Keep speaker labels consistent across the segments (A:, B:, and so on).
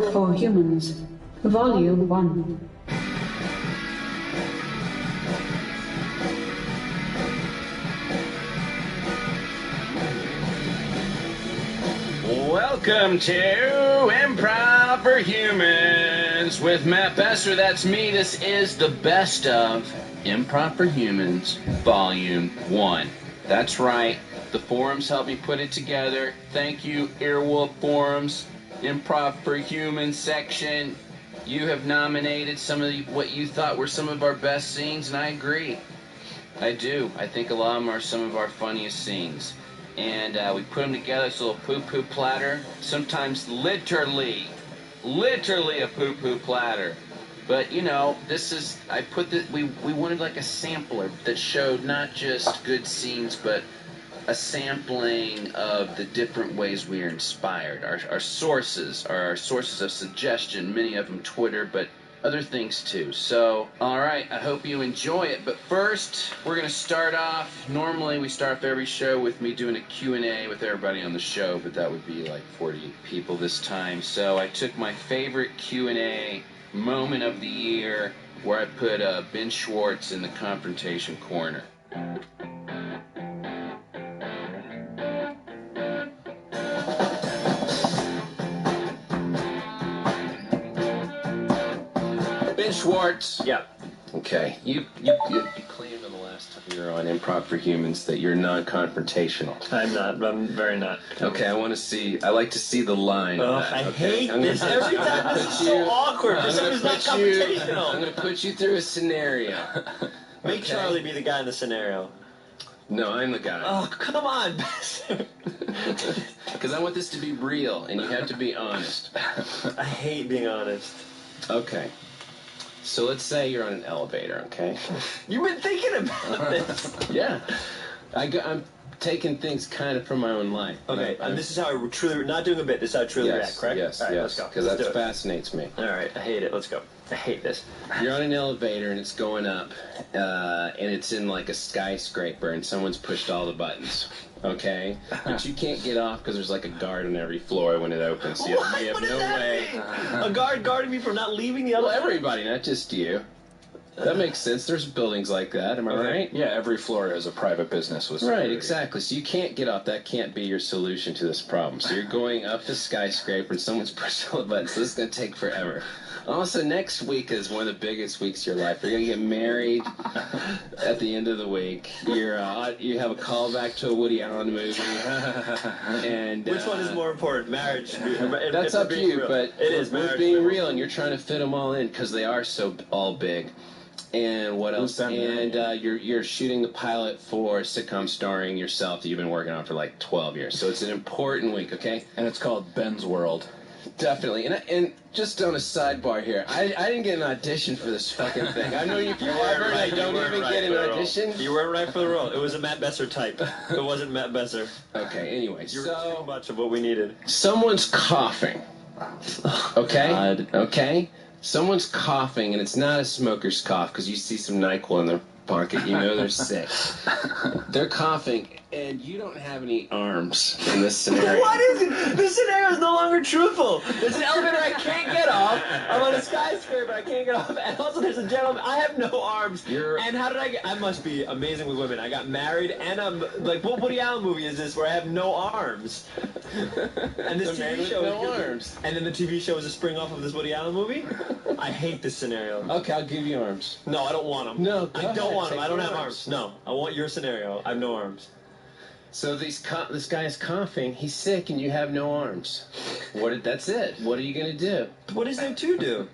A: For Humans, Volume 1.
B: Welcome to Improv for Humans with Matt Besser. That's me. This is the best of Improv for Humans, Volume 1. That's right. The forums helped me put it together. Thank you, Earwolf Forums, Improv for Humans section. You have nominated some of what you thought were some of our best scenes, and I agree. I do. I think a lot of them are some of our funniest scenes. And we put them together, it's a little poo-poo platter. Sometimes literally a poo-poo platter. But, you know, we wanted like a sampler that showed not just good scenes, but a sampling of the different ways we are inspired. Our sources are our sources of suggestion, many of them Twitter, but other things too. So, alright, I hope you enjoy it. But first, we're going to start off. Normally, we start off every show with me doing a Q&A with everybody on the show, but that would be like 40 people this time. So I took my favorite Q&A moment of the year, where I put Ben Schwartz in the confrontation corner. Ben Schwartz. Yeah. Okay. You claimed on the last time you were on Improv for Humans that you're non-confrontational.
C: I'm not. I'm very not.
B: Okay, I like to see the line.
C: Oh, I hate this. Every time this is so awkward. This is not confrontational.
B: I'm going to put you through a scenario.
C: Make Charlie be the guy in the scenario.
B: No, I'm the guy.
C: Oh, come on.
B: Because I want this to be real, and you have to be honest.
C: I hate being honest.
B: Okay. So let's say you're on an elevator, okay?
C: You've been thinking about this.
B: Yeah. I'm taking things kind of from my own life.
C: Okay, and this is how I truly, not doing a bit, this is how I truly react, correct?
B: Yes,
C: all right,
B: yes, because that fascinates me.
C: All right, I hate it. Let's go. I hate this.
B: You're on an elevator, and it's going up, and it's in like a skyscraper, and someone's pushed all the buttons. Okay, but you can't get off because there's like a guard on every floor when it opens. So you have no way.
C: A guard guarding me from not leaving the elevator?
B: Well, everybody, not just you. That makes sense. There's buildings like that. Am I right?
D: Yeah, every floor has a private business with security.
B: Right, exactly. So you can't get off. That can't be your solution to this problem. So you're going up the skyscraper, and someone's pushed all the buttons. So this is going to take forever. Also, next week is one of the biggest weeks of your life. You're going to get married at the end of the week. You have a callback to a Woody Allen movie. And
C: which one is more important, marriage?
B: That's up to you, but
C: it is
B: we're being real, and you're trying to fit them all in because they are so all big. And what else? And you're shooting the pilot for a sitcom starring yourself that you've been working on for like 12 years. So it's an important week, okay?
D: And it's called Ben's World.
B: Definitely. And just on a sidebar here, I didn't get an audition for this fucking thing. I know you forever, and I don't even get an audition.
C: You weren't right for the role. It was a Matt Besser type. It wasn't Matt Besser.
B: Okay, anyway,
C: you were too much of what we needed.
B: Someone's coughing. Okay?
C: God.
B: Okay? Someone's coughing, and it's not a smoker's cough, because you see some NyQuil in their pocket, you know they're sick. They're coughing, and you don't have any arms in this scenario.
C: What is it? This scenario is no longer truthful. There's an elevator I can't get off. I'm on a skyscraper I can't get off. And also there's a gentleman. I have no arms. And how did I must be amazing with women. I got married, and I'm like, what Woody Allen movie is this where I have no arms? And this TV show
B: no arms.
C: And then the TV show is a spring off of this Woody Allen movie? I hate this scenario.
B: Okay, I'll give you arms.
C: No, I don't want them.
B: No,
C: I don't want them. I don't have arms. No, I want your scenario. I have no arms.
B: So this guy is coughing. He's sick, and you have no arms. That's it. What are you gonna do?
C: What is there to do?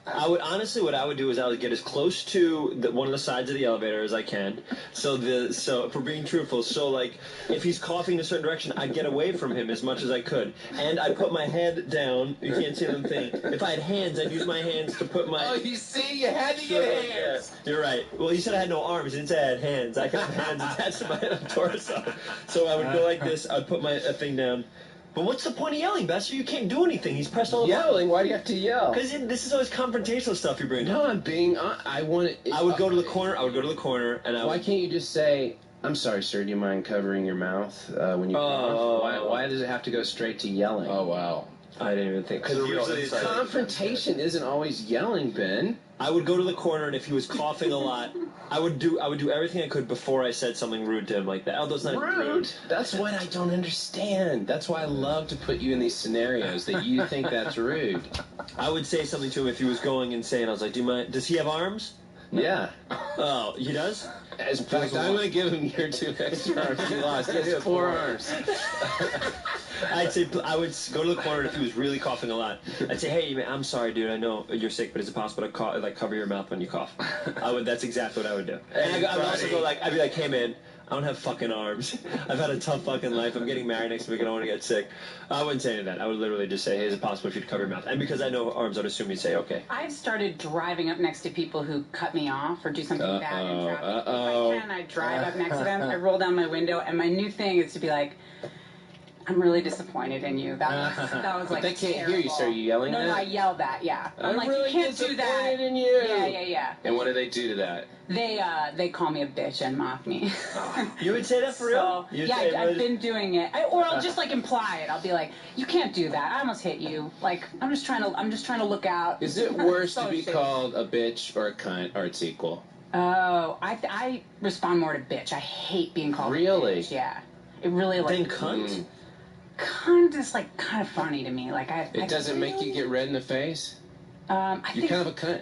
C: I would honestly, what I would do is I would get as close to one of the sides of the elevator as I can. So if we're being truthful, so like if he's coughing in a certain direction, I'd get away from him as much as I could, and I'd put my head down. You can't see the thing. If I had hands, I'd use my hands to put my.
B: Oh, you see, you had to get hands.
C: Yeah, you're right. Well, you said I had no arms. You didn't say I had hands. I got hands attached to my torso. So I would go like this. I'd put my thing down. But what's the point of yelling, Besser? You can't do anything. He's pressed all the buttons.
B: Yelling? Why do you have to yell?
C: Because this is always confrontational stuff you bring up.
B: No, I'm being... I want it...
C: I would go to the corner. And
B: Why can't you just say, I'm sorry, sir, do you mind covering your mouth when you cough? Why does it have to go straight to yelling?
D: Oh, wow.
C: I didn't even think. Because usually
B: confrontation isn't always yelling, Ben.
C: I would go to the corner, and if he was coughing a lot, I would do everything I could before I said something rude to him like that. Although it's not rude.
B: That's what I don't understand. That's why I love to put you in these scenarios that you think that's rude.
C: I would say something to him if he was going insane. I was like, does he have arms?
B: Yeah.
C: Oh, he does?
B: In fact, I'm going to give him your 2 extra arms he lost. He has 4 arms.
C: I would go to the corner if he was really coughing a lot. I'd say, hey, man, I'm sorry, dude. I know you're sick, but is it possible to cover your mouth when you cough? That's exactly what I would do. And I would also go I'd be like, hey, man, I don't have fucking arms. I've had a tough fucking life. I'm getting married next week. I don't want to get sick. I wouldn't say any of that. I would literally just say, hey, is it possible if you'd cover your mouth? And because I know arms, I'd assume you'd say, okay.
E: I've started driving up next to people who cut me off or do something bad in traffic. If I can, I drive up next to them. I roll down my window, and my new thing is to be like, I'm really disappointed in you. That was like
B: they can't
E: terrible.
B: hear you, so are you yelling
E: No,
B: that?
E: I yelled that, yeah. I'm like,
B: really
E: you can't do that.
B: In you.
E: Yeah.
B: And what do they do to that?
E: They call me a bitch and mock me.
C: You would say that for real?
E: Yeah, I've been doing it. Or I'll just like imply it. I'll be like, you can't do that. I almost hit you. Like, I'm just trying to look out.
B: Is it worse to be called a bitch or a cunt, or it's equal?
E: Oh, I respond more to bitch. I hate being called a bitch. Yeah. It really like...
C: Then cunt?
E: Cunt is like kind of funny to me. Like
B: It doesn't make you get red in the face?
E: I
B: You're
E: think
B: kind of a cunt.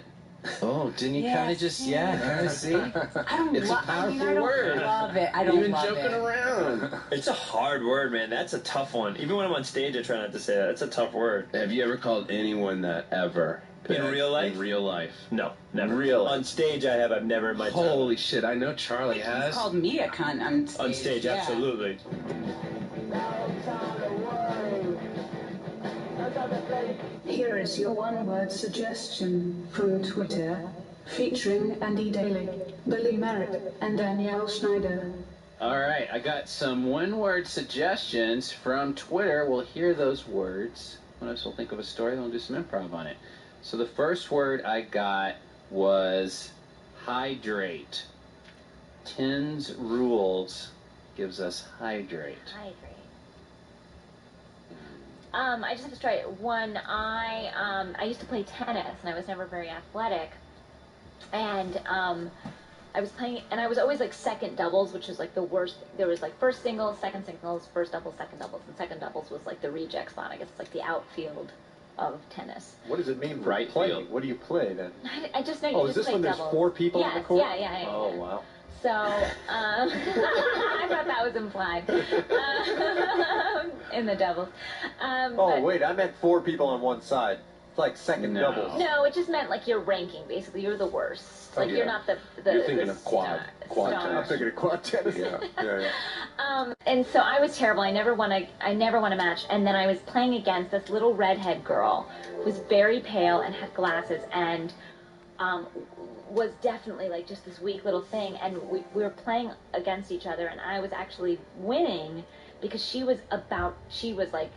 B: Oh, didn't you kind of just, see?
E: I don't
B: It's a powerful word.
E: Love it. I don't
B: Even
E: love
B: joking
E: it.
B: around.
C: It's a hard word, man. That's a tough one. Even when I'm on stage, I try not to say that. It's a tough word.
B: Have you ever called anyone that ever?
C: In real life?
B: In real life.
C: No, never.
B: Really?
C: On stage, I have. I've never in my time.
B: Holy shit, I know Charlie has.
E: He's called me a cunt on stage.
C: On stage,
E: yeah.
C: absolutely.
A: Here is your one-word suggestion from Twitter, featuring Andy Daly, Billy Merritt, and Danielle Schneider.
B: All right, I got some one-word suggestions from Twitter. We'll hear those words. One of us will think of a story, then we'll do some improv on it. So the first word I got was hydrate. Tim's Rules gives us hydrate.
F: I just have to try it. One, I used to play tennis, and I was never very athletic. And I was playing, and I was always like second doubles, which is like the worst. There was like first singles, second singles, first doubles, second doubles, and second doubles was like the reject spot. I guess it's like the outfield of tennis.
G: What does it mean?
B: Right
G: playing?
B: field.
G: What do you play then?
F: I just know you
G: Oh,
F: just
G: is this
F: play
G: when
F: doubles.
G: there's 4 people on the court?
F: Yeah.
G: Oh, wow.
F: So, I thought that was implied in the doubles.
G: Wait, I meant 4 people on one side. It's like second doubles.
F: No, it just meant like your ranking, basically. You're the worst. Like, you're not the
G: You're thinking of quad
F: star.
G: tennis. I'm thinking of quad tennis. Yeah.
F: And so I was terrible. I never won a match. And then I was playing against this little redhead girl who was very pale and had glasses and was definitely like just this weak little thing. And we were playing against each other, and I was actually winning because she was like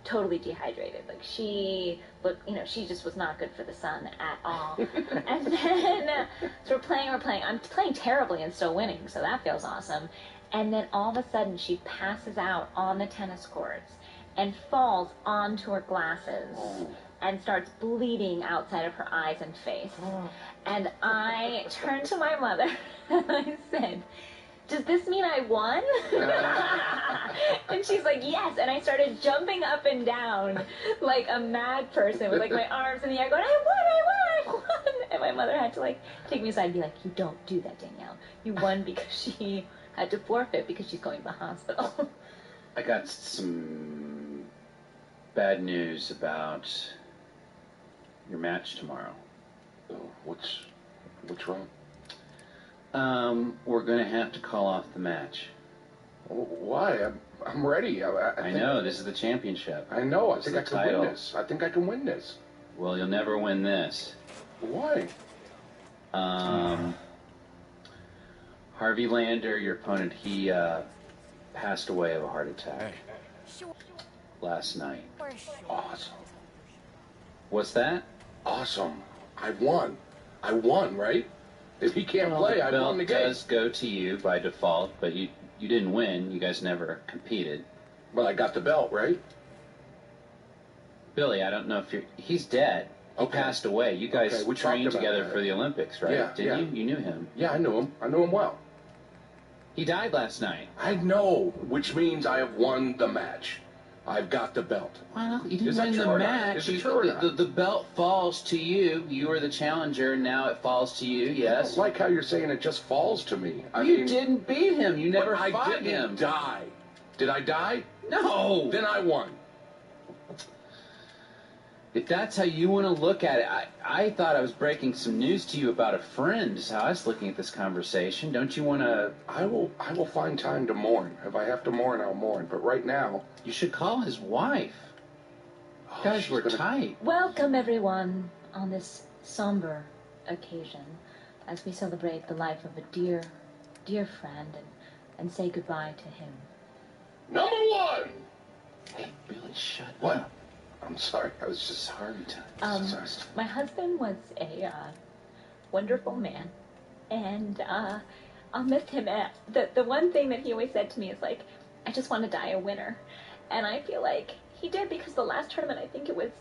F: totally dehydrated. Like she just was not good for the sun at all. And then so we're playing. I'm playing terribly and still winning, so that feels awesome. And then all of a sudden she passes out on the tennis courts and falls onto her glasses and starts bleeding outside of her eyes and face. And I turned to my mother and I said, "Does this mean I won?" And she's like, "Yes." And I started jumping up and down like a mad person with like my arms in the air going, I won. And my mother had to like take me aside and be like, "You don't do that, Danielle. You won because she had to forfeit because she's going to the hospital."
B: I got some bad news about your match tomorrow.
G: What's wrong?
B: We're going to have to call off the match.
G: Why? I'm ready.
B: I know, this is the championship.
G: I know. I
B: This
G: think
B: is
G: I
B: the
G: can
B: title.
G: win this. I think I can win this.
B: Well, you'll never win this.
G: Why?
B: Harvey Lander, your opponent, he passed away of a heart attack last night.
G: Awesome.
B: What's that?
G: Awesome. I won, right? If he can't play, I won the
B: belt
G: game.
B: does go to you by default, but you didn't win. You guys never competed.
G: But I got the belt, right?
B: Billy, I don't know if he's dead. He passed away. You guys
G: we
B: trained
G: talked about
B: together
G: that.
B: for the Olympics, right?
G: Yeah,
B: Didn't you? You knew him.
G: Yeah, I knew him. I knew him well.
B: He died last night.
G: I know, which means I have won the match. I've got the belt.
B: Well, you didn't
G: Is that
B: win
G: true
B: the
G: or not?
B: match.
G: Is it true or not?
B: The belt falls to you. You were the challenger. Now it falls to you.
G: I
B: Yes.
G: don't like how you're saying it just falls to me.
B: You didn't beat him. You never
G: I
B: fought
G: didn't
B: him.
G: die. Did I die?
B: No.
G: Then I won.
B: If that's how you want to look at it, I thought I was breaking some news to you about a friend, is how I was looking at this conversation. Don't you want to...
G: I will find time to mourn. If I have to mourn, I'll mourn. But right now...
B: You should call his wife. You guys were tight.
F: Welcome, everyone, on this somber occasion as we celebrate the life of a dear, dear friend and say goodbye to him.
G: Number one!
B: Hey, Billy, shut
G: What?
B: up.
G: I'm sorry. I was just...
B: Sorry, Tom. Sorry.
F: My husband was a wonderful man, and I'll miss him. The one thing that he always said to me is like, I just want to die a winner. And I feel like he did, because the last tournament, I think it was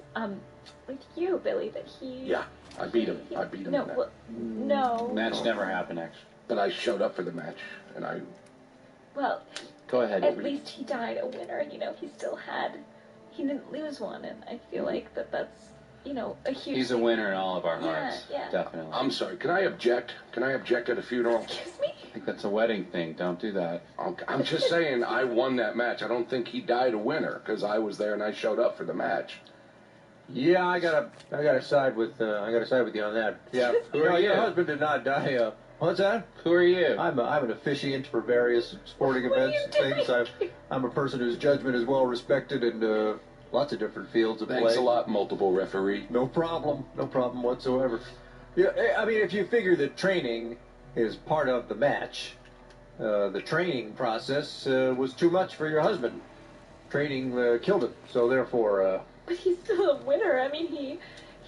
F: with you, Billy, that he...
G: Yeah, I beat him. I beat him in that.
F: No.
B: Match never happened, actually.
G: But I showed up for the match, and I...
F: Well,
B: Go ahead.
F: at least he died a winner. You know, he didn't lose one, and I feel like that's, you know, a huge...
B: He's a winner in all of our hearts.
F: Yeah.
B: Definitely.
G: I'm sorry. Can I object? Can I object at a funeral?
F: Excuse me?
B: I think that's a wedding thing. Don't do that.
G: I'm just saying I won that match. I don't think he died a winner because I was there and I showed up for the match.
H: Yeah, I gotta side with you on that. Yeah,
B: Who are you?
H: Your husband did not die. What's that?
B: Who are you?
H: I'm an officiant for various sporting events and things. I'm a person whose judgment is well respected in lots of different fields of play.
G: Thanks a lot, multiple referee.
H: No problem whatsoever. Yeah, I mean, if you figure that training is part of the match, the training process was too much for your husband. Training killed him, so therefore...
F: But he's still a winner. I mean, he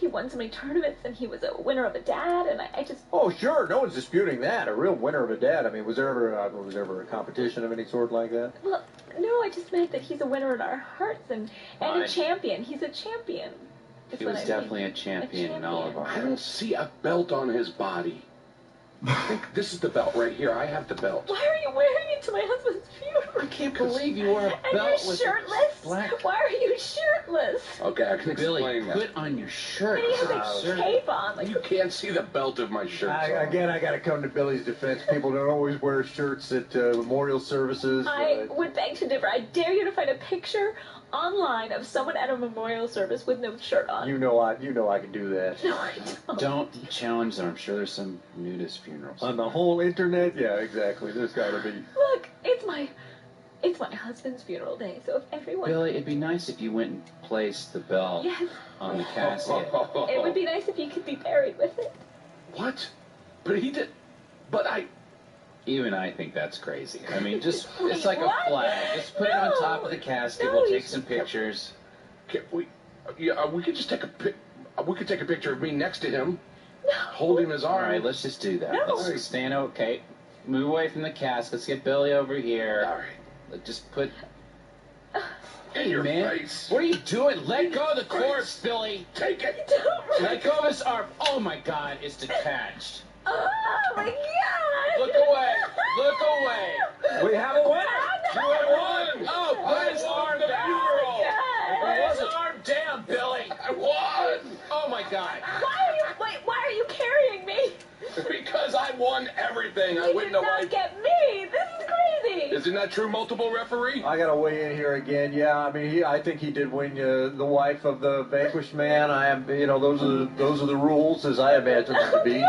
F: won so many tournaments, and he was a winner of a dad, and I just...
H: Oh, sure, no one's disputing that. A real winner of a dad. I mean, was there ever a competition of any sort like that?
F: Well, no, I just meant that he's a winner in our hearts, and a champion. He's a champion.
B: He was definitely a champion in all of our
G: I don't see a belt on his body. I think this is the belt right here. I have the belt.
F: Why are you wearing it to my husband's funeral?
B: I can't believe you wore a
F: And
B: belt
F: you're
B: with
F: shirtless?
B: black...
F: Why are you shirtless?
G: Okay, I can
B: Billy,
G: explain that.
B: put on your shirt.
F: And he has a cape on. Like,
G: You can't see the belt of my shirt.
H: Again, I got to come to Billy's defense. People don't always wear shirts at memorial services.
F: I would beg to differ. I dare you to find a picture online of someone at a memorial service with no shirt on.
H: You know I can do that.
F: No, I don't.
B: Don't challenge them. I'm sure there's some nudist funerals.
H: On the whole internet, yeah, exactly. There's got to be.
F: Look, it's my husband's funeral day, so if everyone...
B: Billy, it'd be nice if you went and placed the belt
F: Yes.
B: on the casket.
F: It would be nice if you could be buried with it.
G: What? But he did... But I...
B: Even I think that's crazy. I mean, just,
F: Wait,
B: it's like
F: what?
B: a flag. Just put it on top of the casket.
F: No,
B: We'll
F: you
B: take some pictures.
G: Can we... Yeah, we could just take a we could take a picture of me next to him,
F: No.
G: holding his
B: All
G: arm.
B: right, let's just do that.
F: No.
B: Let's stand okay. Move away from the casket. Let's get Billy over here.
G: All right.
B: Let's just put...
G: In your
B: man,
G: face.
B: what are you doing? Let go of the
G: Face.
B: corpse, Billy.
G: Take it.
F: Don't.
B: Let go of his arm. Oh my God, it's detached.
F: Oh my God!
B: Look away. Look away.
H: We have a winner.
B: You have won. Oh, put his arm down. Put his arm down, Billy.
G: I won.
B: Oh my God.
F: Why are you carrying me?
G: Because I won everything. I
F: You
G: win
F: did
G: the
F: not
G: wife.
F: get me. This is crazy.
G: Isn't that true, multiple referee?
H: I got to weigh in here again. Yeah, I mean, I think he did win the wife of the vanquished man. I am, those are the rules as I imagine them to be.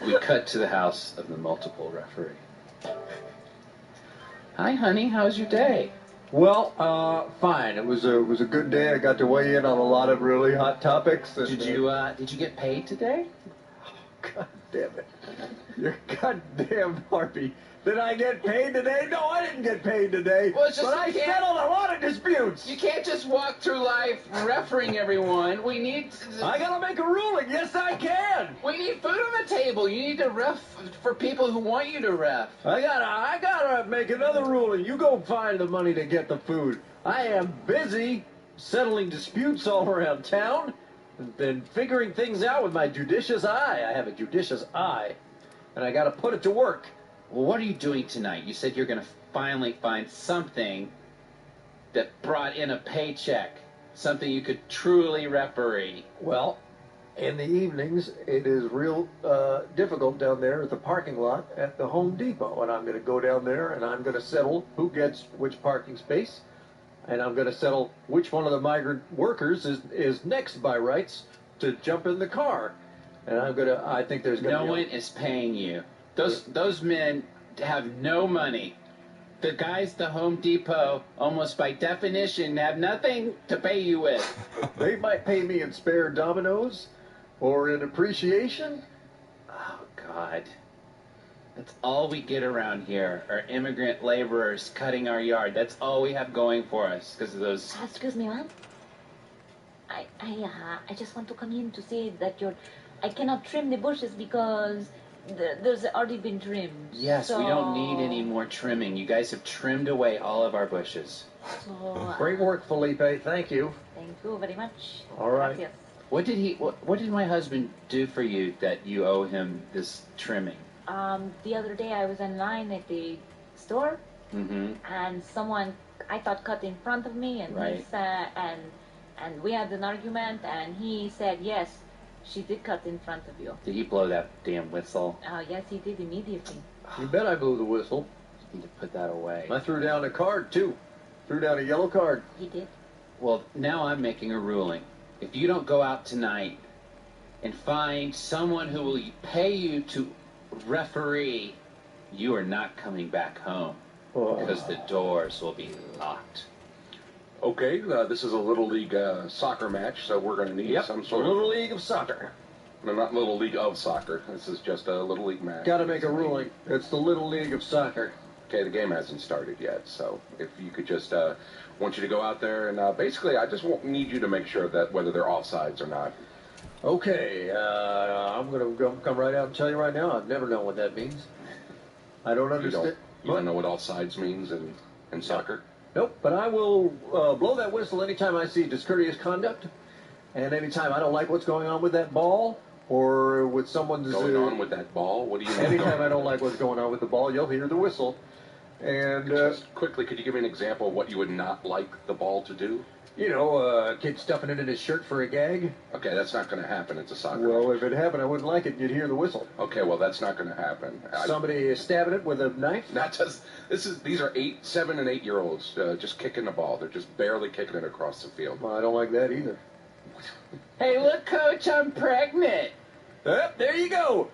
B: We cut to the house of the multiple referee. Hi, honey. How's your day?
H: Well, fine. It was a good day. I got to weigh in on a lot of really hot topics. And,
B: Did you get paid today?
H: God damn it! You goddamn harpy. Did I get paid today? No, I didn't get paid today.
B: Well, it's just
H: but I
B: you can't-
H: settled a lot of disputes.
B: You can't just walk through life refereeing everyone. We need
H: I gotta make a ruling. Yes, I can.
B: we need food on the table. You need to ref for people who want you to ref.
H: I gotta make another ruling. You go find the money to get the food. I am busy settling disputes all around town, and figuring things out with my judicious eye. I have a judicious eye, and I got to put it to work.
B: Well, what are you doing tonight? You said you're going to finally find something that brought in a paycheck, something you could truly referee.
H: Well, in the evenings, it is real difficult down there at the parking lot at the Home Depot, and I'm going to go down there and I'm going to settle who gets which parking space, and I'm going to settle which one of the migrant workers is next by rights to jump in the car. And I think there's going to be...
B: No one is paying you. Those men have no money. The guys at the Home Depot, almost by definition, have nothing to pay you with.
H: They might pay me in spare dominoes or in appreciation.
B: Oh, God. That's all we get around here, are immigrant laborers cutting our yard. That's all we have going for us because of those...
F: Excuse me, ma'am. I just want to come in to say that I cannot trim the bushes because there's already been trimmed.
B: Yes,
F: so...
B: we don't need any more trimming. You guys have trimmed away all of our bushes.
F: So,
H: great work, Felipe. Thank you.
F: Thank you very much.
H: All right.
F: Gracias.
B: What did my husband do for you that you owe him this trimming?
F: The other day I was in line at the store, and someone I thought cut in front of me, and
B: right.
F: he said, and we had an argument, and he said, yes, she did cut in front of you.
B: Did he blow that damn whistle?
F: Yes, he did immediately.
H: You bet I blew the whistle.
B: You need to put that away.
H: I threw down a card, too. Threw down a yellow card.
F: He did.
B: Well, now I'm making a ruling. If you don't go out tonight and find someone who will pay you to referee, you are not coming back home because the doors will be locked.
G: Okay, this is a Little League soccer match, so we're going to need some sort of...
H: Little League of Soccer.
G: No, not Little League of Soccer. This is just a Little League match.
H: Got to make a ruling. It's the Little League of Soccer.
G: Okay, the game hasn't started yet, so if you could just... want you to go out there and basically I just need you to make sure that whether they're offsides or not.
H: Okay, I'm going to come right out and tell you right now, I've never known what that means. I don't understand.
G: You don't know what offsides means in soccer?
H: Nope, but I will blow that whistle anytime I see discourteous conduct, and anytime I don't like what's going on with that ball, or with someone's...
G: Going on with that ball? What do you mean?
H: Anytime I don't like what's going on with the ball, you'll hear the whistle. And
G: just quickly, could you give me an example of what you would not like the ball to do?
H: You know, a kid stuffing it in his shirt for a gag.
G: Okay, that's not going to happen. It's a soccer
H: Well,
G: match.
H: if it happened, I wouldn't like it. You'd hear the whistle.
G: Okay, well, that's not going to happen.
H: Somebody is stabbing it with a knife?
G: Not just... These are 7 and 8 year olds just kicking the ball. They're just barely kicking it across the field.
H: Well, I don't like that either.
B: Hey, look, Coach, I'm pregnant.
H: There you go.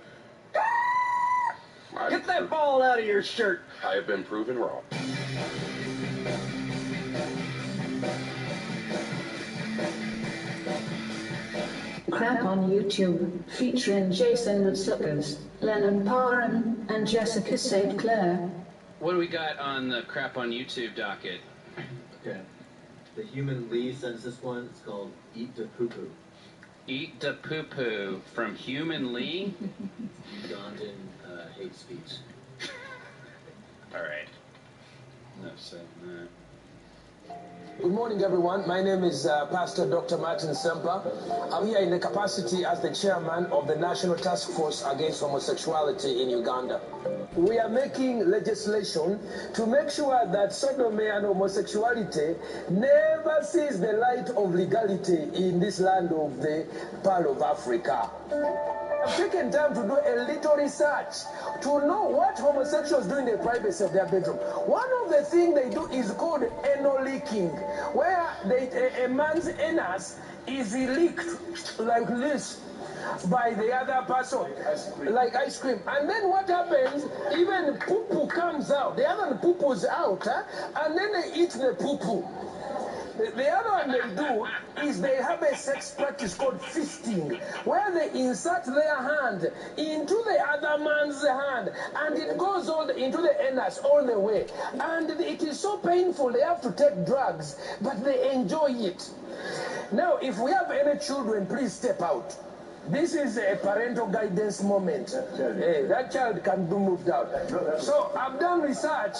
H: Get that ball out of your shirt.
G: I have been proven wrong.
A: Crap on YouTube, featuring Jason Mitsoukas, Lennon Parham, and Jessica St. Clair.
B: What do we got on the Crap on YouTube docket?
I: Okay. The Human Lee sends this one. It's called Eat the Poo Poo.
B: Eat the Poo Poo from Human Lee?
I: Ugandan hate speech.
B: All right. No, saying that.
J: Good morning, everyone. My name is Pastor Dr. Martin Semper. I'm here in the capacity as the chairman of the National Task Force Against Homosexuality in Uganda. We are making legislation to make sure that sodomy and homosexuality never sees the light of legality in this land of the Pearl of Africa. I've taken time to do a little research to know what homosexuals do in the privacy of their bedroom. One of the things they do is called anal leaking, where a man's anus is leaked like this by the other person, like ice cream. And then what happens, even poo-poo comes out. The other poo-poo's out, and then they eat the poo-poo. The other one they do is they have a sex practice called fisting, where they insert their hand into the other man's hand, and it goes all into the anus all the way. And it is so painful, they have to take drugs, but they enjoy it. Now, if we have any children, please step out. This is a parental guidance moment. That child can be moved out. So I've done research.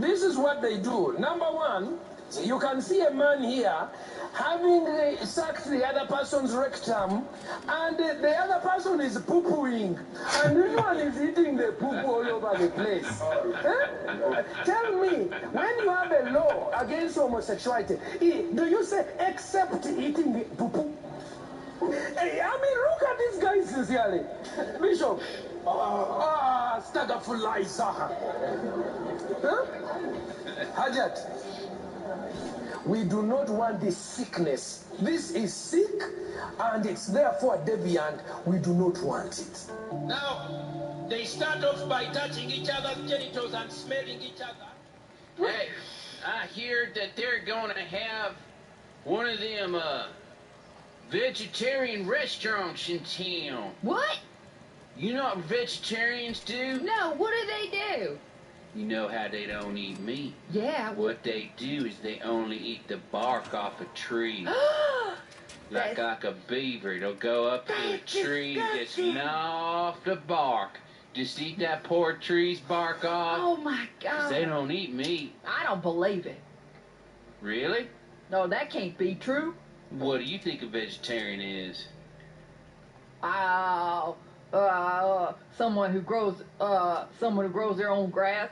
J: This is what they do. Number one, So you can see a man here having sucked the other person's rectum, and the other person is poo-pooing, and this one is eating the poo-poo all over the place. Tell me, when you have a law against homosexuality, do you say except eating the poo-poo? Hey, I mean, look at this guy sincerely. Bishop, Stagafulaiza. Huh? Hajat, we do not want this sickness. This is sick, and it's therefore deviant. We do not want it.
K: Now, they start off by touching each other's genitals and smelling each other.
B: Hey, I hear that they're going to have one of them, vegetarian restaurants in town.
L: What?
B: You know what vegetarians do?
L: No, what do they do?
B: You know how they don't eat meat?
L: Yeah.
B: What they do is they only eat the bark off a tree. like a beaver. They'll go up to the tree, just gnaw off the bark. Just eat that poor tree's bark off.
L: Oh, my God.
B: 'Cause they don't eat meat.
L: I don't believe it.
B: Really?
L: No, that can't be true.
B: What do you think a vegetarian is?
L: Someone who grows their own grass.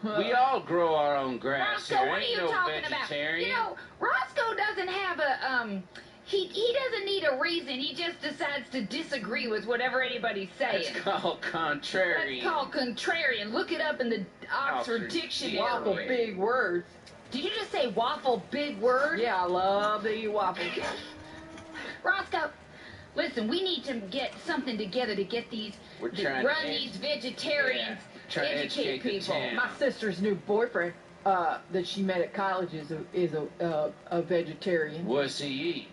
B: We all grow our own grass.
L: Roscoe,
B: here.
L: what are
B: Ain't
L: you
B: no
L: talking
B: vegetarian.
L: about? You know, Roscoe doesn't have a he doesn't need a reason. He just decides to disagree with whatever anybody's saying.
B: It's called contrarian.
L: That's called contrarian. Look it up in the Oxford Dictionary.
B: Waffle
L: big words. Did you just say waffle big words? Yeah, I love to eat waffles. Roscoe, listen, we need to get something together to get these, these vegetarians, educate people. My sister's new boyfriend that she met at college is a vegetarian.
B: What's he eat?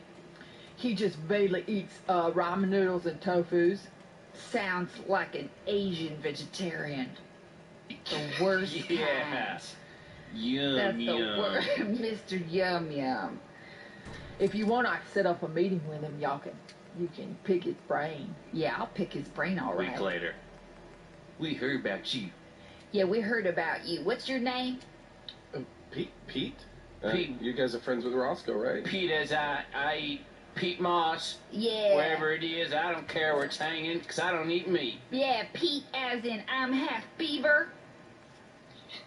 L: He just mainly eats ramen noodles and tofus. Sounds like an Asian vegetarian. The worst kind.
B: Yum,
L: That's
B: yum.
L: the word, Mr. Yum Yum. If you want, I can set up a meeting with him. You can pick his brain. Yeah, I'll pick his brain all right.
B: A week later. We heard about you.
L: Yeah, we heard about you. What's your name?
M: Pete?
B: Pete.
M: You guys are friends with Roscoe, right?
B: Pete, as I eat Pete Moss.
L: Yeah.
B: Wherever it is, I don't care where it's hanging, because I don't eat meat.
L: Yeah, Pete as in I'm half beaver.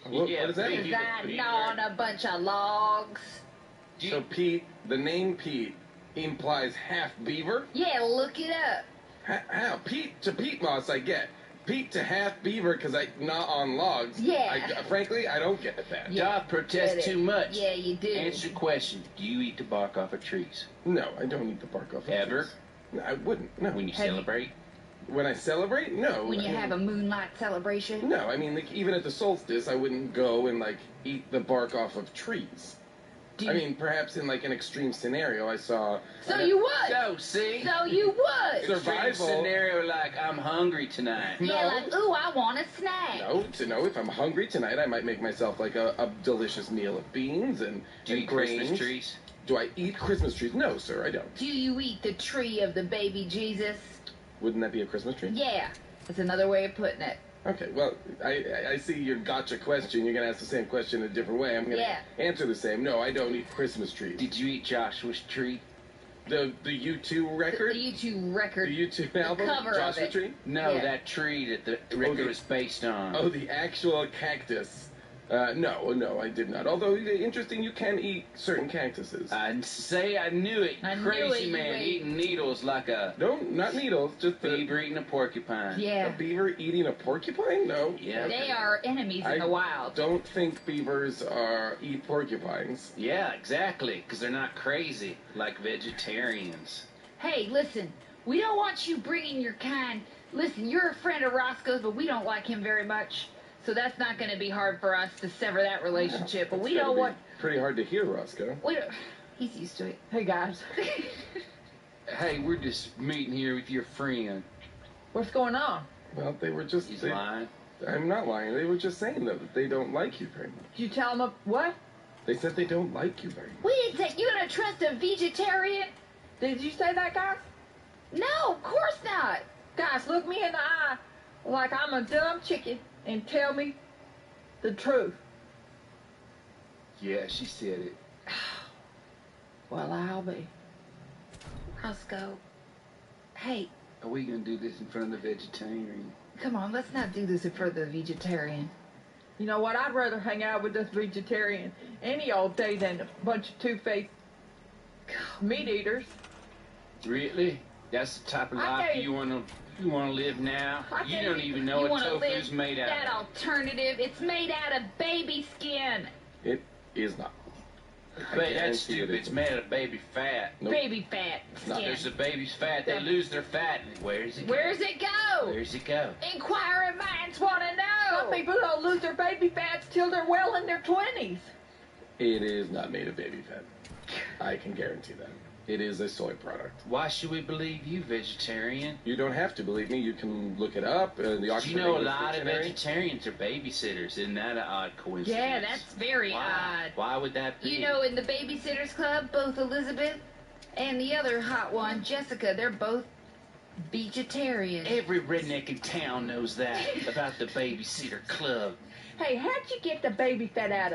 M: What does that mean?
L: Because I gnaw on a bunch of logs.
M: So Pete, the name Pete implies half beaver?
L: Yeah, look it up.
M: How? Pete to Pete Moss, I get. Pete to half beaver because I gnaw on logs.
L: Yeah.
M: Frankly, I don't get that.
B: Y'all protest too much.
L: Yeah, you do.
B: Answer the question. Do you eat the bark off of trees?
M: No, I don't eat the bark off of
B: Ever?
M: trees. No, I wouldn't. No.
B: When you celebrate?
M: When I celebrate? No.
L: When you have a moonlight celebration?
M: No, I mean, like, even at the solstice, I wouldn't go and, like, eat the bark off of trees. I mean, perhaps in, like, an extreme scenario, I saw...
L: So you would!
B: So, see?
L: So you would!
B: Survival. Extreme scenario like, I'm hungry tonight.
L: Yeah, like, ooh, I want a snack.
M: No, if I'm hungry tonight, I might make myself, like, a delicious meal of beans and
B: Do you eat
M: grains.
B: Christmas trees?
M: Do I eat Christmas trees? No, sir, I don't.
L: Do you eat the tree of the baby Jesus?
M: Wouldn't that be a Christmas tree?
L: Yeah, that's another way of putting it.
M: Okay, well, I see your gotcha question. You're going to ask the same question in a different way. I'm going to answer the same. No, I don't eat Christmas trees.
B: Did you eat Joshua's tree?
M: The U2 record?
L: The U2 record.
M: The U2 album?
L: The cover
M: Joshua
L: of it.
M: Tree?
B: No, that tree that the record was based on.
M: Oh, the actual cactus. No, I did not. Although, interesting, you can eat certain cactuses.
B: I'd say I knew it. Crazy man eating needles like a...
M: No, not needles, just
B: beaver eating a porcupine.
L: Yeah.
M: A beaver eating a porcupine? No.
B: Yeah.
L: They are enemies in the wild.
M: I don't think beavers eat porcupines.
B: Yeah, exactly, because they're not crazy like vegetarians.
L: Hey, listen, we don't want you bringing your kind... Listen, you're a friend of Roscoe's, but we don't like him very much. So that's not going to be hard for us to sever that relationship. But we don't want...
M: Pretty hard to hear, Roscoe.
L: He's used to it. Hey, guys.
B: Hey, we're just meeting here with your friend.
L: What's going on?
M: Well, they were just...
B: He's lying.
M: I'm not lying. They were just saying, though, that they don't like you very much.
L: Did you tell them what?
M: They said they don't like you very much.
L: We didn't say you're going to trust a vegetarian. Did you say that, guys? No, of course not. Guys, look me in the eye like I'm a dumb chicken and tell me the truth.
N: Yeah, she said it.
O: Well, I'll be.
L: Roscoe. Hey,
N: Are we gonna do this in front of the vegetarian?
L: come on, let's not do this in front of the vegetarian.
O: You know what? I'd rather hang out with this vegetarian any old day than a bunch of two-faced meat eaters.
B: Really? That's the type of life you wanna live now? You don't even know what tofu's made out
L: That
B: of.
L: alternative, it's made out of baby skin.
M: It is not.
B: But that's stupid. It's made out of baby fat.
M: Nope.
L: Baby fat skin.
B: There's the baby's fat. They lose their fat. Where's it go?
L: Where's it go?
B: Where's it go?
L: Inquiring minds want to know.
O: Some people don't lose their baby fats till they're well in their 20s.
M: It is not made of baby fat. I can guarantee that. It is a soy product.
B: Why should we believe you, vegetarian?
M: You don't have to believe me. You can look it up. The Oxford
B: You know, a
M: English
B: lot of
M: Dictionary.
B: vegetarians are babysitters. Isn't that an odd coincidence?
L: Yeah, that's very odd.
B: Why would that be?
L: You know, in the Babysitters Club, both Elizabeth and the other hot one, Jessica, they're both vegetarians.
B: Every redneck in town knows that about the Babysitter Club.
O: Hey, how'd you get the baby fat out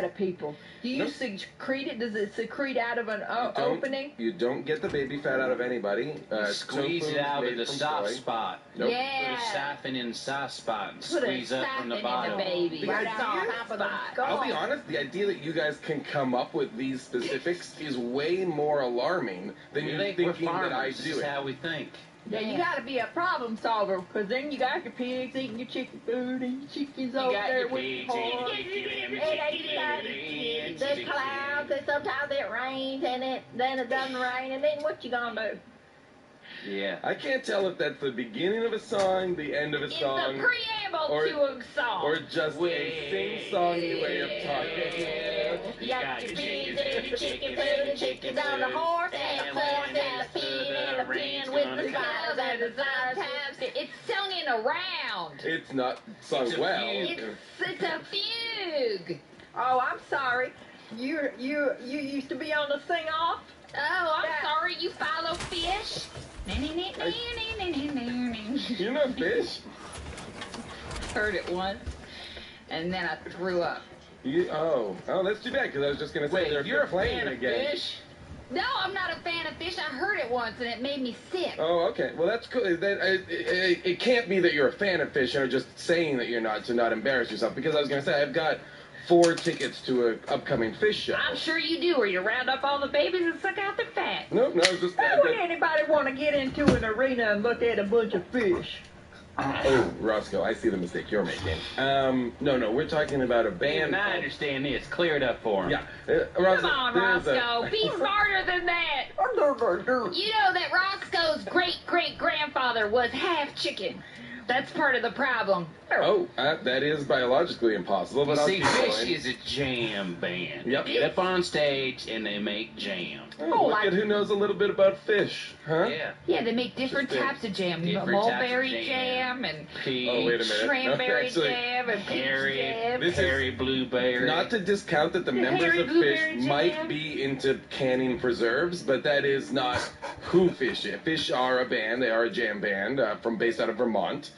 O: of people? Do you secrete it? Does it secrete out of an opening?
M: You don't get the baby fat out of anybody.
B: Squeeze
M: Tofu
B: it out
M: made
B: of the
M: from
B: soft
M: soy.
B: spot.
M: Nope.
L: Yeah.
B: Put a siphon in the soft spot and
L: Put a
B: squeeze up from the
L: siphon
B: bottom.
L: in the baby.
M: The idea-
L: Soft spot.
M: I'll be honest, the idea that you guys can come up with these specifics is way more alarming than you
B: We're
M: thinking that I
B: farmers.
M: do
B: This is
M: it.
B: how we think.
O: Yeah, you gotta be a problem solver, because then you got your pigs eating your chicken food and your chickens over
B: got
O: there
B: your
O: with
B: pigs
O: your
B: eating
O: horse.
B: chicken,
O: There's clouds, and sometimes it rains, and then it doesn't rain, and then what you gonna do?
B: Yeah.
M: I can't tell if that's the beginning of a song, the end of a
L: It's
M: song,
L: the preamble
M: or-
L: to a song.
M: or just a sing-songy way of talking.
O: You got your pigs and your chicken food, and chickens on the horse, and the corn, and the feed, and the pen with the spiders and the
L: Sometimes it's sung in a round.
M: It's not sung
B: It's a
M: well.
B: fugue.
L: It's a fugue.
O: Oh, I'm sorry. You used to be on the sing-off?
L: Oh, I'm sorry, you follow fish?
M: You're not fish.
L: Heard it once, and then I threw up.
M: Oh, that's too bad, because I was just going to say they're
B: you're a
M: playing
B: fan
M: it
B: of
M: again.
B: fish?
L: No, I'm not a fan of fish. I heard it once, and it made me sick.
M: Oh, okay. Well, that's cool. It can't be that you're a fan of fish and are just saying that you're not to not embarrass yourself, because I was going to say I've got 4 tickets to an upcoming fish show.
L: I'm sure you do, where you round up all the babies and suck out their fat.
M: No, it's just
O: Why would anybody want to get into an arena and look at a bunch of fish?
M: Oh, Roscoe, I see the mistake you're making. No, we're talking about a band.
B: And I understand this. Clear it up for him.
M: Yeah.
L: Come on, Roscoe. Be smarter than that. You know that Roscoe's great-great-grandfather was half chicken. That's part of the problem.
M: Oh, that is biologically impossible, but
B: You
M: I'll
B: see,
M: keep
B: Fish
M: going.
B: is a jam band.
M: Yep.
B: They get up on stage and they make jam.
M: Oh, look at who knows a little bit about fish, huh?
B: Yeah.
L: Yeah, they make different
M: Interesting.
L: types of jam.
B: Different
L: Mulberry
B: types of
L: jam and
B: Peach,
M: Oh, wait a minute.
L: cranberry
M: Actually,
L: jam and peach
B: Harry,
L: jam.
M: This is-
B: Harry Blueberry.
M: Not to discount that the members
L: Hairy
M: of
L: blueberry
M: Fish
L: jam.
M: might be into canning preserves, but that is not who Fish is. Fish are a band. They are a jam band based out of Vermont.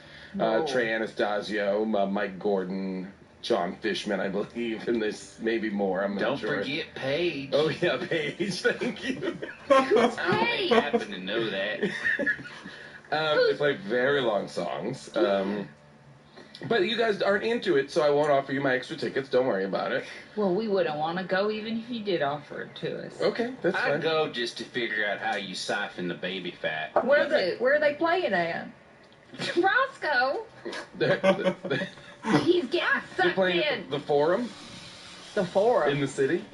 M: Trey Anastasio, Mike Gordon, John Fishman, I believe, and there's maybe more. I'm not
B: Don't
M: sure.
B: forget Paige.
M: Oh yeah, Paige. Thank you.
B: I happen to know that.
M: They play very long songs. But you guys aren't into it, so I won't offer you my extra tickets. Don't worry about it.
L: Well, we wouldn't want to go even if you did offer it to us.
M: Okay, that's fine.
B: I'd go just to figure out how you siphon the baby fat.
O: Where are they playing at?
L: Roscoe, he's getting
M: They're
L: sucked
M: playing
L: in.
M: at the Forum
O: The Forum.
M: in the city.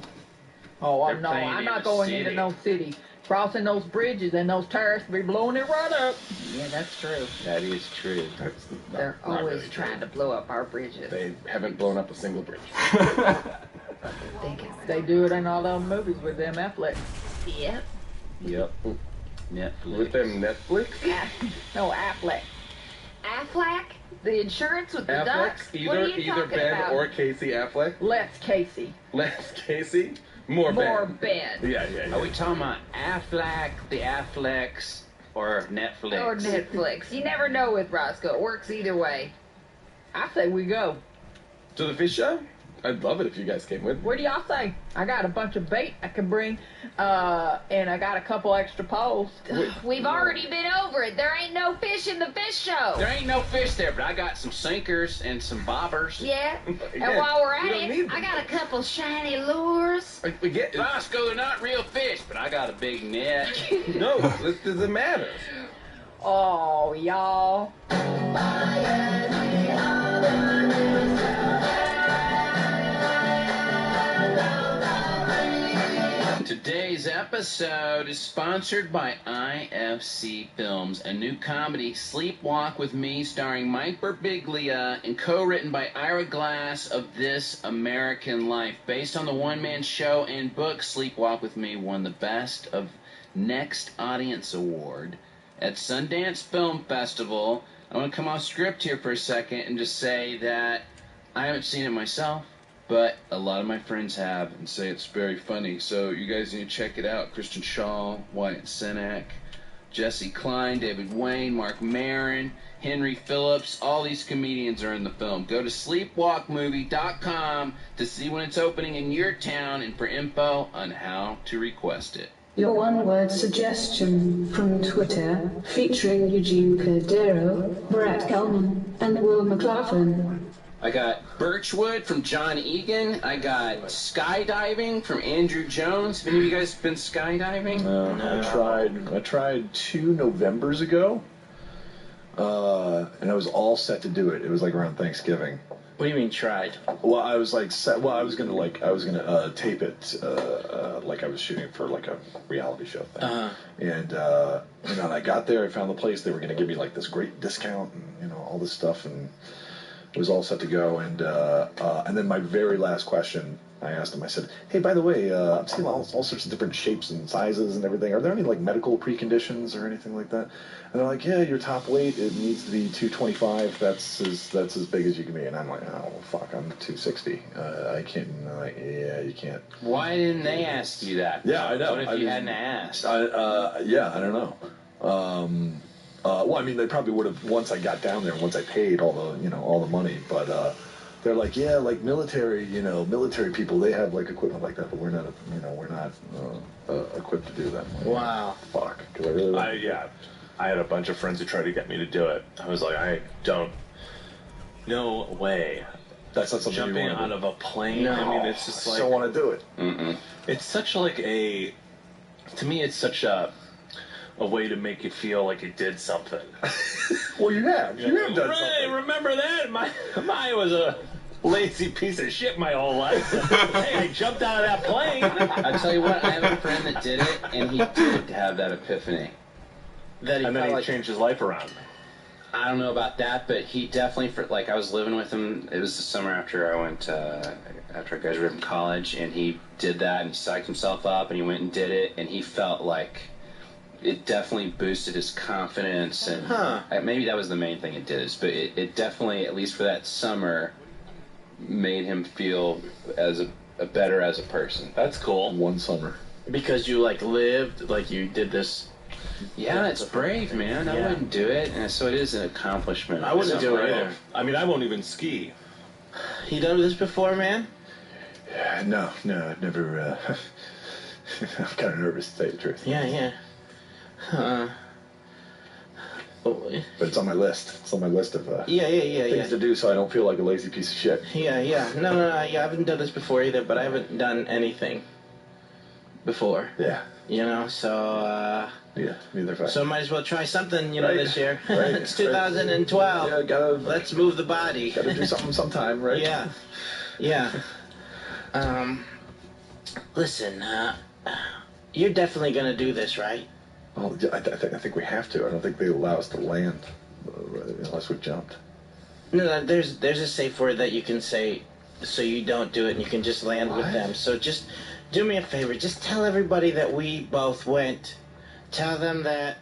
O: Oh,
B: They're playing
O: I'm
B: in
O: not
B: the
O: going
B: city.
O: into no city. Crossing those bridges and those tires be blowing it right up.
L: Yeah, that's true.
B: That is true.
M: That's
L: They're
M: not
L: always
M: really true.
L: trying to blow up our bridges.
M: They haven't blown up a single bridge.
O: They do it in all those movies with them Affleck.
L: Yep.
M: Yep.
B: Netflix.
M: With them Netflix.
O: No, Affleck.
L: Affleck, the insurance with the
M: Affleck,
L: ducks. What are you
M: either
L: talking
M: Ben
L: about?
M: or Casey Affleck.
O: Les Casey.
M: Les Casey. More Ben.
L: Ben.
M: Yeah.
B: Are we talking about Affleck, the Afflecks, or Netflix?
L: Or Netflix. You never know with Roscoe. It works either way.
O: I say we go.
M: To the fish show? I'd love it if you guys came with me.
O: What do y'all say? I got a bunch of bait I can bring, and I got a couple extra poles.
L: We've already been over it. There ain't no fish in the fish show.
B: There ain't no fish there, but I got some sinkers and some bobbers.
L: Yeah. And while we're at it, I got a couple shiny lures.
B: Roscoe, they're not real fish, but I got a big net.
M: No, this doesn't matter.
O: Oh, y'all.
B: Today's episode is sponsored by IFC Films, a new comedy, Sleepwalk with Me, starring Mike Birbiglia and co-written by Ira Glass of This American Life. Based on the one-man show and book, Sleepwalk with Me won the Best of Next Audience Award at Sundance Film Festival. I want to come off script here for a second and just say that I haven't seen it myself, but a lot of my friends have and say it's very funny. So you guys need to check it out. Christian Shaw, Wyatt Cenac, Jesse Klein, David Wayne, Mark Maron, Henry Phillips. All these comedians are in the film. Go to sleepwalkmovie.com to see when it's opening in your town and for info on how to request it.
A: Your one-word suggestion from Twitter, featuring Eugene Cordero, Brett Gelman, and Will McLaughlin.
B: I got Birchwood from John Egan. I got skydiving from Andrew Jones. Have any of you guys been skydiving?
D: No. I tried 2 Novembers ago, and I was all set to do it. It was like around Thanksgiving.
P: What do you mean tried?
D: Well, I was like set. Well, I was gonna tape it like I was shooting for like a reality show thing. And I got there. I found the place. They were gonna give me like this great discount and all this stuff, and it was all set to go. And then my very last question, I asked them. I said, "Hey, by the way, I'm seeing all sorts of different shapes and sizes and everything. Are there any like medical preconditions or anything like that?" And they're like, "Yeah, your top weight, it needs to be 225. That's as big as you can be." And I'm like, "Oh fuck, I'm 260. I can't." Yeah, you can't.
B: Why didn't they ask you that?
D: Yeah, I know.
B: What if you hadn't asked?
D: Yeah, I don't know. Well, I mean, they probably would have once I got down there, once I paid all the money. But they're like, yeah, like military people, they have like equipment like that, but we're not equipped to do that.
P: Wow.
D: Fuck. Cause I really.
Q: I had a bunch of friends who tried to get me to do it. I was like, no way.
D: That's not something
Q: jumping
D: you
Q: out of a plane.
D: No,
Q: I mean, it's just like.
D: I don't want to do it.
Q: It's such like to me, it's such a way to make you feel like you did something.
D: Well, you have done something.
Q: Remember that? My was a lazy piece of shit my whole life. Hey, I jumped out of that plane.
B: I tell you what, I have a friend that did it, and he did have that epiphany.
Q: And then he changed his life around.
B: I don't know about that, but he definitely, I was living with him. It was the summer after I graduated from college, and he did that, and he psyched himself up, and he went and did it, and he felt like it definitely boosted his confidence, and maybe that was the main thing it did, but it definitely, at least for that summer, made him feel better as a person.
Q: That's cool.
D: One summer.
P: Because you lived, you did this.
B: Yeah, it's brave, man. I wouldn't do it, and so it is an accomplishment.
P: I wouldn't do it either.
Q: I mean, I won't even ski.
P: You done this before, man?
D: No, I've never. I'm kind of nervous to tell you the truth.
P: Yeah.
D: But it's on my list. It's on my list of
P: things
D: to do, so I don't feel like a lazy piece of shit.
P: Yeah. No. I haven't done this before either, but I haven't done anything before.
D: Yeah.
P: So.
D: Yeah, neither have I.
P: So might as well try something, this year.
D: Right.
P: It's 2012.
D: Yeah,
P: let's move the body.
D: Gotta do something sometime, right?
P: Yeah. Listen, you're definitely gonna do this, right?
D: Well, I think we have to. I don't think they allow us to land unless we jumped.
P: No, there's a safe word that you can say so you don't do it and you can just land with them. So just do me a favor. Just tell everybody that we both went. Tell them that,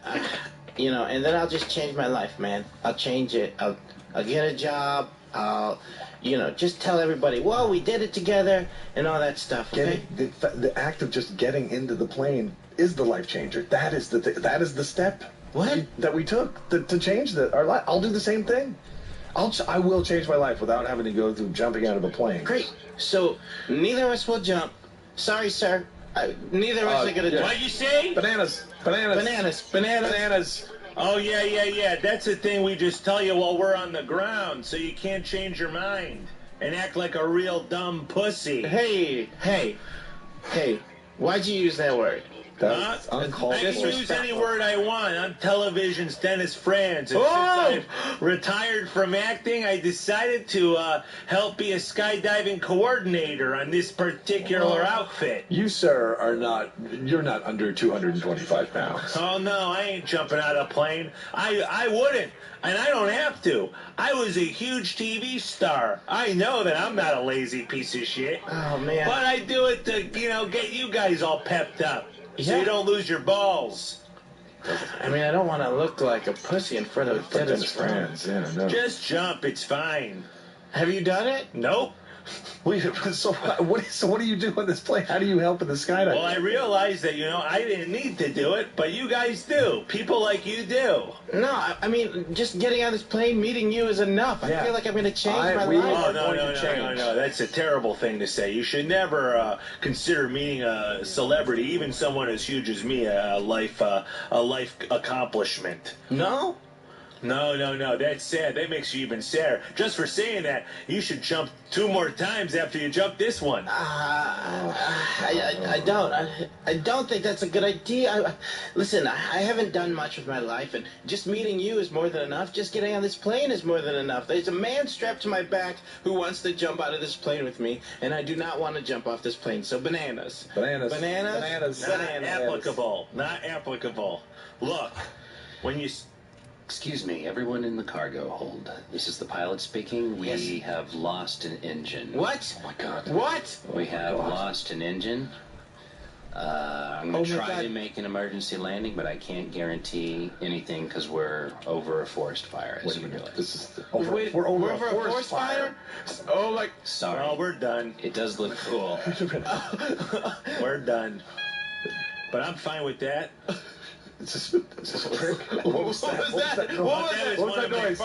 P: and then I'll just change my life, man. I'll change it. I'll get a job. I'll, just tell everybody, whoa, we did it together and all that stuff, okay?
D: The act of just getting into the plane is the life changer. That is the step.
P: What?
D: That we took to change our life. I'll do the same thing. I will change my life without having to go through jumping out of a plane.
P: Great. So neither of us will jump. Sorry, sir. Neither of us are gonna jump.
R: What'd you say?
D: Bananas.
R: Oh, yeah. That's the thing we just tell you while we're on the ground, so you can't change your mind and act like a real dumb pussy.
P: Hey. Why'd you use that word?
D: That's uncalled for.
R: I can use any word I want. I'm television's Dennis Franz. And since I've retired from acting, I decided to help be a skydiving coordinator on this particular outfit.
D: You, sir, you're not under 225 pounds.
R: Oh, no, I ain't jumping out of a plane. I wouldn't, and I don't have to. I was a huge TV star. I know that I'm not a lazy piece of shit.
P: Oh, man.
R: But I do it to, get you guys all pepped up. So you don't lose your balls.
P: I mean, I don't want to look like a pussy in front of Dennis Franz.
D: Yeah, no.
R: Just jump. It's fine.
P: Have you done it?
R: Nope.
D: Wait, so what do you do on this plane? How do you help in the skydiving?
R: Well, I realized that, I didn't need to do it, but you guys do. People like you do.
P: No, I mean, just getting on this plane, meeting you is enough. I feel like I'm going to change my life.
R: Oh, no. That's a terrible thing to say. You should never consider meeting a celebrity, even someone as huge as me, a life accomplishment.
P: No?
R: No. That's sad. That makes you even sadder. Just for saying that, you should jump 2 more times after you jump this one.
P: I don't think that's a good idea. Listen, I haven't done much with my life, and just meeting you is more than enough. Just getting on this plane is more than enough. There's a man strapped to my back who wants to jump out of this plane with me, and I do not want to jump off this plane. So bananas.
R: Not applicable. Look, when you...
B: Excuse me, everyone in the cargo hold. This is the pilot speaking. We have lost an engine.
P: What?
B: Oh my God.
P: What?
B: We have lost an engine. I'm going to try to make an emergency landing, but I can't guarantee anything because we're over a forest fire, as you realize.
D: We're over a forest fire?
P: Oh, like...
B: Sorry.
R: Oh, we're done.
B: It does look cool.
R: We're done. But I'm fine with that.
D: Is this a trick?
R: What was that? What was that noise?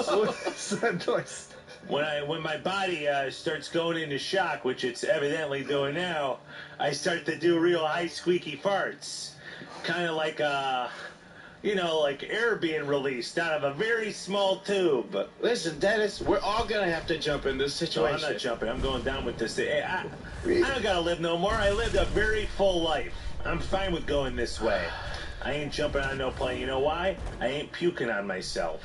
D: What is that noise?
R: When my body starts going into shock, which it's evidently doing now, I start to do real high squeaky farts. Kind of like like air being released out of a very small tube.
P: Listen, Dennis, we're all going to have to jump in this situation.
R: No, I'm not jumping. I'm going down with this. Hey, I don't got to live no more. I lived a very full life. I'm fine with going this way. I ain't jumping on no plane. You know why? I ain't puking on myself.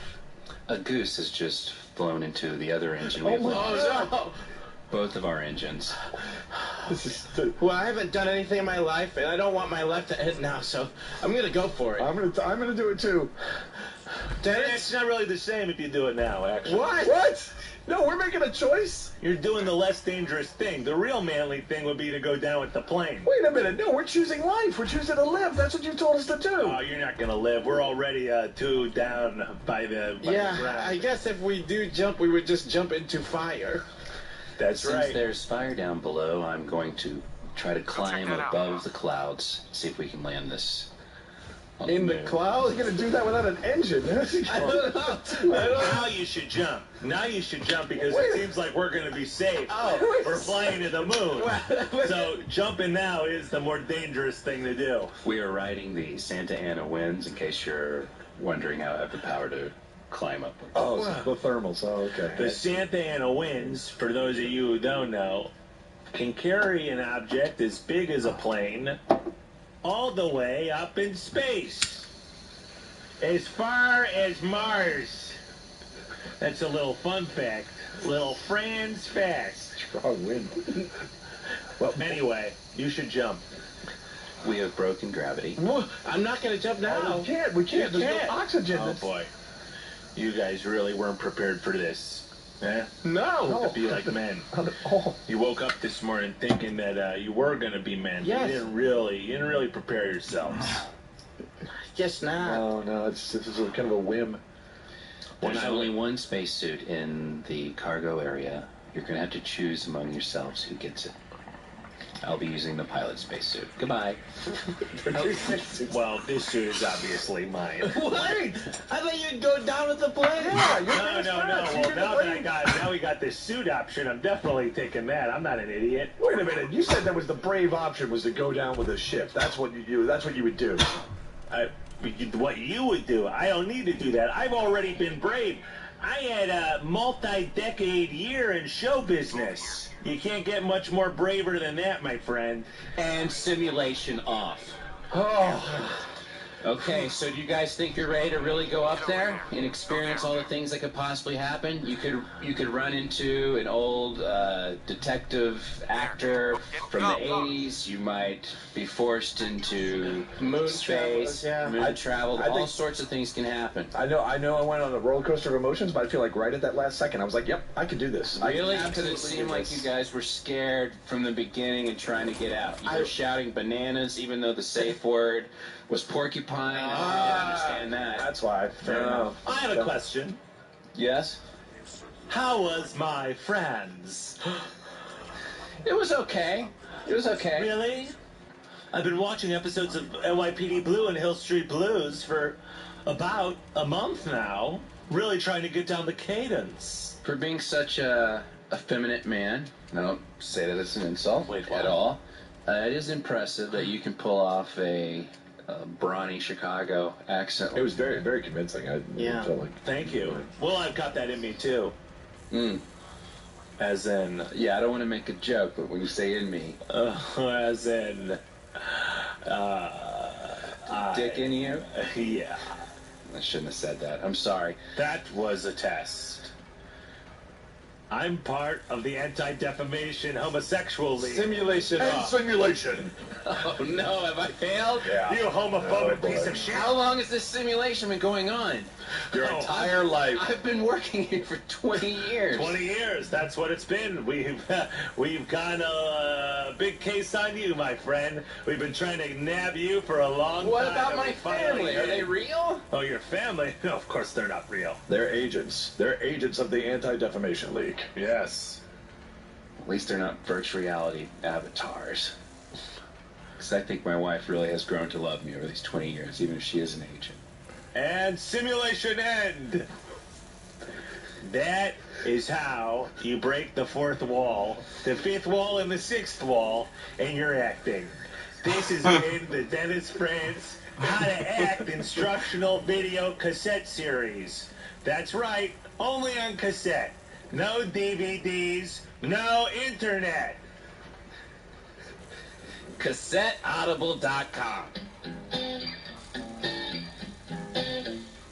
B: A goose has just flown into the other engine.
P: No.
B: Both of our engines.
P: Well, I haven't done anything in my life, and I don't want my life to end now, so I'm going to go for it.
D: I'm gonna do it too.
P: Dennis?
R: It's not really the same if you do it now, actually.
D: What? No, we're making a choice.
R: You're doing the less dangerous thing. The real manly thing would be to go down with the plane.
D: Wait a minute. No, we're choosing life. We're choosing to live. That's what you told us to do.
R: Oh, you're not going to live. We're already 2 down by the ground.
P: I guess if we do jump, we would just jump into fire.
R: That's right.
B: Since there's fire down below, I'm going to try to climb above the clouds, see if we can land this.
D: In the clouds? You're going to do that without an engine.
R: I don't know. Now you should jump. Now you should jump because it seems like we're going to be safe. We're flying to the moon. So jumping now is the more dangerous thing to do.
B: We are riding the Santa Ana winds, in case you're wondering how I have the power to climb up.
D: Oh, so the thermals. Oh, okay.
R: The Santa Ana winds, for those of you who don't know, can carry an object as big as a plane all the way up in space, as far as Mars. That's a little fun fact. Little Franz fast.
D: Strong wind.
R: Well, anyway, you should jump.
B: We have broken gravity.
P: I'm not going to jump now.
D: Oh, we can't. There's no oxygen.
R: Oh, boy. You guys really weren't prepared for this. Eh?
P: No.
R: To be like men.
D: Not at all.
R: You woke up this morning thinking that you were going to be men.
P: Yes.
R: You didn't really prepare yourselves.
P: Guess not.
D: No, this is kind of a whim.
B: There's only one spacesuit in the cargo area. You're going to have to choose among yourselves who gets it. I'll be using the pilot spacesuit. Goodbye.
R: Well, this suit is obviously mine.
P: What? I thought you'd go down with the plane.
R: Yeah, no. Well, now we got this suit option. I'm definitely taking that. I'm not an idiot.
D: Wait a minute. You said that was the brave option was to go down with a ship. That's what you do. That's what you would do.
R: What you would do. I don't need to do that. I've already been brave. I had a multi-decade year in show business. You can't get much more braver than that, my friend.
B: And simulation off.
R: Oh.
B: Okay, so do you guys think you're ready to really go up there and experience all the things that could possibly happen? You could run into an old detective actor from the 80s. You might be forced into moon space, moon travel. All sorts of things can happen.
D: I know. I went on a roller coaster of emotions, but I feel like right at that last second, I was like, "Yep, I could do this."
B: Really? Because it seemed like you guys were scared from the beginning and trying to get out. You were shouting bananas, even though the safe word was porcupine. I didn't understand that.
D: That's why. Fair enough.
R: I have a question.
B: Yes?
R: How was my friends?
B: It was okay. It was okay.
R: Really? I've been watching episodes of NYPD Blue and Hill Street Blues for about a month now. Really trying to get down the cadence.
B: For being such a effeminate man, I don't say that it's an insult at all. It is impressive that you can pull off a brawny Chicago accent.
D: It was very, very convincing. I felt like.
R: Thank you. Well, I've got that in me too. As in.
B: Yeah, I don't want to make a joke, but when you say "in me,"
R: as in.
B: Dick in you?
R: Yeah.
B: I shouldn't have said that. I'm sorry.
R: That was a test. I'm part of the Anti-Defamation Homosexual League.
D: Simulation off. Simulation.
B: Oh no, have I failed?
R: Yeah. You homophobic piece of shit.
B: How long has this simulation been going on?
D: Your entire life.
B: I've been working here for 20 years.
R: 20 years, that's what it's been. We've got a big case on you, my friend. We've been trying to nab you for a long time.
B: What about my family? Are they real?
R: Oh, your family? No, of course they're not real.
D: They're agents. They're agents of the Anti-Defamation League.
R: Yes.
B: At least they're not virtual reality avatars. Because I think my wife really has grown to love me over these 20 years, even if she is an agent.
R: And simulation end. That is how you break the fourth wall, the fifth wall, and the sixth wall in your acting. This has been the Dennis France How to Act Instructional Video Cassette Series. That's right, only on cassette. No DVDs, no internet.
B: CassetteAudible.com.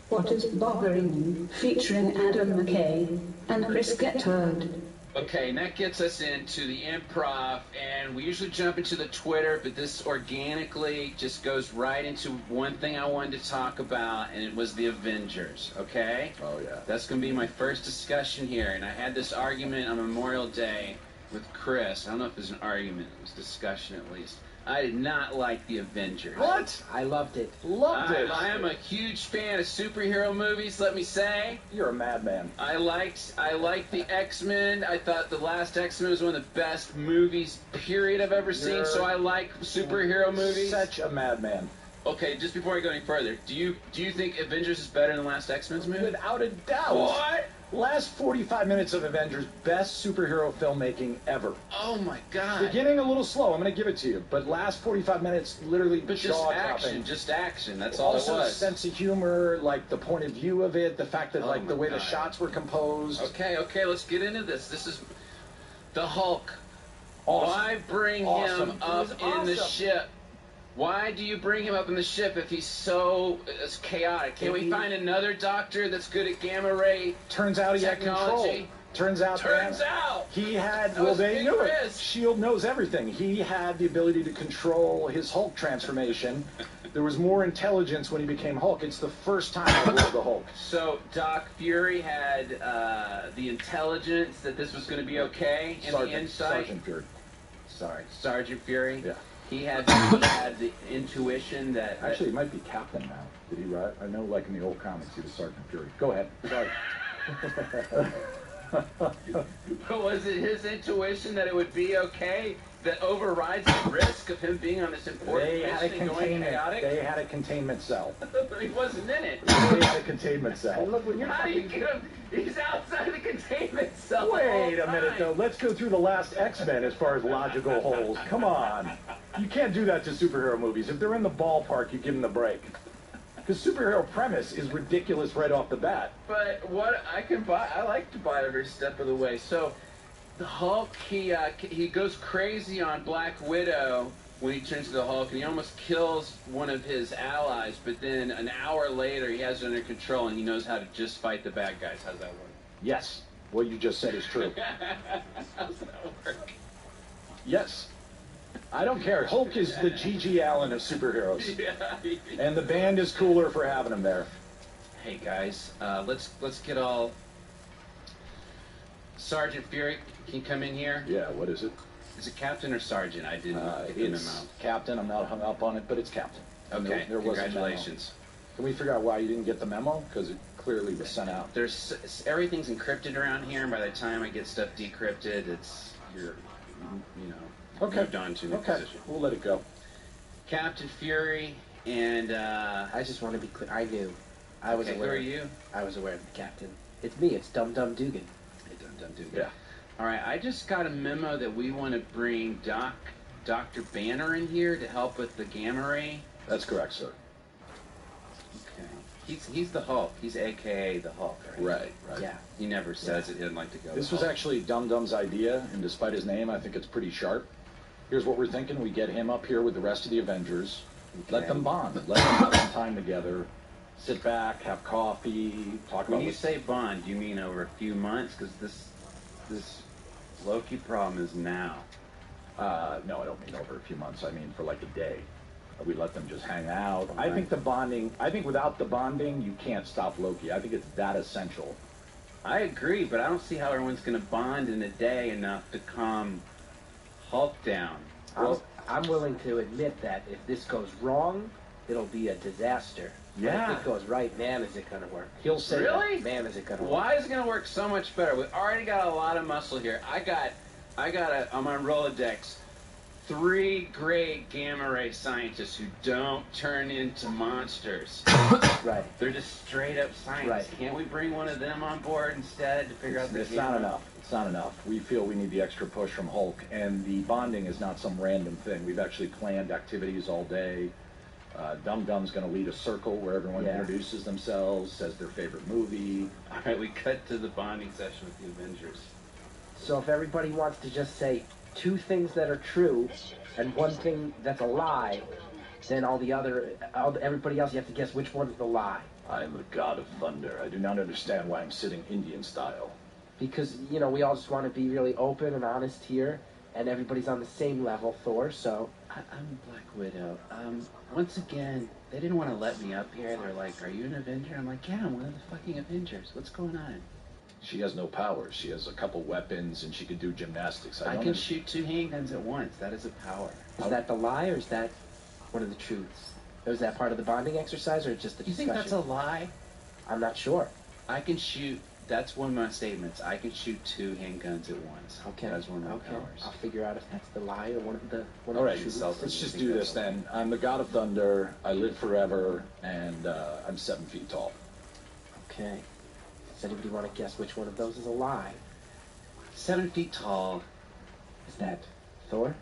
A: What is Bothering You? Featuring Adam McKay and Chris Gethard.
B: Okay, and that gets us into the improv, and we usually jump into the Twitter, but this organically just goes right into one thing I wanted to talk about, and it was the Avengers, okay?
D: Oh, yeah.
B: That's going to be my first discussion here, and I had this argument on Memorial Day with Chris. I don't know if it was an argument, it was discussion at least. I did not like the Avengers.
D: What?
N: I loved it.
D: Loved it.
B: I am a huge fan of superhero movies, let me say.
D: You're a madman.
B: I liked the X-Men. I thought the last X-Men was one of the best movies, period, I've ever seen, so I like superhero movies.
D: Such a madman.
B: Okay, just before I go any further, do you think Avengers is better than the last X-Men's movie?
D: Without a doubt.
B: What?
D: Last 45 minutes of Avengers, best superhero filmmaking ever.
B: Oh my god.
D: Beginning a little slow, I'm going to give it to you, but last 45 minutes, literally
B: But
D: jaw-dropping.
B: just action, that's all it
D: Also,
B: was.
D: sense of humor, like the point of view of it, the fact that like the way the shots were composed.
B: Okay, let's get into this. This is the Hulk.
D: Awesome.
B: Why bring
D: Awesome.
B: him up in the ship? Why do you bring him up in the ship if he's so chaotic? Can't we find another doctor that's good at gamma ray
D: Turns out he had control.
B: technology?
D: Turns out he had, well, they knew it. S.H.I.E.L.D. knows everything. He had the ability to control his Hulk transformation. There was more intelligence when he became Hulk. It's the first time I wrote the Hulk.
B: So Doc Fury had the intelligence that this was going to be okay, and the insight.
D: Sergeant Fury.
B: Sorry, Sergeant Fury.
D: Yeah.
B: He had the intuition that.
D: Actually, he might be Captain now. Did he write? I know, like in the old comics, he was Sergeant Fury. Go ahead. Sorry.
B: But was it his intuition that it would be okay that overrides the risk of him being on this important mission and going chaotic?
D: They had a containment cell.
B: He wasn't in it.
D: They had a containment cell.
B: Look, how do you get him? He's outside the containment cell.
D: Wait a minute, though. Let's go through the last X-Men as far as logical holes. Come on. You can't do that to superhero movies. If they're in the ballpark, you give them the break. Because superhero premise is ridiculous right off the bat.
B: But what I can buy, I like to buy every step of the way. So the Hulk, he goes crazy on Black Widow when he turns to the Hulk, and he almost kills one of his allies. But then an hour later, he has it under control, and he knows how to just fight the bad guys. How's that work?
D: Yes, what you just said is true.
B: How's that work?
D: Yes. I don't care. Hulk is the G.G. Allen of superheroes.
B: Yeah.
D: And the band is cooler for having him there.
B: Hey guys, let's get all. Sergeant Fury, can you come in here?
D: Yeah, what is it?
B: Is it Captain or Sergeant? I didn't get the
D: It's
B: memo.
D: Captain. I'm not hung up on it, but it's Captain.
B: Okay,
D: There was a memo.
B: congratulations.
D: Can we figure out why you didn't get the memo? Because it clearly was sent out.
B: Everything's encrypted around here, and by the time I get stuff decrypted, you're moved on to a new position.
D: We'll let it go.
B: Captain Fury, and
S: I just want to be clear. I knew. I was
B: okay,
S: aware.
B: Who are you?
S: I was aware of the captain. It's me. It's Dum Dum Dugan.
B: Hey, Dum Dum Dugan.
D: Yeah.
B: All right. I just got a memo that we want to bring Dr. Banner in here to help with the gamma ray.
D: That's correct, sir.
B: Okay. He's the Hulk. He's AKA the Hulk, right?
D: Right.
B: Yeah. He never says it. He doesn't like to go.
D: This was actually Dum Dum's idea, and despite his name, I think it's pretty sharp. Here's what we're thinking. We get him up here with the rest of the Avengers. Okay. Let them bond. Let them have some time together. Sit back, have coffee, talk about...
B: When you say bond, do you mean over a few months? Because this Loki problem is now.
D: No, I don't mean over a few months. I mean for like a day. We let them just hang out. I think the bonding... I think without the bonding, you can't stop Loki. I think it's that essential.
B: I agree, but I don't see how everyone's going to bond in a day enough to calm Hulk down.
S: Well, I'm willing to admit that if this goes wrong, it'll be a disaster.
B: Yeah.
S: But if it goes right, man, is it going to work.
D: He'll say
B: really?
S: That. Man, is it going to work.
B: Why is it going to work so much better? We've already got a lot of muscle here. I'm on Rolodex. 3 great gamma ray scientists who don't turn into monsters.
S: Right.
B: They're just straight up scientists.
S: Right.
B: Can't we bring one of them on board instead to figure out the
D: It's not enough. It's not enough. We feel we need the extra push from Hulk, and the bonding is not some random thing. We've actually planned activities all day. Dum Dum's going to lead a circle where everyone introduces themselves, says their favorite movie.
B: All right, we cut to the bonding session with the Avengers.
S: So if everybody wants to just say 2 things that are true and 1 thing that's a lie, then everybody else, you have to guess which one is the lie.
D: I am the god of thunder. I do not understand why I'm sitting Indian style.
S: Because, we all just want to be really open and honest here, and everybody's on the same level, Thor, so...
B: I'm Black Widow. Once again, they didn't want to let me up here. They're like, are you an Avenger? I'm like, yeah, I'm one of the fucking Avengers. What's going on?
D: She has no powers. She has a couple weapons, and she can do gymnastics.
B: I can shoot 2 handguns at once. That is a power.
S: Is that the lie, or is that one of the truths? Is that part of the bonding exercise, or just the discussion?
B: You think that's a lie?
S: I'm not sure.
B: I can shoot... That's one of my statements. I can shoot 2 handguns at once.
S: Okay.
B: That's one of my powers.
S: I'll figure out if that's the lie or one of the
D: All right, let's just do this then. I'm the god of thunder. I live forever, and I'm 7 feet tall.
S: Okay. Does anybody want to guess which one of those is a lie?
B: 7 feet tall.
S: Is that Thor?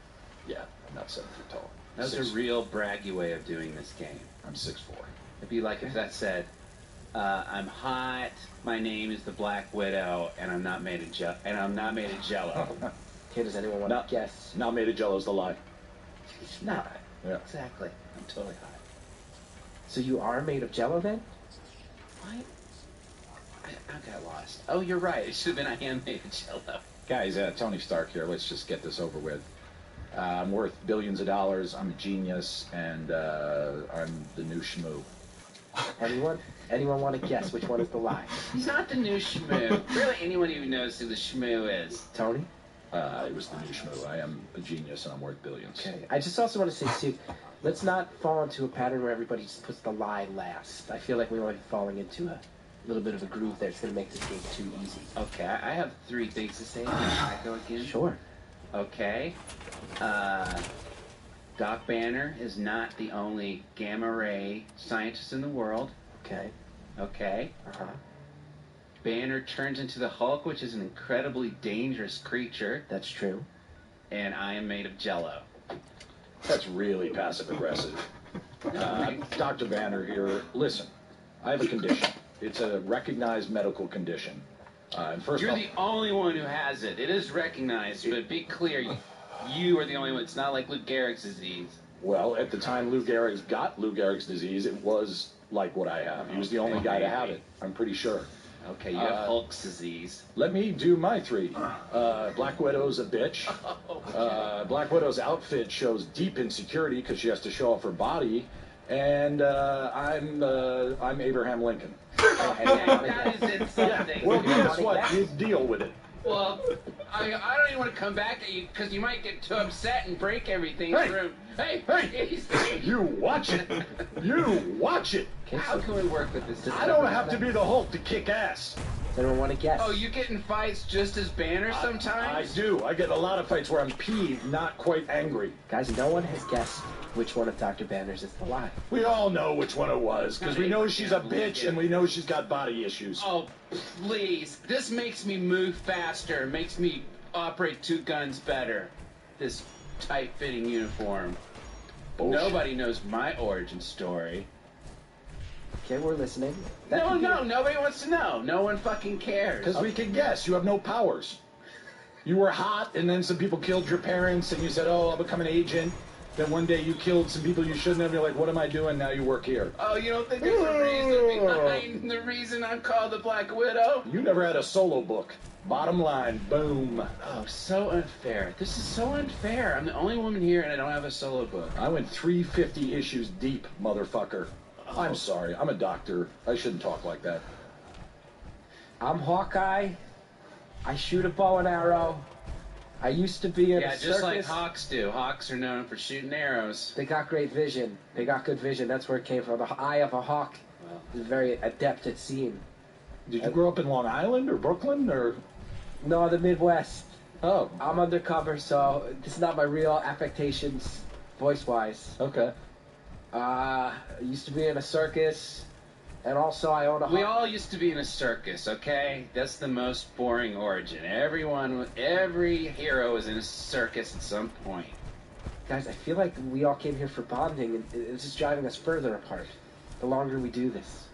D: Yeah, I'm not 7 feet tall.
B: That's a real braggy way of doing this game.
D: I'm 6'4".
B: It'd be like if that said, I'm hot. My name is the Black Widow, and I'm not made of Jello.
S: Okay, does anyone want to guess?
D: Not made of Jello is the lie.
B: No.
D: Yeah.
B: Exactly. I'm totally hot.
S: So you are made of Jello then?
B: What? I got lost. Oh, you're right. It should have been I am made of Jello.
D: Guys, Tony Stark here. Let's just get this over with. I'm worth billions of dollars. I'm a genius, and I'm the new Shmoo.
S: Anyone want to guess which one is the lie?
B: He's not the new Shmoo. Really, anyone even knows who the Shmoo is.
S: Tony?
D: It was the new Shmoo. I am a genius, and I'm worth billions.
S: Okay. I just also want to say, too, let's not fall into a pattern where everybody just puts the lie last. I feel like we might be falling into a little bit of a groove there. It's going to make this game too easy.
B: Okay, I have 3 things to say. Can I go again?
S: Sure.
B: Okay. Doc Banner is not the only gamma ray scientist in the world.
S: Okay.
B: Okay.
S: Uh-huh.
B: Banner turns into the Hulk, which is an incredibly dangerous creature.
S: That's true.
B: And I am made of jello.
D: That's really passive aggressive. Dr. Banner here. Listen, I have a condition. It's a recognized medical condition. And first
B: You're
D: off,
B: the only one who has it. It is recognized, but be clear, you are the only one. It's not like Lou Gehrig's disease.
D: well, at the time Lou Gehrig's got Lou Gehrig's disease, it was like what I have. He was the only guy to have it. I'm pretty sure.
B: Okay, you have Hulk's disease.
D: Let me do my three. Black Widow's a bitch. Black Widow's outfit shows deep insecurity because she has to show off her body. And I'm Abraham Lincoln.
B: That is insulting.
D: Yeah. Well, guess what? You deal with it.
B: Well, I don't even want to come back at you because you might get too upset and break everything in the room. Hey,
D: you watch it. You watch it.
B: How can we work with this?
D: I don't have to be the Hulk to kick ass.
S: Does anyone want to guess?
B: Oh, you get in fights just as Banner sometimes?
D: I do. I get a lot of fights where I'm peeved, not quite angry.
S: Guys, no one has guessed which one of Dr. Banner's is the lie.
D: We all know which one it was, because we know she's a bitch and we know she's got body issues.
B: Oh, please. This makes me move faster, makes me operate two guns better. This tight-fitting uniform.
D: Bullshit.
B: Nobody knows my origin story.
S: Okay, we're listening.
B: No, nobody wants to know. No one fucking cares.
D: Because we can guess. You have no powers. You were hot, and then some people killed your parents, and you said, oh, I'll become an agent. Then one day you killed some people you shouldn't have. You're like, what am I doing? Now you work here.
B: Oh, you don't think there's a reason behind the reason I'm called the Black Widow?
D: You never had a solo book. Bottom line, boom.
B: Oh, so unfair. This is so unfair. I'm the only woman here, and I don't have a solo book.
D: I went 350 issues deep, motherfucker. Oh. I'm sorry. I'm a doctor. I shouldn't talk like that.
S: I'm Hawkeye. I shoot a bow and arrow. I used to be in a circus.
B: Yeah, just like Hawks do. Hawks are known for shooting arrows.
S: They got great vision. They got good vision. That's where it came from. The eye of a hawk is very adept at seeing.
D: Did you grow up in Long Island or Brooklyn or?
S: No, the Midwest.
D: Oh.
S: I'm undercover, so this is not my real affectations voice-wise.
D: Okay.
S: I used to be in a circus, and also I own a hawk.
B: We all used to be in a circus, okay? That's the most boring origin. Every hero is in a circus at some point.
S: Guys, I feel like we all came here for bonding, and it's just driving us further apart the longer we do this.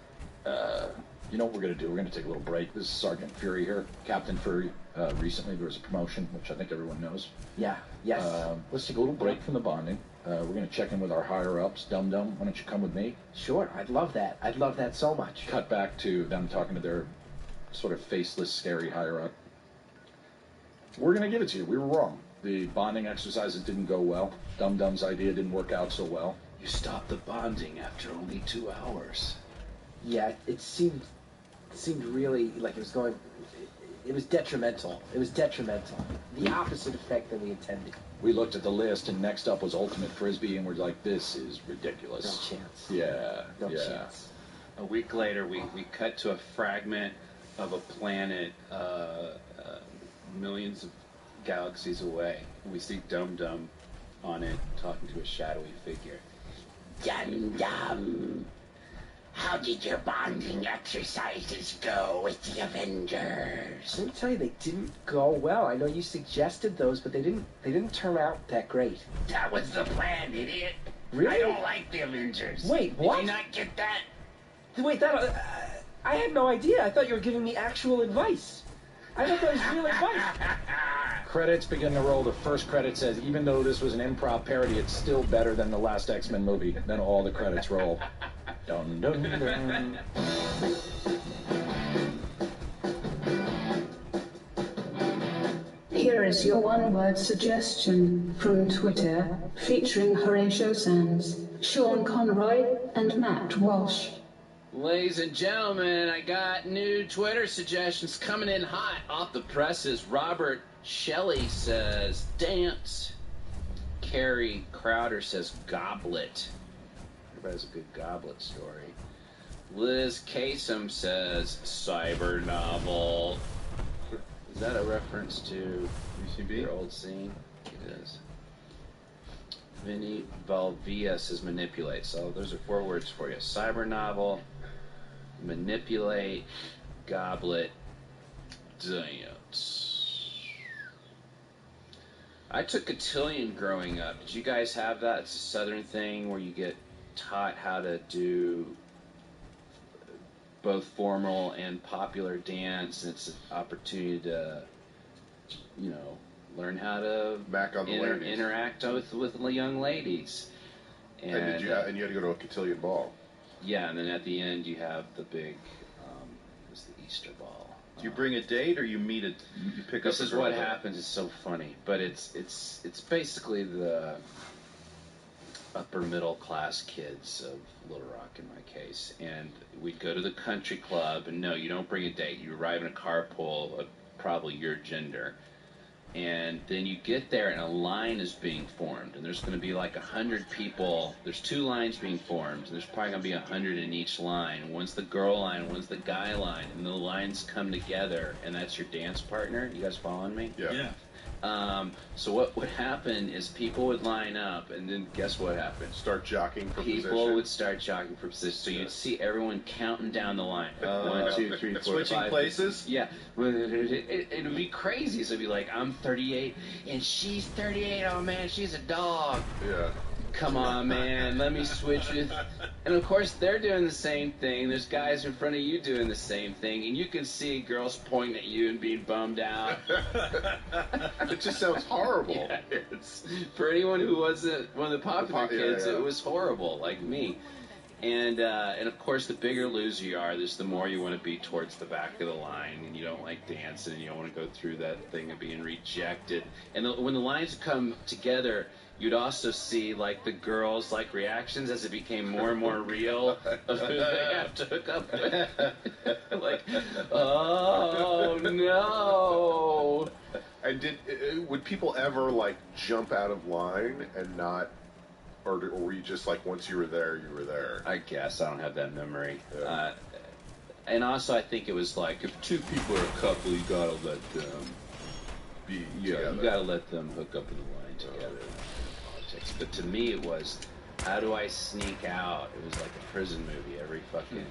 D: You know what we're going to do? We're going to take a little break. This is Sergeant Fury here. Captain Fury. Recently there was a promotion, which I think everyone knows.
S: Yeah, yes.
D: Let's take a little break from the bonding. We're going to check in with our higher-ups. Dum Dum, why don't you come with me?
S: Sure, I'd love that. I'd love that so much.
D: Cut back to them talking to their sort of faceless, scary higher-up. We're going to give it to you. We were wrong. The bonding exercises didn't go well. Dum Dum's idea didn't work out so well.
B: You stopped the bonding after only 2 hours.
S: Yeah, it seemed really like it was going. It was detrimental. It was detrimental. The opposite effect than we intended.
D: We looked at the list, and next up was Ultimate Frisbee, and we're like, this is ridiculous.
S: No chance.
D: Yeah.
S: No chance.
B: A week later, we cut to a fragment of a planet millions of galaxies away. We see Dum Dum on it talking to a shadowy figure.
T: Dum Dum, how did your bonding exercises go with the Avengers?
S: Let me tell you, they didn't go well. I know you suggested those, but they didn't turn out that great.
T: That was the plan, idiot.
S: Really?
T: I don't like the Avengers.
S: Wait, what?
T: Did you not get that?
S: Wait, I had no idea. I thought you were giving me actual advice. I thought that was real advice.
D: Credits begin to roll. The first credit says, even though this was an improv parody, it's still better than the last X-Men movie. Then all the credits roll. Dun, dun, dun.
A: Here is your one-word suggestion from Twitter, featuring Horatio Sands, Sean Conroy, and Matt Walsh.
B: Ladies and gentlemen, I got new Twitter suggestions coming in hot off the presses. Robert Shelley says, dance. Carrie Crowder says, goblet. Everybody has a good goblet story. Liz Kasem says, cyber novel. Is that a reference to your old scene? It is. Vinny Valvia says manipulate. So those are 4 words for you. Cyber novel, manipulate, goblet, dance. I took cotillion growing up. Did you guys have that? It's a southern thing where you get taught how to do both formal and popular dance. And it's an opportunity to, you know, learn how to
G: back on the ladies.
B: Interact with young ladies.
G: And you had to go to a cotillion ball.
B: Yeah, and then at the end you have the big, it's the Easter ball.
D: Do you bring a date or you meet it? You pick
B: This
D: up.
B: is what happens. It's so funny, but it's basically the upper middle class kids of Little Rock in my case, and we'd go to the country club. And no, you don't bring a date. You arrive in a carpool of probably your gender. And then you get there and a line is being formed, and there's going to be like 100 people. There's 2 lines being formed, and there's probably going to be 100 in each line. One's the girl line, one's the guy line, and the lines come together, and that's your dance partner. You guys following me?
G: Yeah.
B: So what would happen is people would line up, and then guess what happened?
G: Start jockeying for position.
B: People would start jockeying for position. So you'd see everyone counting down the line. 1, 2, 3, 4,
D: switching
B: 5.
D: places?
B: Yeah. It would be crazy. So it'd be like, I'm 38, and she's 38. Oh, man, she's a dog.
G: Yeah.
B: Come on, man, let me switch with... And, of course, they're doing the same thing. There's guys in front of you doing the same thing, and you can see girls pointing at you and being bummed out.
G: It just sounds horrible.
B: Yeah, for anyone who wasn't one of the popular kids,
G: yeah.
B: It was horrible, like me. And of course, the bigger loser you are, the more you want to be towards the back of the line, and you don't like dancing, and you don't want to go through that thing of being rejected. And when the lines come together, you'd also see like the girls' like reactions as it became more and more real of who they have to hook up with. Like, oh no.
G: And would people ever like jump out of line and not, or were you just like once you were there, you were there?
B: I guess I don't have that memory.
G: Yeah.
B: And also, I think it was like if 2 people are a couple, you gotta let them
G: be.
B: Yeah, you gotta let them hook up in the line together. But to me, it was, how do I sneak out? It was like a prison movie. Every fucking,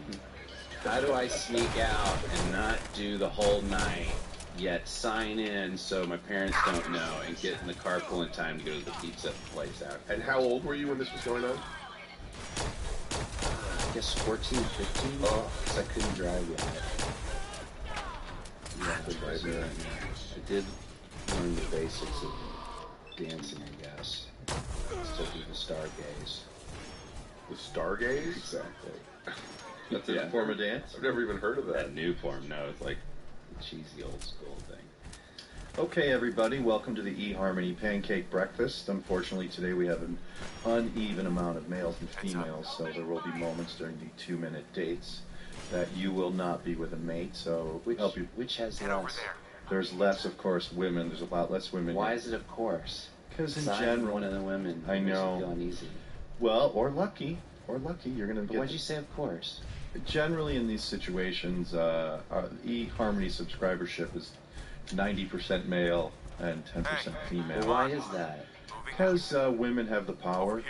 B: how do I sneak out and not do the whole night, yet sign in so my parents don't know and get in the carpool in time to go to the pizza place out.
G: And how old were you when this was going on?
B: I guess 14, 15. Because I couldn't drive yet. Yeah, I did learn the basics of dancing, I guess. Still do the stargaze.
G: The stargaze?
B: Exactly.
D: That's a form of dance?
G: I've never even heard of that.
B: That new form, no, it's like the cheesy old school thing.
D: Okay, everybody, welcome to the eHarmony Pancake Breakfast. Unfortunately, today we have an uneven amount of males and females, so there will be moments during the 2-minute dates that you will not be with a mate, so help you.
B: Which has less?
D: There's less, of course, women. There's a lot less women.
B: Why is it of course?
D: Because in
B: I'm
D: general,
B: one of the women.
D: I know.
B: Feel uneasy.
D: Well, or lucky, you're going to get.
B: Why'd you say of course?
D: Generally, in these situations, eHarmony subscribership is 90% male and 10% female.
B: Well, why is that?
D: Because women have the power,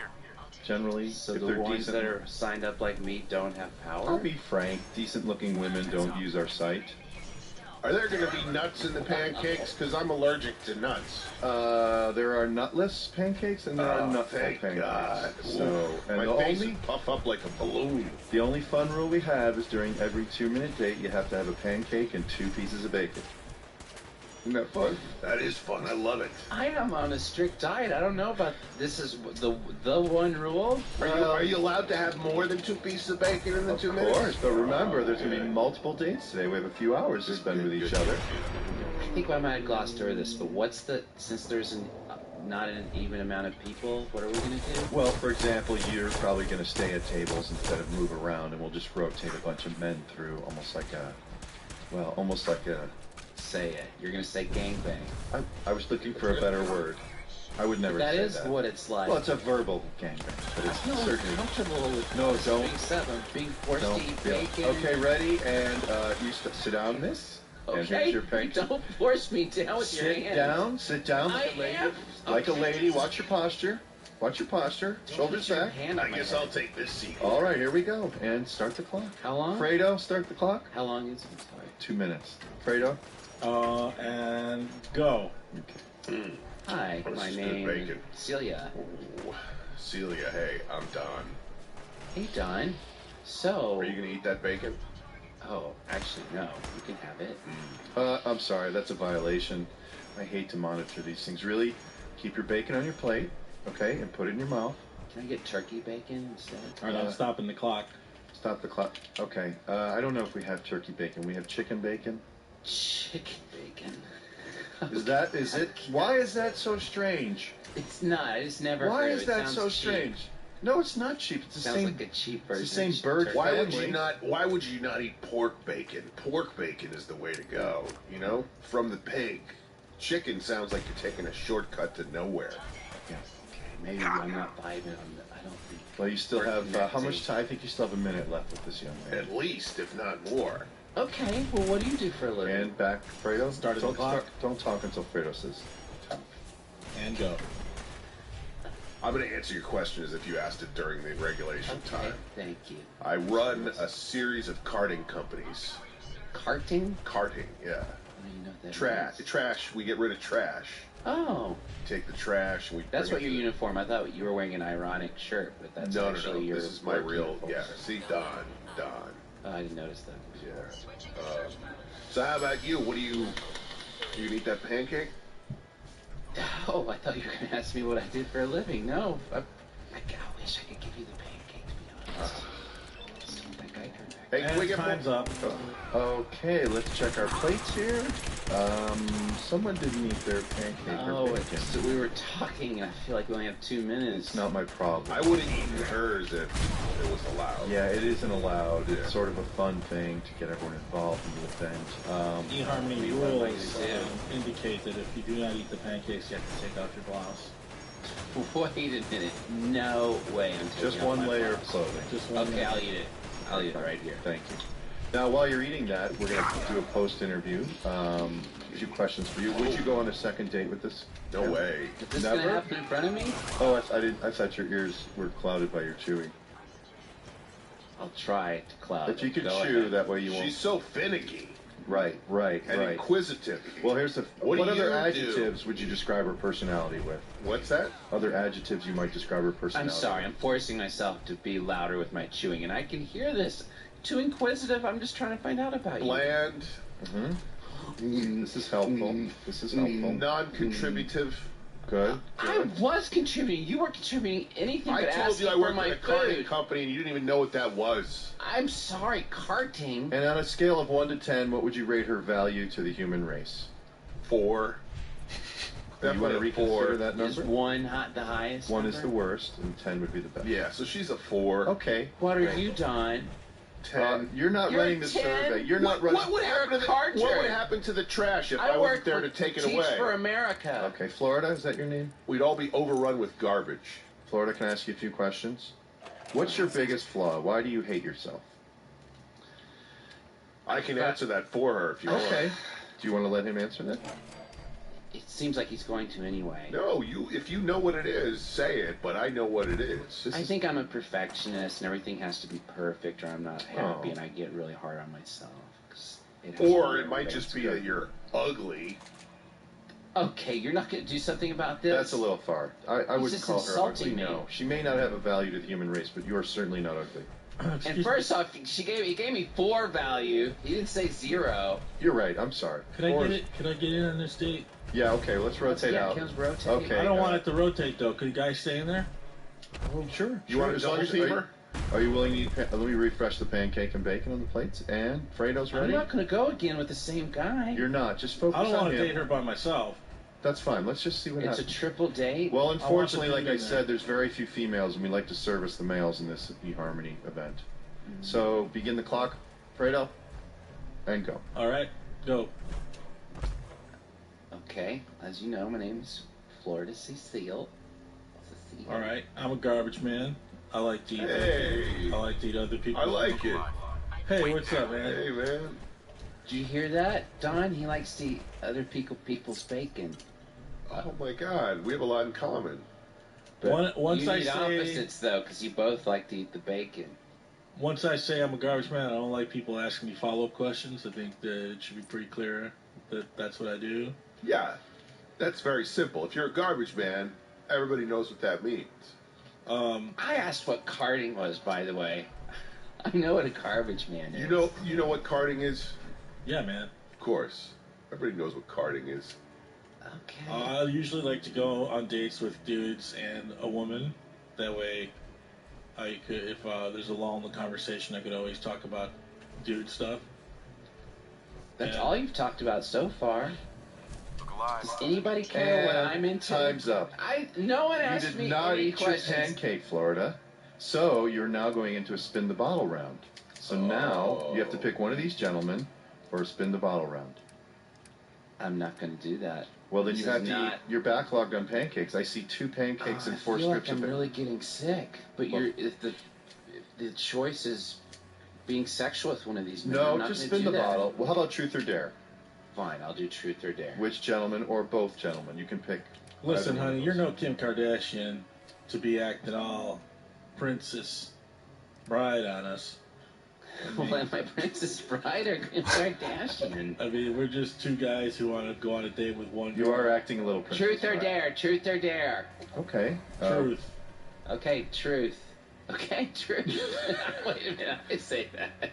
D: generally.
B: So
D: if
B: the
D: they're
B: ones
D: decent,
B: that are signed up like me don't have power?
D: I'll be frank, decent-looking women don't use our site.
G: Are there going to be nuts in the pancakes? Because I'm allergic to nuts.
D: There are nutless pancakes and there are nutful pancakes.
G: God.
D: So, and
G: my
D: the
G: face
D: only
G: would puff up like a balloon.
D: The only fun rule we have is during every 2-minute date, you have to have a pancake and 2 pieces of bacon. Isn't that fun?
G: That is fun. I love it.
B: I am on a strict diet. I don't know about this. Is the one rule?
G: Are you allowed to have more than 2 pieces of bacon in the 2 minutes?
D: Of course, but remember, there's going to be multiple dates today. We have a few hours to spend with each other.
B: I think I might have glossed over this, but since there's not an even amount of people, what are we going to do?
D: Well, for example, you're probably going to stay at tables instead of move around, and we'll just rotate a bunch of men through, almost like a.
B: Say it. You're going to say gangbang.
D: I was looking for a better word. I would never say that.
B: That is what it's like.
D: Well, it's a verbal gangbang, but it's certainly
B: comfortable with
D: no, don't.
B: Being forced to eat bacon.
D: Okay, ready? And you sit down, miss. And
B: Okay,
D: here's your pancake.
B: don't force me down with your hands.
D: Sit down like a lady. Watch your posture. Watch your posture. Shoulders back.
B: I guess I'll take this seat.
D: All right, here we go. And start the clock.
B: How long?
D: Fredo, start the clock.
B: How long is it? Sorry.
D: 2 minutes. Fredo.
R: And go.
D: Okay.
B: Hi, my name is Celia.
G: Ooh, Celia, hey, I'm Don.
B: Hey, Don. So...
G: Are you going to eat that bacon?
B: Oh, actually, no. You can have it.
D: I'm sorry, that's a violation. I hate to monitor these things. Really, keep your bacon on your plate, okay, and put it in your mouth.
B: Can I get turkey bacon instead?
R: All right, I'm stopping the clock.
D: Stop the clock. Okay. I don't know if we have turkey bacon. We have chicken bacon.
B: Chicken bacon.
D: Is it? Why is that so strange?
B: It's not. I just never
D: Why
B: heard
D: is
B: it.
D: that
B: Sounds
D: so
B: cheap.
D: strange? No, it's not cheap. It's the
B: Sounds
D: same.
B: like a cheap version.
D: It's the same
B: of
D: bird
B: turkey.
G: Why
D: family.
G: would you not eat pork bacon? Pork bacon is the way to go, you know? From the pig. Chicken sounds like you're taking a shortcut to nowhere.
B: Okay, maybe I'm not vibing on I don't think.
D: Well, you still have how
B: connecting.
D: much time? I think you still have a minute left with this young man.
G: At least, if not more.
B: Okay, well, what do you do for a living?
D: And back, Fredo.
R: Start the clock.
D: Don't talk until Fredo says.
R: And go.
G: I'm going to answer your question as if you asked it during the regulation time.
B: Thank you.
G: I run a series of carting companies.
B: Carting?
G: Carting, yeah.
B: I don't even know what that
G: Trash.
B: means.
G: Trash. We get rid of trash.
B: Oh.
G: Take the trash and we.
B: That's
G: bring
B: what
G: it
B: your
G: to the-
B: uniform. I thought you were wearing an ironic shirt, but that's
G: No.
B: actually your
G: This is my
B: work
G: real.
B: uniform.
G: Yeah. See, Don.
B: Oh, I didn't notice that.
G: Yeah. So how about you? What do you? Do you eat that pancake?
B: Oh, I thought you were going to ask me what I did for a living. No, I wish I could give you the pancake, to be honest. Just don't think I could.
G: Hey, can we get
R: time's up.
D: Okay, let's check our plates here. Someone didn't eat their pancake
B: Oh,
D: or bacon.
B: so we were talking, and I feel like we only have 2 minutes.
D: It's not my problem.
G: I would have eaten hers if it was allowed.
D: Yeah, it isn't allowed.
G: Yeah.
D: It's sort of a fun thing to get everyone involved in the event.
R: eHarmony rules indicate that if you do not eat the pancakes, you have to take off your blouse.
B: Wait a minute. No way. I'm taking
D: Just
B: off
D: one
B: my
D: layer
B: blouse.
D: of clothing.
R: Just one.
B: Okay, I'll eat it. I'll eat it right here.
D: Thank you. Now, while you're eating that, we're going to do a post-interview. A few questions for you. Would you go on a second date with this?
G: No way.
B: Is this
D: Never?
B: going to happen in front of me?
D: Oh, I thought your ears were clouded by your chewing.
B: I'll try to cloud
D: If you
B: it.
D: could
B: Go
D: chew,
B: ahead.
D: that way you won't.
G: She's so finicky
D: Right.
G: and inquisitive.
D: Well, here's the.
G: What do
D: other
G: you
D: adjectives would you describe her personality with?
G: What's that?
D: Other adjectives you might describe her
B: I'm
D: personality.
B: sorry. I'm forcing myself to be louder with my chewing, and I can hear this. Too inquisitive. I'm just trying to find out about you.
G: Bland.
D: This is helpful. This is helpful.
G: Non-contributive.
D: Good.
B: I was contributing. You weren't contributing anything
G: I
B: but
G: told
B: asking
G: you I
B: for
G: worked
B: my
G: at a carting
B: food.
G: company and you didn't even know what that was.
B: I'm sorry, carting.
D: And on a scale of 1 to 10, what would you rate her value to the human race?
G: 4.
D: You want to
G: Definitely a
D: reconsider
G: 4.
D: that
B: Is
D: number?
B: 1 the highest?
D: 1 is
B: number?
D: the worst, and 10 would be the best.
G: Yeah, so she's a 4.
D: Okay.
B: What are you, Don?
G: 10.
D: You're not
B: You're
D: running the
B: 10?
D: survey. You're not running.
G: What would happen to the
B: Carter.
G: What would happen to the trash if I, wasn't there to take it
B: Teach
G: away?
B: for America.
D: Okay, Florida, is that your name?
G: We'd all be overrun with garbage.
D: Florida, can I ask you a few questions? What's your biggest flaw? Why do you hate yourself?
G: I can answer that for her if you want.
D: Okay. Do you want to let him answer that?
B: It seems like he's going to anyway.
G: No, if you know what it is, say it. But I know what it is.
B: I think I'm a perfectionist, and everything has to be perfect, or I'm not happy, and I get really hard on myself. 'Cause it has
G: Or
B: to
G: it might just be
B: good.
G: that you're ugly.
B: Okay, you're not going to do something about this?
D: That's a little far. I
B: He's
D: wouldn't
B: just
D: call her
B: insulting
D: ugly.
B: me.
D: No, she may not have a value to the human race, but you are certainly not ugly.
B: And first off, he gave me 4 value. He didn't say 0.
D: You're right. I'm sorry.
R: Could I get it? Could I get in on this date?
D: Yeah. Okay. Let's rotate out.
B: Kim's rotate.
D: Okay.
R: I don't want it to rotate though. Could you guys stay in there?
D: Oh, sure.
G: You want to double team her?
D: Are you willing to eat? Let me refresh the pancake and bacon on the plates. And Fredo's
B: I'm
D: ready.
B: not going to go again with the same guy.
D: You're not. Just focus
R: I don't
D: on
R: want to
D: him.
R: date her by myself.
D: That's fine. Let's just see what
B: It's
D: happens.
B: a triple date.
D: Well, unfortunately,
R: I
D: like
R: want
D: I
R: the thing in
D: said, there's very few females, and we like to service the males in this eHarmony event.
B: Mm-hmm.
D: So begin the clock, Fredo, and go.
R: All right, go.
B: Okay, as you know, my name's Florida Cecile. Cecile.
R: All right, I'm a garbage man. I like to eat.
G: Hey.
R: I like to eat other people.
G: I like it.
R: Hey, what's up, man?
G: Hey, man.
B: Did you hear that, Don? He likes to eat other people's bacon.
U: Oh my God, we have a lot in common.
H: Once
B: you
H: I
B: need
H: say
B: opposites, though, because you both like to eat the bacon.
H: once I say I'm a garbage man, I don't like people asking me follow-up questions. I think that it should be pretty clear that that's what I do.
U: Yeah, that's very simple. If you're a garbage man, everybody knows what that means.
B: I asked what carding was, by the way. I know what a garbage man is.
U: You know what carding is?
H: Yeah, man.
U: Of course. Everybody knows what carding is.
B: Okay.
H: I usually like to go on dates with dudes and a woman. That way, I could, if there's a lull in the conversation, I could always talk about dude stuff.
B: That's all you've talked about so far. Does anybody care what I'm into?
D: Time's up.
B: No one asked
D: You
B: me
D: did not
B: any
D: eat
B: questions.
D: your pancake, Florida. So you're now going into a spin the bottle round. So now you have to pick one of these gentlemen for a spin the bottle round.
B: I'm not going to do that.
D: Well, then
B: This
D: you have
B: is
D: to
B: not-
D: eat. You're backlogged on pancakes. I see 2 pancakes and 4
B: I feel
D: strips
B: like I'm
D: of
B: really getting sick. But if the choice is being sexual with one of these men, I'm
D: No,
B: not
D: just
B: gonna
D: spin
B: do
D: the
B: that.
D: bottle. Well, how about truth or dare?
B: Fine, I'll do truth or dare.
D: Which gentleman or both gentlemen? You can pick.
H: Listen,
D: either one
H: honey,
D: of
H: you're
D: those.
H: no Kim Kardashian to be acting all princess bride on us.
B: Well, am I Princess Bride or Kim Kardashian?
H: I mean, we're just 2 guys who want to go on a date with one
D: You
H: girl.
D: are acting a little princess.
B: Truth or
D: Bride.
B: dare? Truth or dare?
D: Okay.
H: Truth.
B: Okay, truth. Okay, truth. Wait a minute, I say that.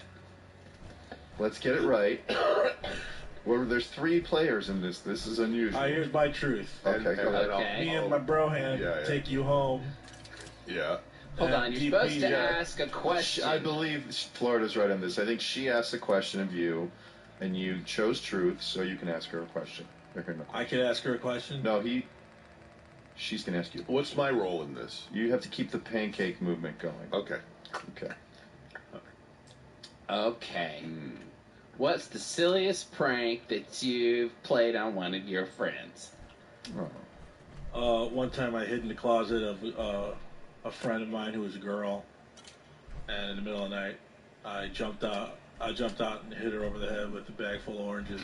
D: Let's get it right. Well, there's 3 players in this. This is unusual.
H: Here's my truth.
D: Okay, go ahead.
B: Okay.
H: Me and my broham take you home.
U: Yeah.
B: Hold on, you're supposed to
D: yeah.
B: ask a question.
D: I believe Florida's right on this. I think she asked a question of you, and you chose truth, so you can ask her a question.
H: I could ask her a question?
D: No, she's going to ask you.
U: What's my role in this?
D: You have to keep the pancake movement going.
U: Okay.
D: Okay.
B: Okay. What's the silliest prank that you've played on one of your friends?
H: One time I hid in the closet of a friend of mine who was a girl, and in the middle of the night, I jumped out and hit her over the head with a bag full of oranges.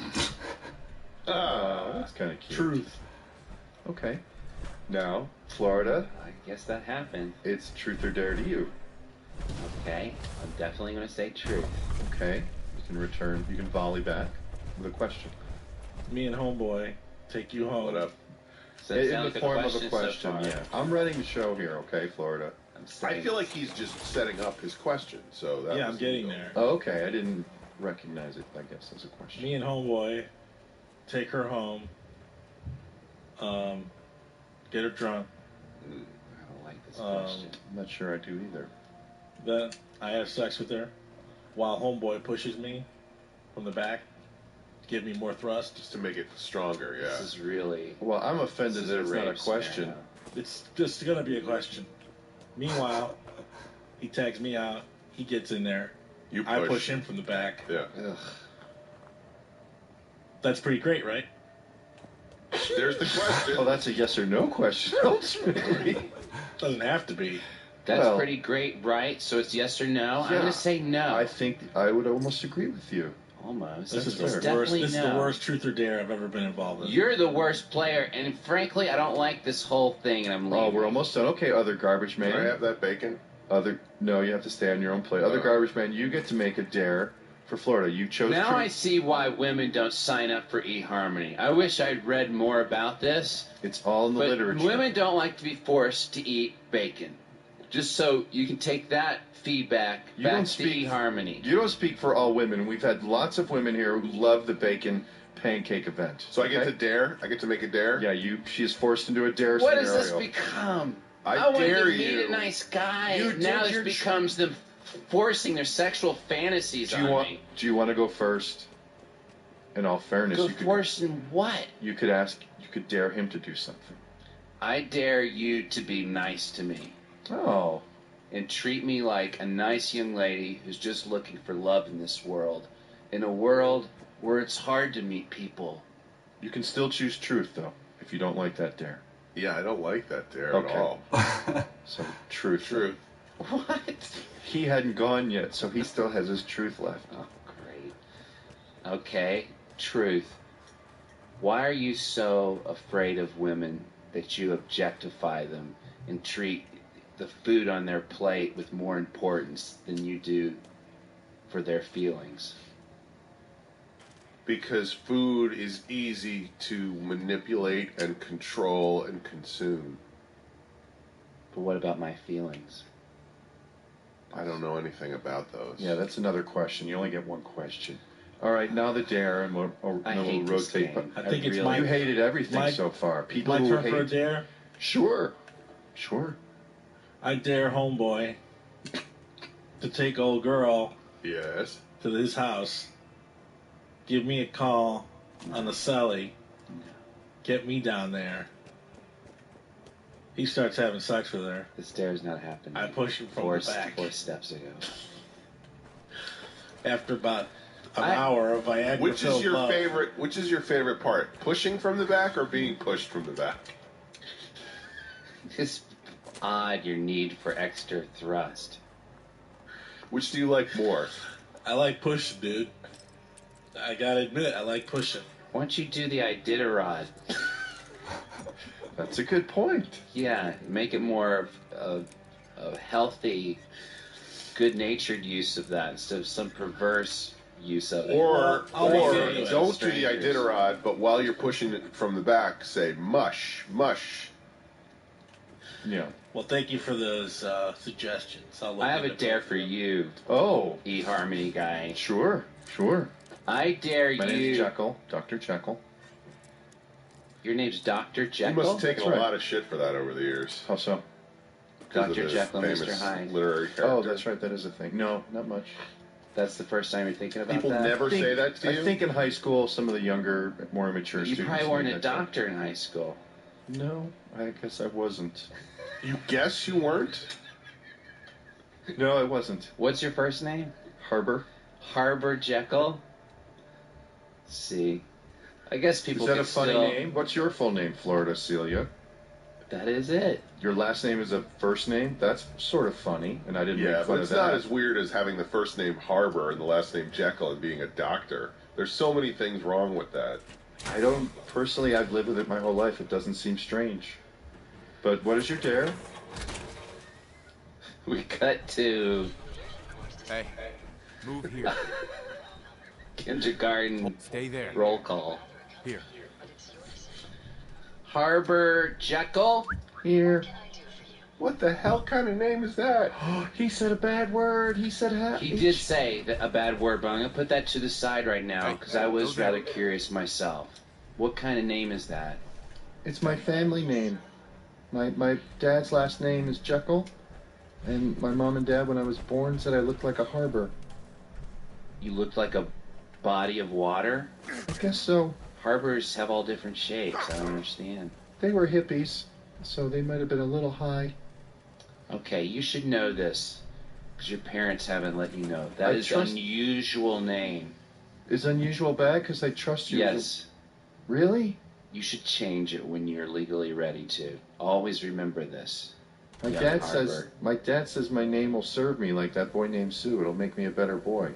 D: That's kind of cute.
H: Truth.
D: Okay. Now, Florida.
B: I guess that happened.
D: It's truth or dare to you.
B: Okay, I'm definitely going to say truth.
D: Okay. You can volley back with a question.
H: Me and homeboy take you home.
U: What up?
B: So it
D: In
B: sounds
D: the
B: like a
D: form of a
B: so
D: question,
B: far.
D: yeah. I'm running the show here, okay, Florida?
U: I feel like he's just setting up his question. So that
H: Yeah,
U: was
H: I'm getting there.
D: Oh, okay. I didn't recognize it, I guess, as a question.
H: Me and homeboy take her home, get her drunk.
B: I don't like this
H: Um,
B: question.
D: I'm not sure I do either.
H: Then I have sex with her while homeboy pushes me from the back to give me more thrust.
U: Just to make it stronger, yeah.
B: This is really...
D: Well, I'm offended
B: This is
D: that
B: a
D: it's not a
B: rape
D: question.
B: scenario.
H: It's just gonna be a question. Meanwhile, he tags me out. He gets in there. I push him from the back.
U: Yeah.
D: Ugh.
H: That's pretty great, right?
U: There's the question.
D: Oh, that's a yes or no question, ultimately.
H: Doesn't have to be.
B: That's
D: Well,
B: pretty great, right? So it's yes or no? I'm
D: yeah.
B: going to say no.
D: I think I would almost agree with you.
B: Almost.
H: This is
B: It's
H: the worst.
B: definitely
H: This is
B: no.
H: the worst truth or dare I've ever been involved in.
B: You're the worst player, and frankly, I don't like this whole thing, and I'm leaving.
D: Oh, we're almost done. Okay, other garbage man.
U: Can I have that bacon?
D: No, you have to stay on your own plate. Other garbage man, you get to make a dare for Florida. You chose
B: Now
D: truth.
B: I see why women don't sign up for eHarmony. I wish I'd read more about this.
D: It's all in the
B: But
D: literature.
B: women don't like to be forced to eat bacon. Just so you can take that feedback back to eHarmony.
D: You don't speak for all women. We've had lots of women here who love the bacon pancake event.
U: So I get to dare? I get to make a dare?
D: Yeah, she is forced into a dare
B: What
D: scenario.
B: does this become?
U: I
B: wanted
U: dare
B: to meet
U: you.
B: a nice guy.
U: You did
B: now
U: your
B: this becomes them forcing their sexual fantasies
D: Do you
B: on
D: want?
B: me.
D: Do you want to go first? In all fairness,
B: Go
D: you could.
B: first in what?
D: You could ask. You could dare him to do something.
B: I dare you to be nice to me.
D: Oh.
B: And treat me like a nice young lady who's just looking for love in this world. In a world where it's hard to meet people.
D: You can still choose truth, though, if you don't like that dare.
U: Yeah, I don't like that dare
D: Okay.
U: at all.
D: So, truth.
U: Truth.
B: What?
D: He hadn't gone yet, so he still has his truth left.
B: Oh, great. Okay, truth. Why are you so afraid of women that you objectify them and treat the food on their plate with more importance than you do for their feelings?
U: Because food is easy to manipulate and control and consume.
B: But what about my feelings?
U: I don't know anything about those.
D: Yeah, that's another question. You only get one question. All right, now the dare, and we'll rotate.
R: I think it's
D: you hated everything so far. People
R: my
D: who
R: turn
D: hate.
R: for a dare?
D: Sure.
R: I dare homeboy to take old girl
U: Yes.
R: to his house, give me a call on the celly, get me down there. He starts having sex with her.
B: This dare's not happening.
R: I push him from the back.
B: 4 steps ago.
R: After about an hour of Viagra
U: Which is your
R: love.
U: favorite? Which is your favorite part? Pushing from the back or being pushed from the back?
B: It's odd your need for extra thrust.
U: Which do you like more?
R: I like pushing, dude. I gotta admit, I like pushing.
B: Why don't you do the Iditarod?
D: That's a good point.
B: Yeah, make it more of a healthy, good-natured use of that instead of some perverse use of it.
U: Or don't do the
B: Strangers.
U: Iditarod, but while you're pushing it from the back, say mush, mush.
D: Yeah.
R: Well, thank you for those suggestions. I'll look
B: I have a
R: into
B: dare
R: both.
B: for you.
D: Oh.
B: eHarmony guy.
D: Sure.
B: I dare
D: My
B: you.
D: name's Jekyll, Dr. Jekyll.
B: Your name's Dr.
U: You
B: Jekyll?
U: must have taken
D: That's
U: a
D: right.
U: lot of shit for that over the years.
D: How so?
U: Because of
B: Dr.
U: this
B: Jekyll and Mr.
U: famous
B: Hyde.
U: literary character.
D: Oh, that's right. That is a thing. No, not much.
B: That's the first time you're thinking about
U: People
B: that?
U: never say that to you?
D: I think in high school, some of the younger, more immature
B: You
D: students.
B: probably weren't
D: made
B: a
D: that joke.
B: doctor in high school.
D: No, I guess I wasn't.
U: You guess you weren't?
D: No, I wasn't.
B: What's your first name?
D: Harbor.
B: Harbor Jekyll? Let's see. I guess people
D: Is that
B: can
D: a funny
B: still...
D: name? What's your full name, Florida Celia?
B: That is it.
D: Your last name is a first name? That's sort of funny, and I didn't
U: Yeah,
D: make fun
U: but it's
D: of
U: not
D: that.
U: as weird as having the first name Harbor and the last name Jekyll and being a doctor. There's so many things wrong with that.
D: I don't, personally, I've lived with it my whole life. It doesn't seem strange. But what is your dare?
B: We cut to...
E: Hey, move here.
B: Kindergarten
E: Stay there.
B: roll call.
E: Here.
B: Harbor Jekyll?
D: Here.
U: What the hell kind of name is that?
D: He said a bad word. He said
B: He did say a bad word, but I'm going to put that to the side right now because I was rather curious myself. What kind of name is that?
D: It's my family name. My dad's last name is Jekyll, and my mom and dad, when I was born, said I looked like a harbor.
B: You looked like a body of water?
D: I guess so.
B: Harbors have all different shapes. I don't understand.
D: They were hippies, so they might have been a little high.
B: Okay, you should know this because your parents haven't let you know. That
D: I
B: is
D: trust-
B: an unusual name.
D: Is unusual bad because I trust you?
B: Yes.
D: Really?
B: You should change it when you're legally ready to. Always remember this.
D: My
B: young
D: dad
B: Harbor.
D: says my name will serve me like that boy named Sue. It'll make me a better boy.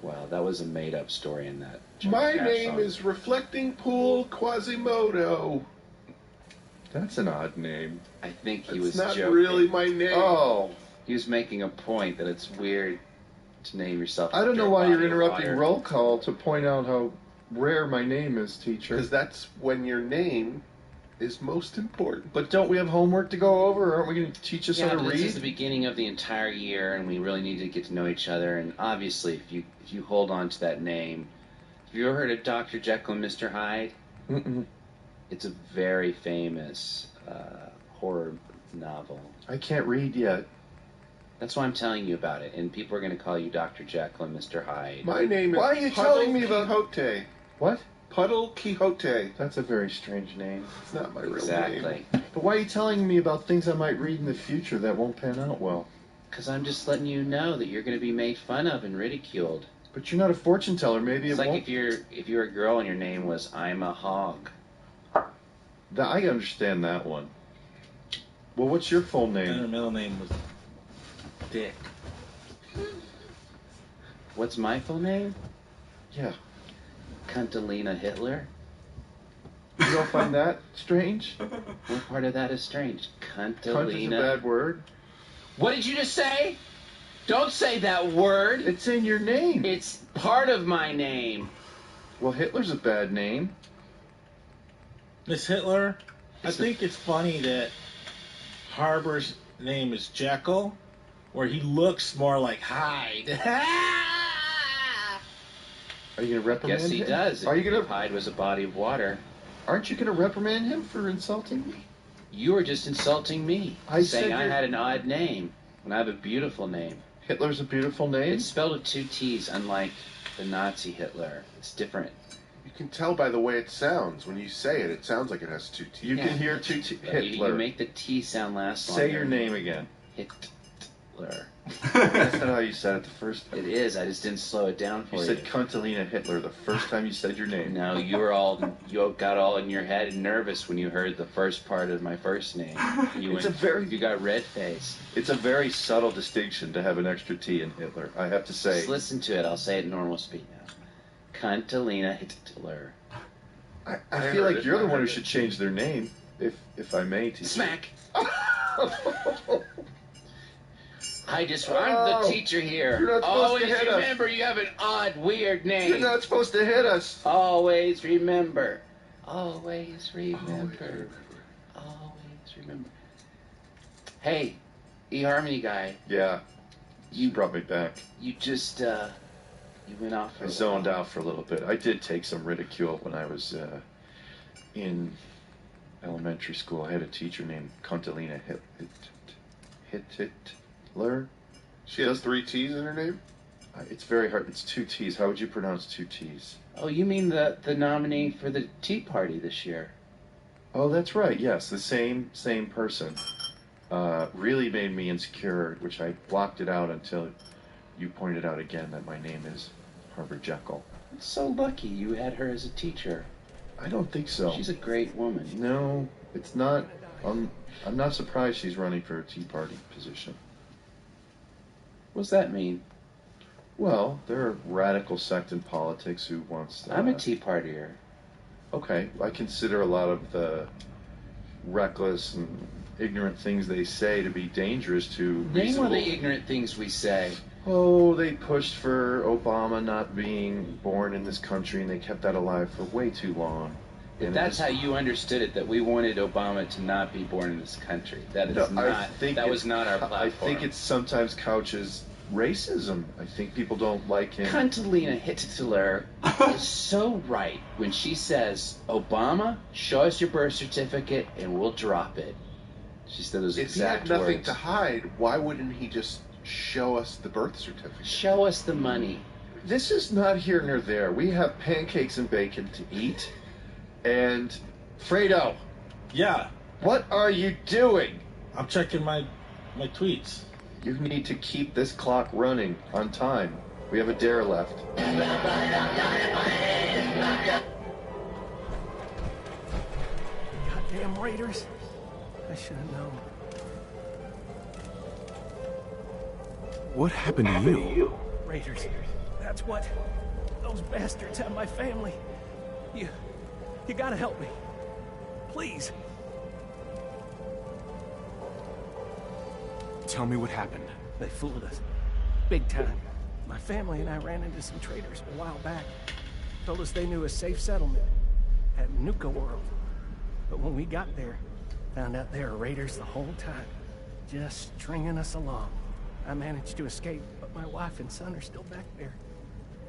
B: Wow, that was a made-up story in that.
U: My
B: Cash
U: name
B: song.
U: is Reflecting Pool Quasimodo.
D: That's an odd name.
B: I think he
U: It's
B: was
U: not
B: joking.
U: really my name.
D: Oh.
B: He was making a point that it's weird to name yourself.
D: I don't
B: after
D: know
B: a
D: why you're
B: body of
D: interrupting
B: water.
D: roll call to point out how rare my name is, teacher.
U: Because that's when your name is most important.
D: But don't we have homework to go over? Or aren't we going to teach us
B: Yeah,
D: how to
B: but this is
D: read?
B: the beginning of the entire year, and we really need to get to know each other. And obviously, if you hold on to that name, have you ever heard of Dr. Jekyll and Mr. Hyde?
D: Mm-mm.
B: It's a very famous horror novel.
D: I can't read yet.
B: That's why I'm telling you about it, and people are going to call you Dr. Jekyll and Mr. Hyde.
U: My name is
D: Why are you
U: Puddle
D: telling me about-
U: Quixote.
D: What?
U: Puddle Quixote.
D: That's a very strange name.
U: It's not my real
B: Exactly.
U: name.
D: But why are you telling me about things I might read in the future that won't pan out well?
B: Because I'm just letting you know that you're going to be made fun of and ridiculed.
D: But you're not a fortune teller. Maybe
B: It's
D: it
B: like
D: won't.
B: if you're a girl and your name was I'm a hog.
D: I understand that one. Well, what's your full
R: And her
D: name?
R: middle name was Dick.
B: What's my full name?
D: Yeah.
B: Cuntalina Hitler?
D: You don't find that strange?
B: What part of that is strange?
D: Cunt is a
B: Cuntalina?
D: bad word.
B: What did you just say? Don't say that word.
D: It's in your name.
B: It's part of my name.
D: Well, Hitler's a bad name.
C: Miss Hitler, I think it's funny that Harbor's name is Jekyll, where he looks more like Hyde.
D: Are you going to reprimand him?
B: Yes, he does.
D: Are you going
B: If Hyde was a body of water.
D: Aren't you going to reprimand him for insulting me?
B: You were just insulting me. Saying I had an odd name when I have a beautiful name.
D: Hitler's a beautiful name?
B: It's spelled with 2 T's, unlike the Nazi Hitler. It's different.
U: You can tell by the way it sounds. When you say it, it sounds like it has 2 T's.
D: You can hear 2 T's. Hitler.
B: You make the T sound last longer.
D: Say your name again.
B: Hitler.
D: That's not how you said it the first time.
B: It is. I just didn't slow it down for you.
D: You said Cuntalina Hitler the first time you said your name.
B: No, you got all in your head and nervous when you heard the first part of my first name. You got red-faced.
D: It's a very subtle distinction to have an extra T in Hitler, I have to say.
B: Just listen to it. I'll say it in normal speed now. Cuntalina Hitler.
D: I feel like you're the one who should change their name, if I may, teacher.
B: Smack! I'm the teacher here.
D: You're not supposed
B: Always
D: to hit us.
B: remember you have an odd, weird name.
D: You're not supposed to hit us.
B: Always remember. Always remember. Always remember. Hey, eHarmony guy.
D: Yeah. You brought me back.
B: You just, you went off for
D: I zoned out for a little bit. I did take some ridicule when I was in elementary school. I had a teacher named Cuntalina Hitler.
U: She has 3 T's in her name?
D: It's very hard. It's 2 T's. How would you pronounce 2 T's?
B: Oh, you mean the nominee for the Tea Party this year?
D: Oh, that's right. Yes, the same person. Really made me insecure, which I blocked it out until you pointed out again that my name is Harbor Jekyll.
B: It's so lucky you had her as a teacher.
D: I don't think so.
B: She's a great woman.
D: No, it's not. I'm not surprised she's running for a Tea Party position.
B: What's that mean?
D: Well, there are radical sect in politics who wants to...
B: I'm a Tea Partier.
D: Okay, I consider a lot of the reckless and ignorant things they say to be dangerous to
B: Name one of the ignorant things we say.
D: Oh, they pushed for Obama not being born in this country, and they kept that alive for way too long.
B: And that's how you understood it, that we wanted Obama to not be born in this country. That is that was not our platform.
D: I think it sometimes couches racism. I think people don't like him.
B: Cuntalina Hitler is so right when she says, Obama, show us your birth certificate and we'll drop it. She said those exact words.
U: If he had nothing to hide, why wouldn't he just show us the birth certificate?
B: Show us the money.
D: This is not here nor there. We have pancakes and bacon to eat. And Fredo.
C: Yeah.
D: What are you doing?
C: I'm checking my tweets.
D: You need to keep this clock running on time. We have a dare left.
V: Goddamn raiders. I should have known.
E: What happened to you?
V: Raiders. That's what. Those bastards have my family. You gotta help me. Please.
E: Tell me what happened.
V: They fooled us. Big time. My family and I ran into some traders a while back. Told us they knew a safe settlement at Nuka World. But when we got there, found out they were raiders the whole time. Just stringing us along. I managed to escape, but my wife and son are still back there.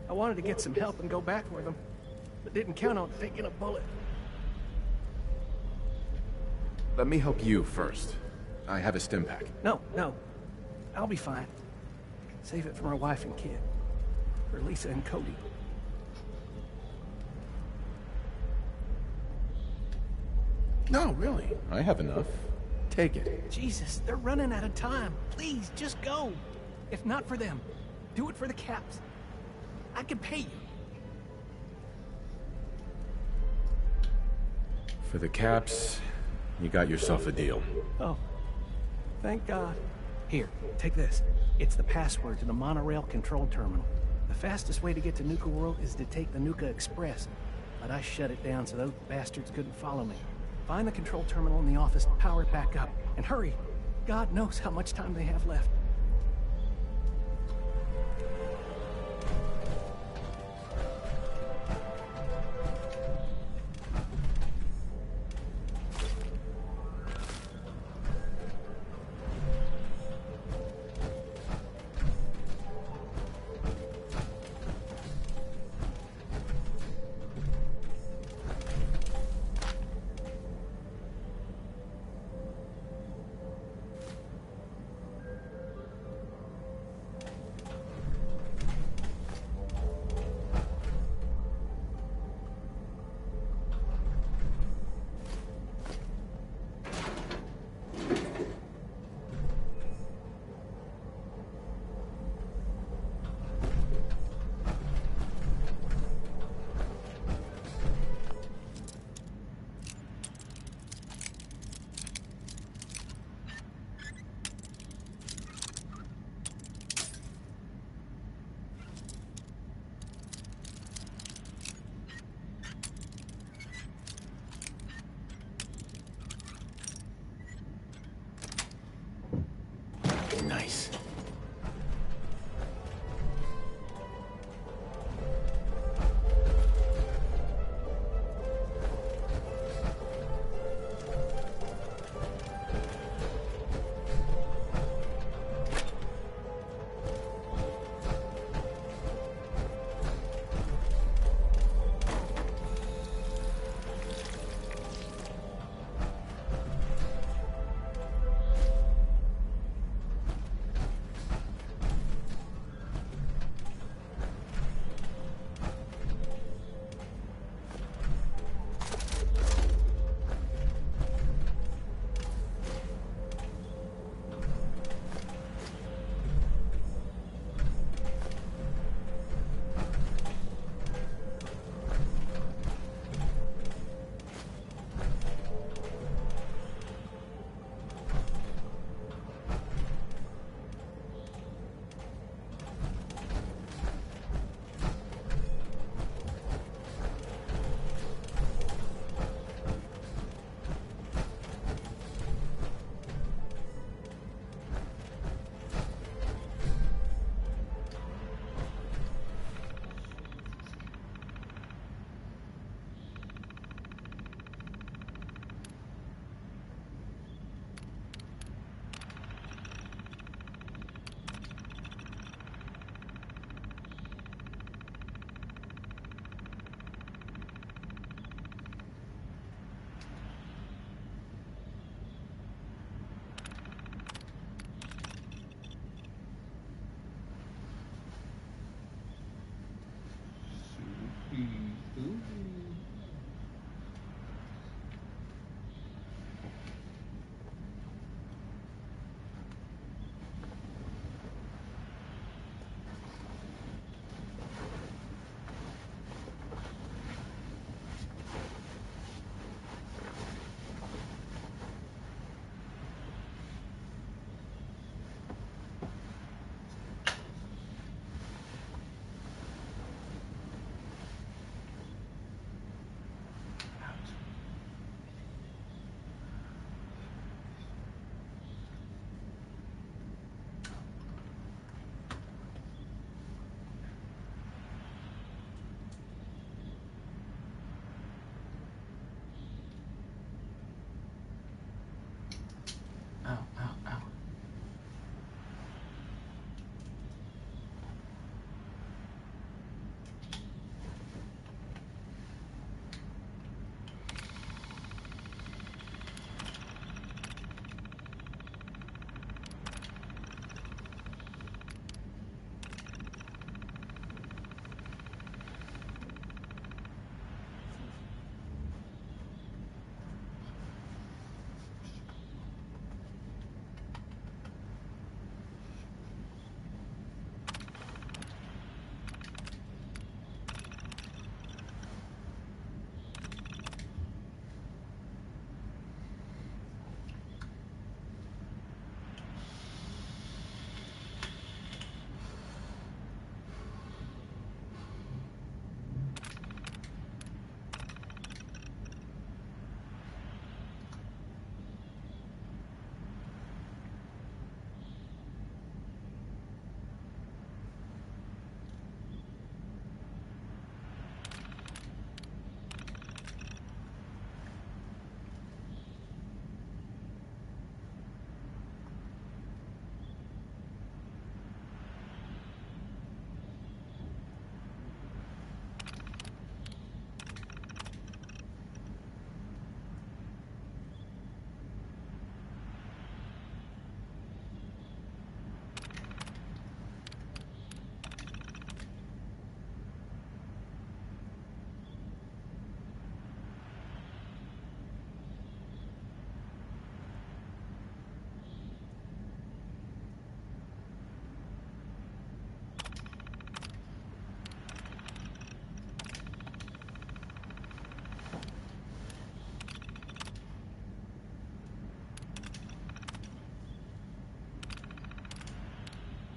V: I wanted to get some help and go back for them, but didn't count on taking a bullet.
E: Let me help you first. I have a stim pack.
V: No. I'll be fine. Save it for my wife and kid. For Lisa and Cody.
E: No, really. I have enough. Take it.
V: Jesus, they're running out of time. Please, just go. If not for them, do it for the Caps. I can pay you.
E: For the Caps, you got yourself a deal.
V: Oh, thank God. Here, take this. It's the password to the monorail control terminal. The fastest way to get to Nuka World is to take the Nuka Express, but I shut it down so those bastards couldn't follow me. Find the control terminal in the office, power it back up, and hurry. God knows how much time they have left.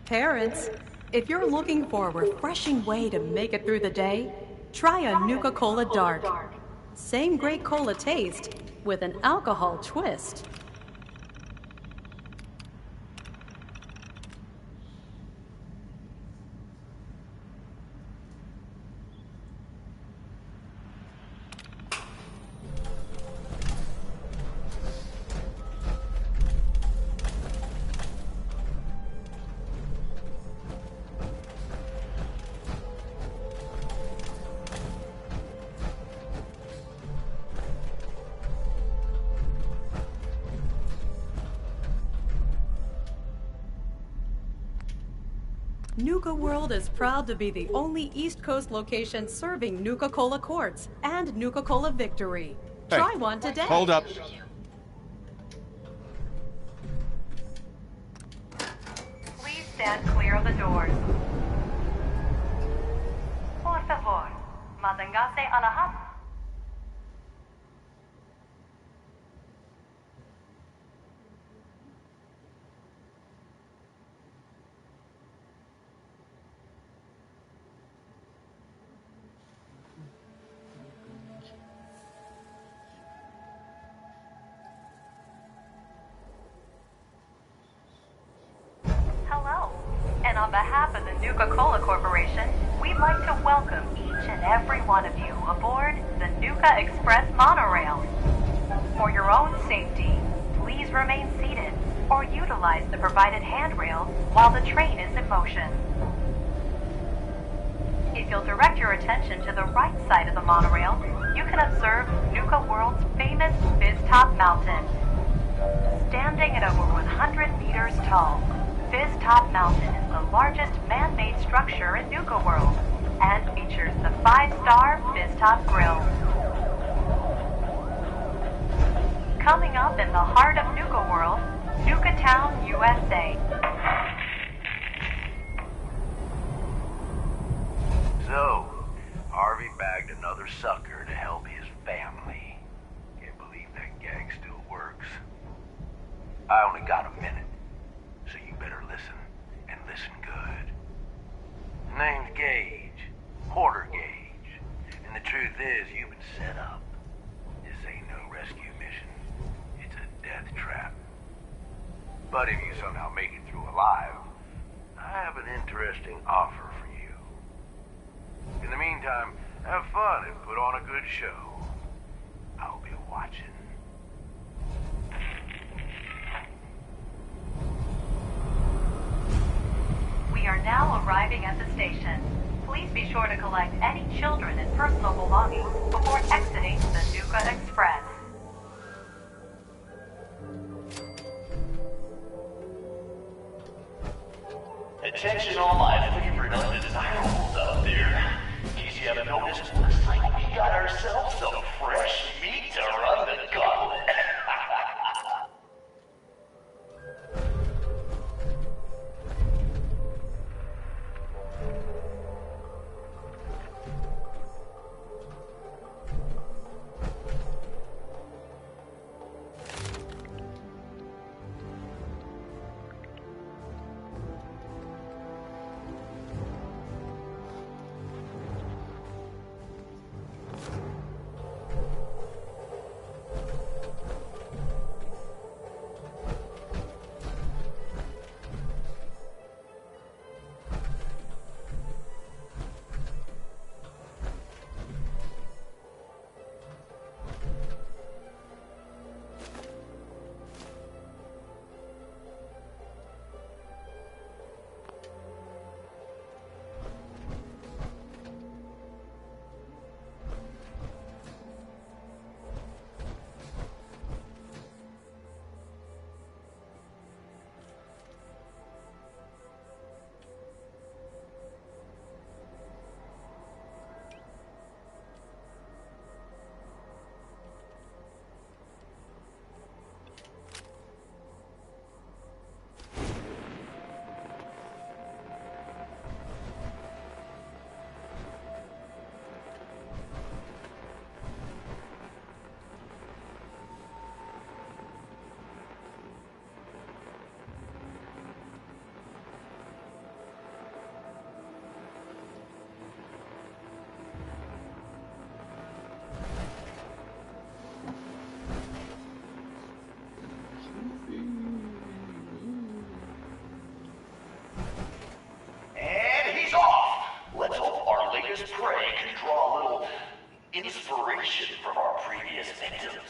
F: Parents, if you're looking for a refreshing way to make it through the day, try a Nuka Cola Dark. Same great cola taste with an alcohol twist. Nuka World is proud to be the only East Coast location serving Nuka Cola Quartz and Nuka Cola Victory.
E: Hey,
F: Try one today.
E: Hold up.
I: Please stand clear of the doors. Por favor, manténgase alejado. Hello, and on behalf of the Nuka Cola Corporation, we'd like to welcome each and every one of you aboard the Nuka Express monorail. For your own safety, please remain seated or utilize the provided handrail while the train is in motion. If you'll direct your attention to the right side of the monorail, you can observe Nuka World's famous Fizz-Top Mountain. Standing at over 100 meters tall, Fizz-Top Mountain is the largest man-made structure in Nuka World and features the 5-star Fizz-Top Grill. Coming up in the heart of Nuka World, Nuka Town, USA.
W: So, Harvey bagged another sucker to help his family. Can't believe that gag still works. I only got a minute, so you better listen, and listen good. Name's Gage, Porter Gage, and the truth is you've been set up. This ain't no rescue mission. It's a death trap. But if you somehow make it through alive, I have an interesting offer for you. In the meantime, have fun and put on a good show. I'll be watching.
I: We are now arriving at the station. Please be sure to collect any children and personal belongings before exiting the Nuka Express.
W: Attention all my favorite undesirables out there. In case you haven't noticed, looks like we got ourselves some fresh meat to run the gauntlet.
T: cooperation from our previous victims.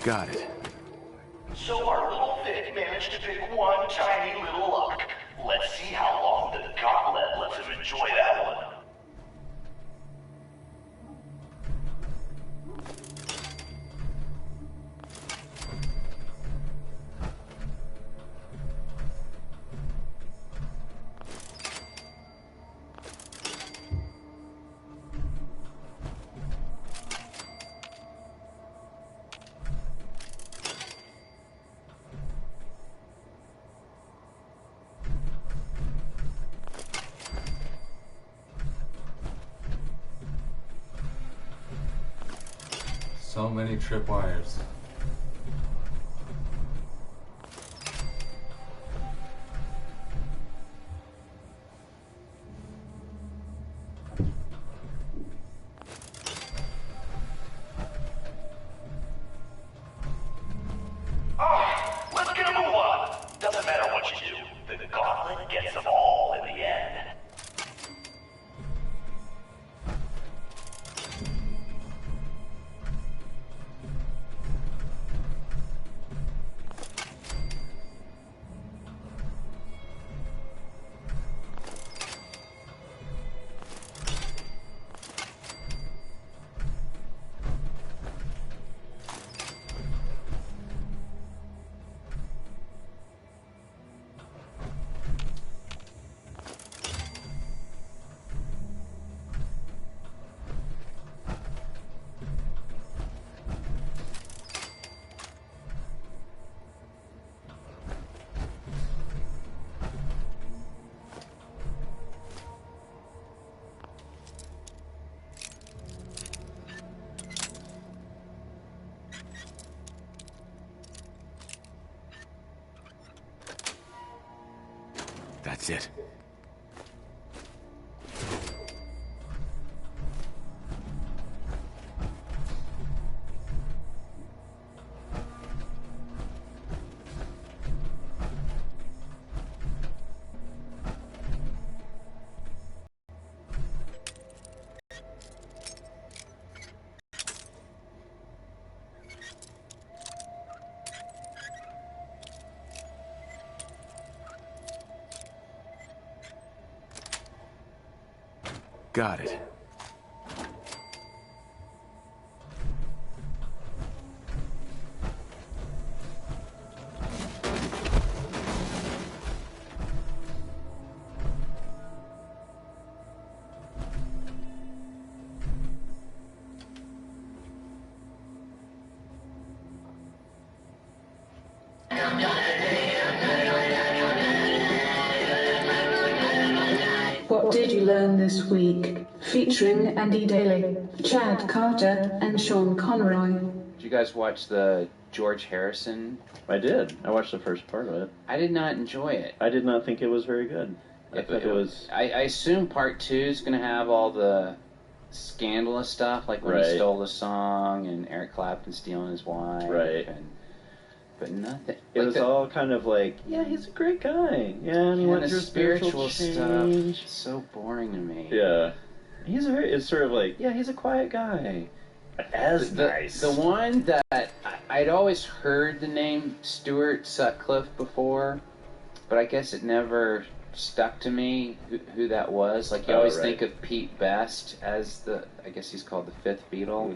E: Got it.
T: So our little Vic managed to pick one tiny little lock. Let's see how long the gauntlet lets him enjoy that one.
J: So many tripwires.
T: Let's get a move on. Doesn't matter what you do, the gauntlet gets them all in the end.
E: That's it. Got it.
A: What did you learn this week? Featuring Andy Daly, Chad Carter, and Sean Conroy.
B: Did you guys watch the George Harrison?
K: I did. I watched the first part of it.
B: I did not enjoy it.
K: I did not think it was very good. I thought it was...
B: I assume part 2 is going to have all the scandalous stuff, like when he stole the song and Eric Clapton stealing his wife.
K: Right.
B: But nothing.
K: It was all kind of like, yeah, he's a great guy. Yeah, and he went through spiritual change.
B: Stuff. So boring to me.
K: Yeah. It's sort of like, yeah, he's a quiet guy. Nice.
B: The one that I'd always heard the name Stuart Sutcliffe before, but I guess it never stuck to me who that was. Like you always think of Pete Best as I guess he's called the fifth Beatle.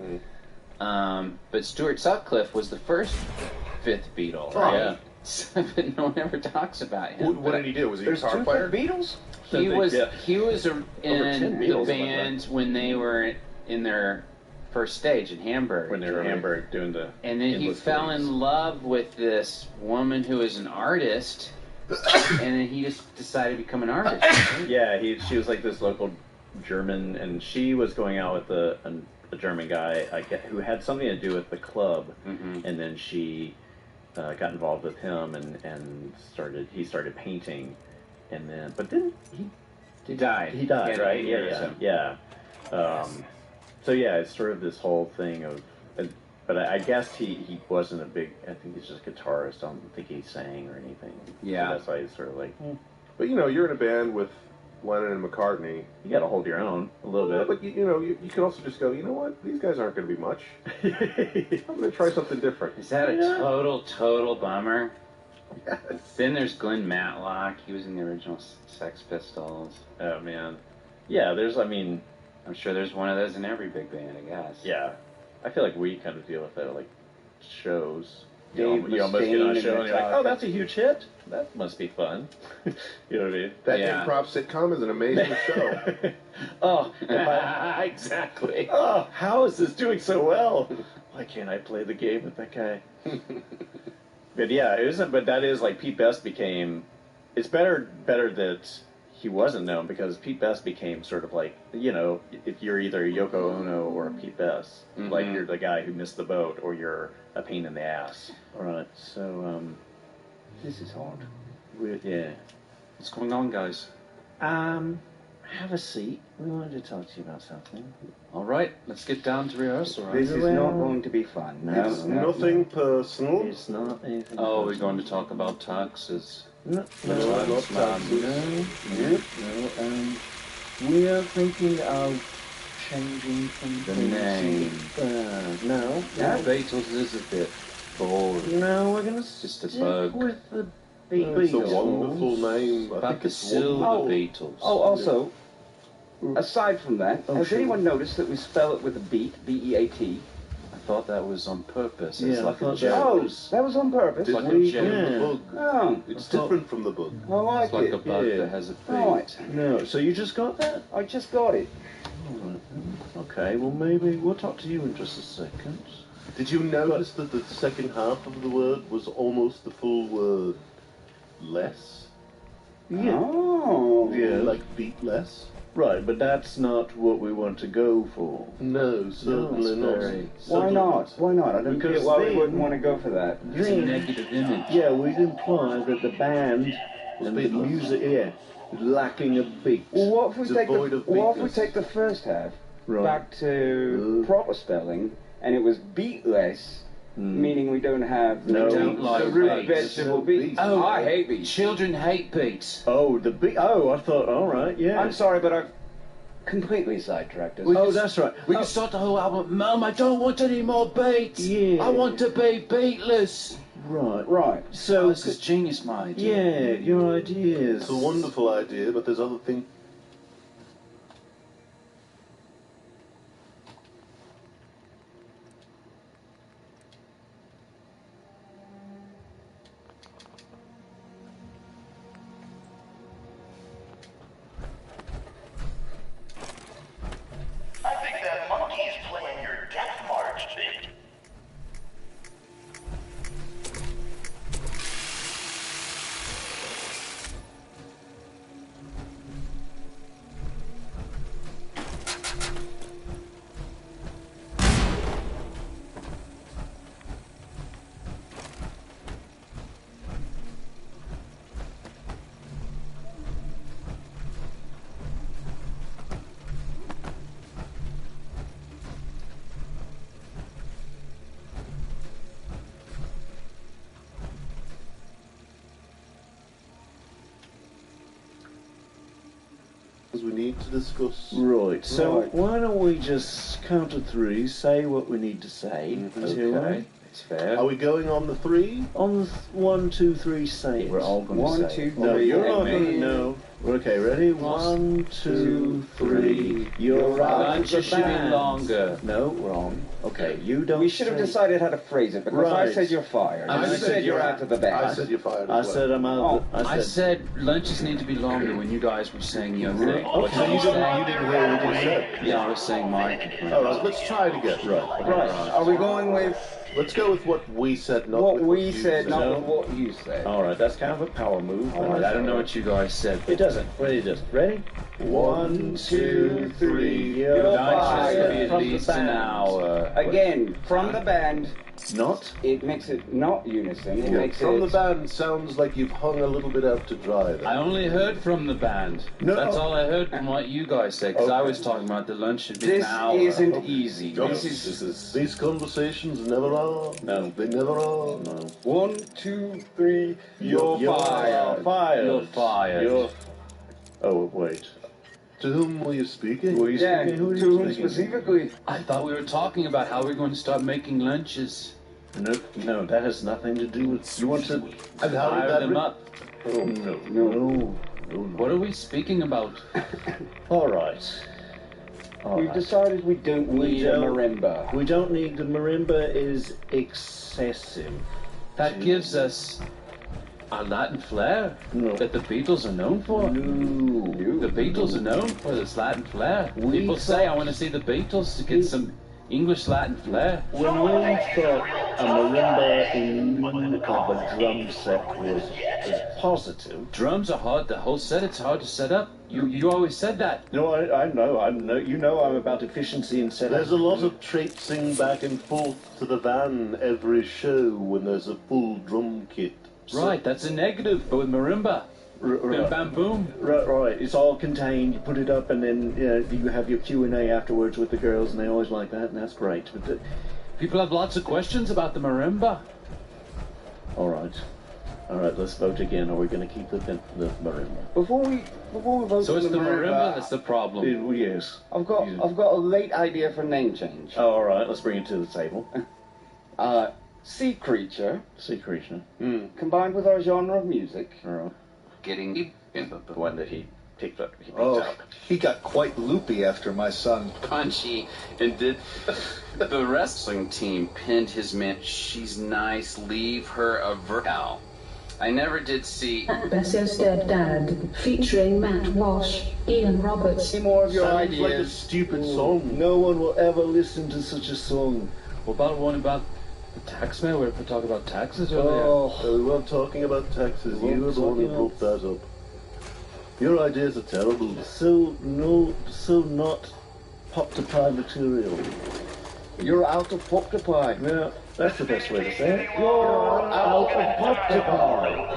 B: Mm-hmm. But Stuart Sutcliffe was the first fifth Beatle, right? Yeah. But no one ever talks about him.
U: What did he do? Was he a guitar player?
H: Beatles?
B: He was in the band when they were in their first stage in Hamburg.
K: When they were in Hamburg doing the...
B: And then he fell in love with this woman who was an artist, and then he just decided to become an artist. Right?
K: Yeah, she was like this local German, and she was going out with a German guy who had something to do with the club, and then she got involved with him and started painting, and then
B: he died.
K: He died, right? Yeah. So yeah, it's sort of this whole thing of, but I guess he wasn't a big. I think he's just a guitarist. I don't think he sang or anything.
B: Yeah,
K: so that's why he's sort of like.
U: But you're in a band with Lennon and McCartney.
K: You got to hold your own a little bit.
U: But you can also just go, you know what? These guys aren't going to be much. I'm going to try something different.
B: Is that a total bummer? Yes. Then there's Glenn Matlock. He was in the original Sex Pistols.
K: Oh, man. Yeah,
B: I'm sure there's one of those in every big band, I guess.
K: Yeah. I feel like we kind of deal with that at, like, shows.
L: Dave
K: You almost get on a
L: Mustaine
K: show and you're like,
L: Metallica.
K: oh, that's a huge hit. That must be fun. You know what I mean?
U: That improv sitcom is an amazing show.
K: Oh, exactly. Oh, how is this doing so well? Why can't I play the game with that guy? But yeah, but that is like Pete Best became. It's better that he wasn't known, because Pete Best became sort of like, if you're either a Yoko Ono or a Pete Best, like you're the guy who missed the boat or you're a pain in the ass. All right, so
L: This is hard.
K: Yeah.
B: What's going on, guys?
K: Have a seat. We wanted to talk to you about something.
B: All right, let's get down to rehearsal. Right?
L: This is not going to be fun.
U: It's nothing personal.
K: It's not anything.
B: Oh, we're going to talk about taxes.
K: No, not taxes. No. We are thinking of changing from
B: The name.
K: No.
B: Beatles is a bit boring.
K: No, we're going to
B: Just a
K: stick
B: bug.
K: with the
U: It's
K: Beatles.
U: a wonderful name. I
B: About
U: think
B: the
U: it's
B: Silver
U: wonderful.
B: Beatles.
L: Oh, also, aside from that, has
K: sure.
L: anyone noticed that we spell it with a beat, B-E-A-T?
B: I thought that was on purpose.
K: Yeah,
B: It's
K: I
B: like a
K: thought
B: joke.
L: Oh, that was on purpose.
U: Did
B: like
U: we
B: a
U: get
B: gem.
U: the book?
L: Oh,
U: It's different from the book.
L: I like
B: It's like
L: it.
B: a bug
K: Yeah.
B: that has a beat.
L: Right.
K: No, so you just got that?
L: I just got it.
K: All right, then. Okay, well maybe we'll talk to you in just a second.
U: Did you notice that the second half of the word was almost the full word less?
K: Yeah.
L: Oh.
K: Yeah.
U: Like beat less?
K: Right, but that's not what we want to go for.
U: No, certainly not.
K: very-
L: Why not? Why not? I don't
K: Because
L: get why we
K: then-
L: wouldn't want to go for that.
B: It's a negative image.
K: Yeah, we'd imply that the band and the
U: beatless.
K: music, is lacking a beat.
L: Well, what if we take
U: Devoid of
L: what if we
U: beatness.
L: take the first half
K: Right.
L: back to proper spelling, and it was beatless, meaning we don't have
K: No.
L: the,
B: Don't like
L: the root
B: beats.
L: vegetable beats.
B: Oh,
L: I hate beats.
B: Children hate beats.
K: Oh, the beat. Oh, I thought. All right, yeah.
L: I'm sorry, but I've completely sidetracked us.
K: Oh, that's right.
B: We can start the whole album. Mum, I don't want any more beats.
K: Yeah.
B: I want to be beatless.
K: Right.
L: Right.
K: So,
B: This is genius, my idea.
K: yeah, your ideas.
U: It's a wonderful idea, but there's other things.
T: I think that monkey is playing your death march, Big.
U: We need to discuss.
K: Right. So
U: Right.
K: why don't we just count to three, say what we need to say, shall
U: Okay.
K: we?
B: It's fair.
U: Are we going on the three?
K: On the 1, 2, 3, say it.
B: We're all going to
L: One,
B: say
L: two,
B: it.
K: No,
L: three,
K: you're not
L: and
K: going to know. Okay, ready? 1, 2, 3. You're right.
B: Lunch should be longer.
K: No, wrong. Okay, you don't.
L: We should have
K: say-
L: decided how to phrase it, because I
K: Right.
L: said you're fired.
B: I
L: And you
B: said
L: said you're
B: you're
L: out of the band.
U: I said you're fired.
K: I
U: as well.
K: said I'm out.
B: I said lunches need to be longer when you guys were saying your thing.
K: Okay,
U: So you didn't hear what we said.
B: Yeah, I was saying my complaint.
U: All right, let's try it again.
L: Right. Are we going with
U: Let's go with what we said, not
L: what
U: with
L: we
U: you
L: said, not
K: No.
L: with what you said?
K: All right, that's kind of a power move.
B: All right, I don't know what you guys said.
K: It doesn't. Ready? Just ready? 1, 2, 3. You're
B: Lunch should be
K: fired
B: at
K: from the
B: least an
K: band.
B: hour.
L: Again, from the band,
K: Not?
L: it makes it not unison. It
U: Yeah,
L: makes
U: from
L: it
U: the band sounds like you've hung a little bit out to dry there.
B: I only heard from the band.
U: No.
B: That's all I heard from what you guys said, because I was talking about the lunch should be an
L: This
B: hour.
L: isn't easy.
U: No,
L: This is
U: these conversations never are.
K: No.
U: They never are.
K: No.
L: 1, 2, 3. You're
K: You're
L: fired.
K: fired.
B: You're fired.
K: You're
U: Oh, wait. To whom were you speaking?
N: Who are you speaking? Who are you speaking?
L: Specifically?
B: I thought we were talking about how we're going to start making lunches.
K: No, that has nothing to do with... You want to...
U: And how did
B: Fire
U: that...
B: them up.
U: Oh, no.
B: What are we speaking about?
K: All right.
L: We've decided we don't need a marimba.
K: We don't need the marimba. Is excessive.
B: That gives us a Latin flair that the Beatles are known for.
K: No.
B: The Beatles are known for this Latin flair. People say, I want to see the Beatles to get some English Latin flair.
K: When we thought a marimba in lieu of a drum set was positive.
B: Drums are hard. The whole set, it's hard to set up. You always said that.
K: No, I know. You know I'm about efficiency in setup.
U: There's a lot of traipsing back and forth to the van every show when there's a full drum kit.
B: Right, that's a negative, but with marimba. Bim bam boom.
K: Right. It's all contained. You put it up, and then you have your Q&A afterwards with the girls, and they always like that, and that's great. But
B: people have lots of questions about the marimba.
K: All right. Let's vote again. Are we going to keep the marimba?
L: Before we vote
B: So
L: for
B: it's the marimba
L: marimba,
B: that's the problem.
K: Yes.
L: I've got a late idea for name change.
K: Oh, all right. Let's bring it to the table.
L: Sea creature.
K: Sea creature.
L: Combined with our genre of music.
K: All right.
B: Getting in
K: The one that he picked up.
M: He got quite loopy after my son.
B: Punchy, and did the wrestling team pinned his man. She's nice. Leave her a Al. I never did see
A: Bess's Dead Dad, featuring Matt Walsh, Ian Roberts.
L: Any more of your
U: Sounds
L: ideas?
U: like a stupid song.
K: No one will ever listen to such a song.
B: What about one about the tax man? We're talking about taxes earlier.
U: Oh, we weren't talking about taxes. You were the one who brought that up. Your ideas are terrible.
K: So not pop-to-pie material.
L: You're out of pop-to-pie.
K: Yeah, that's the best way to say it.
L: You're out of pop-to-pie.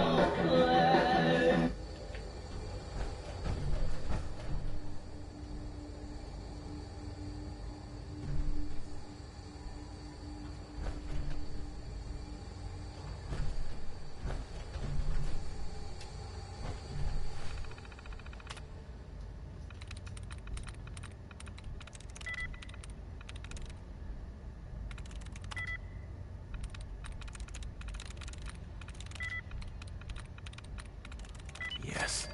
V: Yes.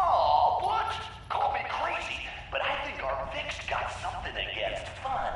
T: Oh, what? Call me crazy, but I think our Vic's got something against fun.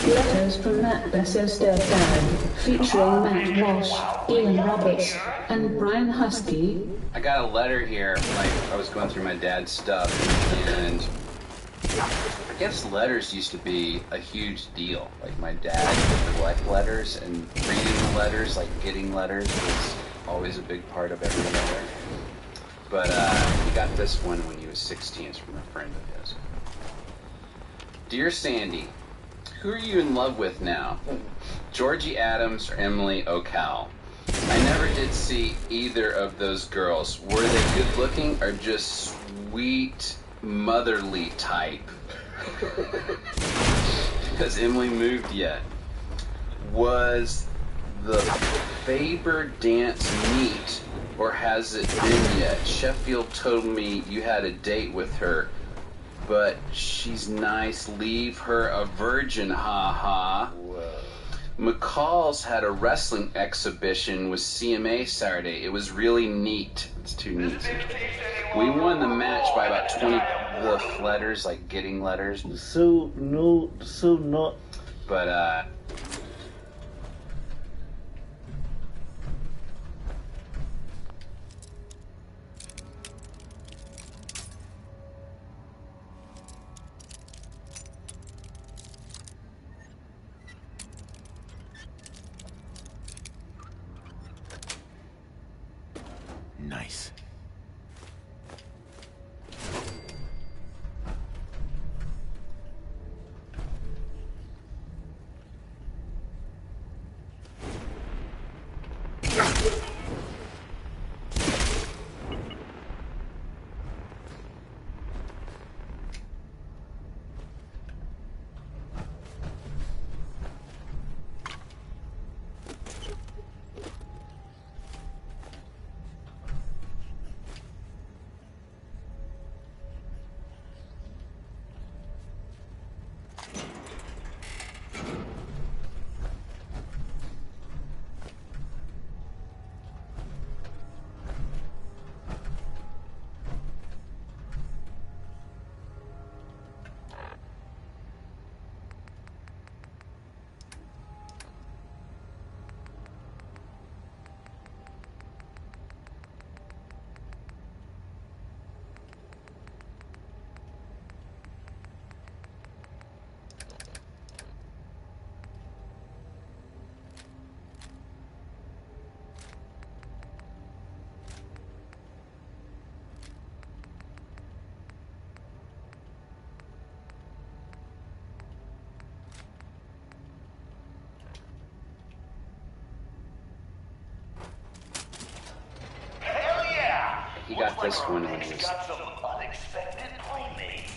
A: Letters from Matt Bess's Dead Dad, featuring Matt Walsh, Ian Roberts, and Brian Husky.
B: I got a letter here. Like, I was going through my dad's stuff, and I guess letters used to be a huge deal. Like, my dad would collect letters, and reading the letters, like getting letters, was always a big part of every letter. But he got this one when he was 16. It's from a friend of his. Dear Sandy, Who are you in love with now? Georgie Adams or Emily O'Cal? I never did see either of those girls. Were they good looking or just sweet, motherly type? Has Emily moved yet? Was the Faber dance neat, or has it been yet? Sheffield told me you had a date with her, but she's nice. Leave her a virgin, ha. McCall's had a wrestling exhibition with CMA Saturday. It was really neat. It's too neat. We won the match by about 20 letters, like getting letters.
U: So not.
B: But,
E: Nice.
B: he got this one when he was...
T: Got some unexpected playmates.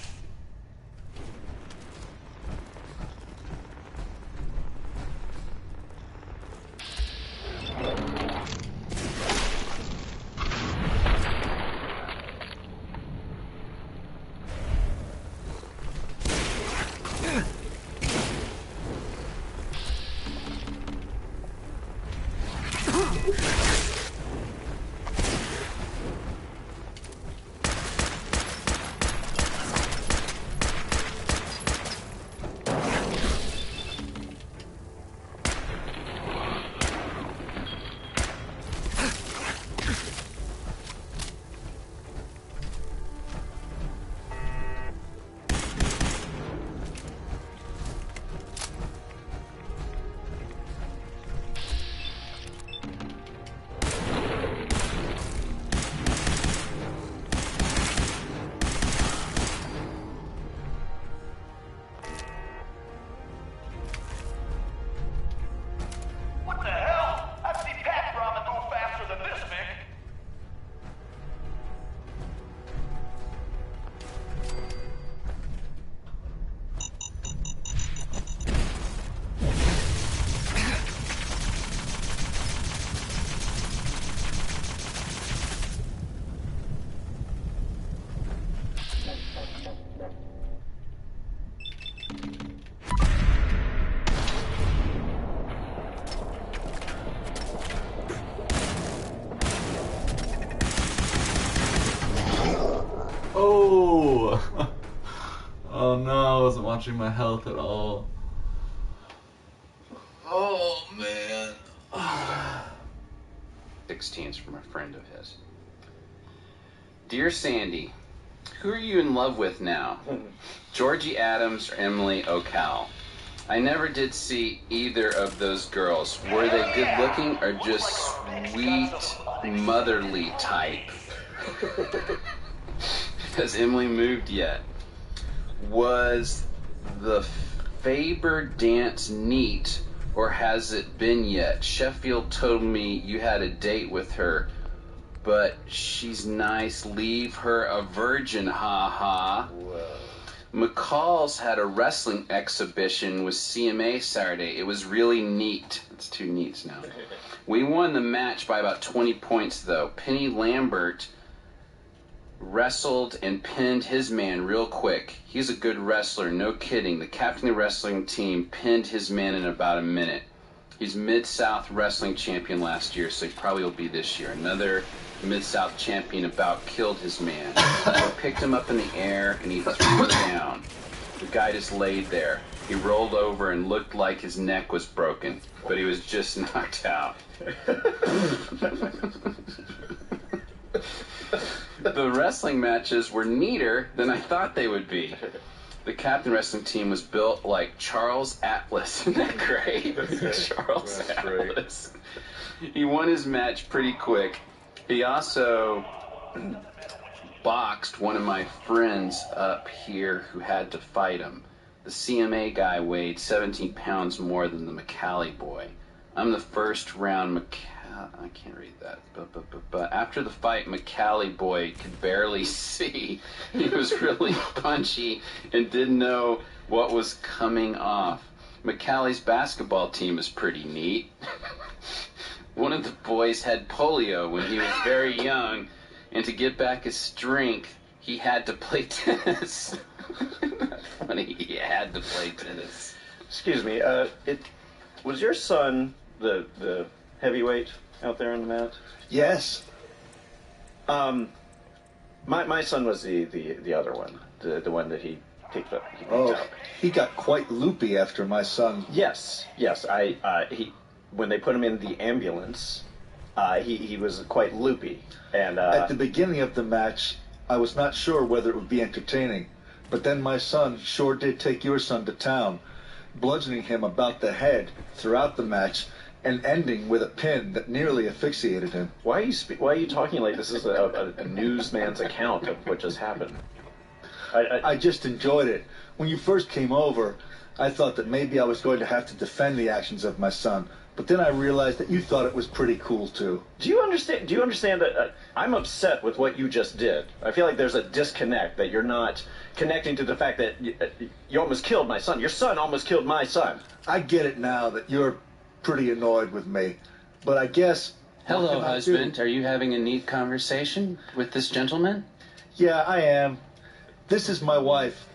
J: Oh! Oh no, I wasn't watching my health at all. Oh man.
B: 16's from a friend of his. Dear Sandy, who are you in love with now? Georgie Adams or Emily O'Cal? I never did see either of those girls. Were they good looking or just sweet, motherly type? Has Emily moved yet? Was the Faber dance neat, or has it been yet? Sheffield told me you had a date with her, but she's nice. Leave her a virgin, ha ha. McCall's had a wrestling exhibition with CMA Saturday. It was really neat. It's two neats now. We won the match by about 20 points, though. Penny Lambert wrestled and pinned his man real quick. He's a good wrestler, no kidding. The captain of the wrestling team pinned his man in about a minute. He's Mid-South wrestling champion last year, so he probably will be this year. Another Mid-South champion about killed his man. He picked him up in the air and he threw him down. The guy just laid there. He rolled over and looked like his neck was broken, but he was just knocked out. The wrestling matches were neater than I thought they would be. The captain wrestling team was built like Charles Atlas. Isn't that great? Charles Atlas. He won his match pretty quick. He also boxed one of my friends up here who had to fight him. The CMA guy weighed 17 pounds more than the McCallie boy. I'm the first round I can't read that. But after the fight, McCallie boy could barely see. He was really punchy and didn't know what was coming off. McCallie's basketball team is pretty neat. One of the boys had polio when he was very young, and to get back his strength, he had to play tennis. Funny, he had to play tennis.
K: Excuse me, was your son the heavyweight out there on the mat?
M: Yes.
K: My son was the other one, the one that he picked up.
M: He got quite loopy after my son.
K: Yes. When they put him in the ambulance, he was quite loopy. And
M: at the beginning of the match, I was not sure whether it would be entertaining, but then my son sure did take your son to town, bludgeoning him about the head throughout the match, and ending with a pin that nearly asphyxiated him.
K: Why are you talking like this is a newsman's account of what just happened?
M: I just enjoyed it. When you first came over, I thought that maybe I was going to have to defend the actions of my son, but then I realized that you thought it was pretty cool too.
K: Do you understand that I'm upset with what you just did? I feel like there's a disconnect, that you're not connecting to the fact that you almost killed my son. Your son almost killed my son.
M: I get it now that you're pretty annoyed with me, but I guess...
B: Hello, husband. Are you having a neat conversation with this gentleman?
M: Yeah, I am. This is my wife.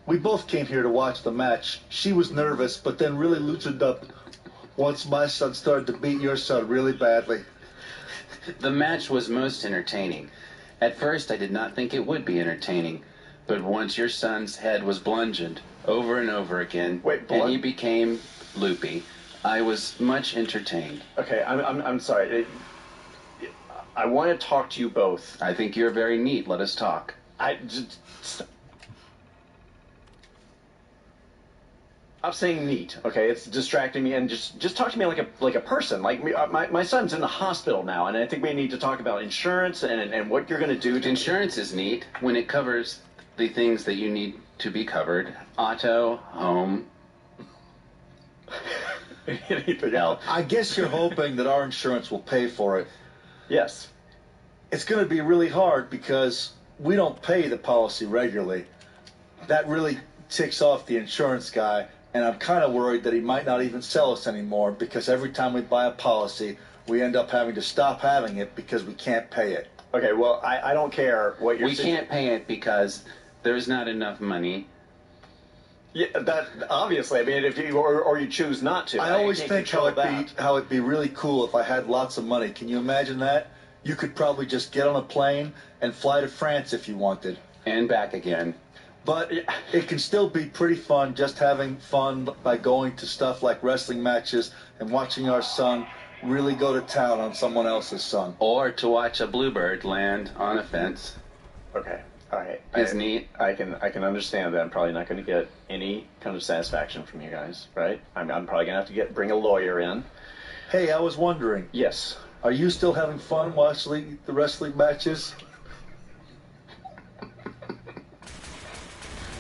M: We both came here to watch the match. She was nervous, but then really loosened up once my son started to beat your son really badly.
B: The match was most entertaining. At first, I did not think it would be entertaining, but once your son's head was bludgeoned over and over again, and he became loopy, I was much entertained.
K: Okay, I'm sorry. I want to talk to you both.
B: I think you're very neat. Let us talk.
K: I'm saying neat, okay? It's distracting me, and just talk to me like a person. Like my son's in the hospital now, and I think we need to talk about insurance and what you're going to do.
B: Insurance is neat when it covers the things that you need to be covered: auto, home.
K: Anything else?
M: I guess you're hoping that our insurance will pay for it.
K: Yes.
M: It's going to be really hard because we don't pay the policy regularly. That really ticks off the insurance guy, and I'm kind of worried that he might not even sell us anymore because every time we buy a policy, we end up having to stop having it because we can't pay it.
K: Okay, well, I don't care what you're saying.
B: We can't pay it because there's not enough money.
K: Yeah, that obviously. I mean, if you or you choose not to.
M: I always think how it'd be really cool if I had lots of money. Can you imagine that? You could probably just get on a plane and fly to France if you wanted.
B: And back again.
M: But it can still be pretty fun just having fun by going to stuff like wrestling matches and watching our son really go to town on someone else's son.
B: Or to watch a bluebird land on a fence.
K: Okay. All right.
B: It's neat.
K: I can understand that I'm probably not going to get any kind of satisfaction from you guys, right? I'm probably going to have to bring a lawyer in.
M: Hey, I was wondering.
K: Yes.
M: Are you still having fun watching the wrestling matches?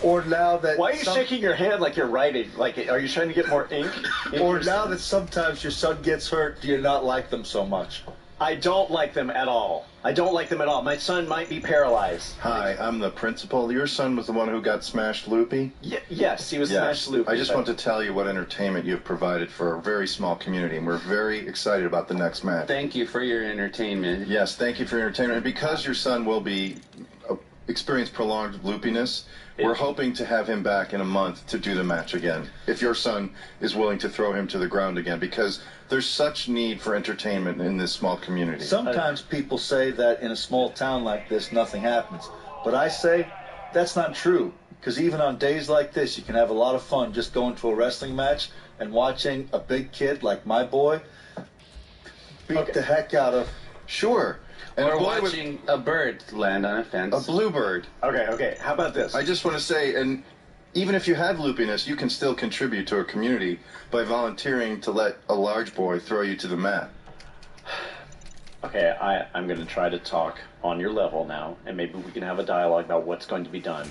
M: Or now that
K: Why are you shaking your hand like you're writing? Like, are you trying to get more ink?
M: Or now that sometimes your son gets hurt, do you not like them so much?
K: I don't like them at all. I don't like them at all. My son might be paralyzed.
O: Hi, I'm the principal. Your son was the one who got smashed loopy?
K: Yes, he was smashed loopy.
O: I just want to tell you what entertainment you've provided for a very small community, and we're very excited about the next match.
B: Thank you for your entertainment.
O: Yes, thank you for your entertainment. And because your son will be experience prolonged loopiness, we're hoping to have him back in a month to do the match again. If your son is willing to throw him to the ground again, because there's such need for entertainment in this small community.
M: Sometimes people say that in a small town like this, nothing happens. But I say that's not true. Because even on days like this, you can have a lot of fun just going to a wrestling match and watching a big kid like my boy beat the heck out of...
O: Sure. And
B: or watching a bird land on a fence.
O: A bluebird.
K: Okay. How about this?
O: I just want to say, and even if you have loopiness, you can still contribute to a community by volunteering to let a large boy throw you to the mat.
K: Okay, I'm going to try to talk on your level now, and maybe we can have a dialogue about what's going to be done.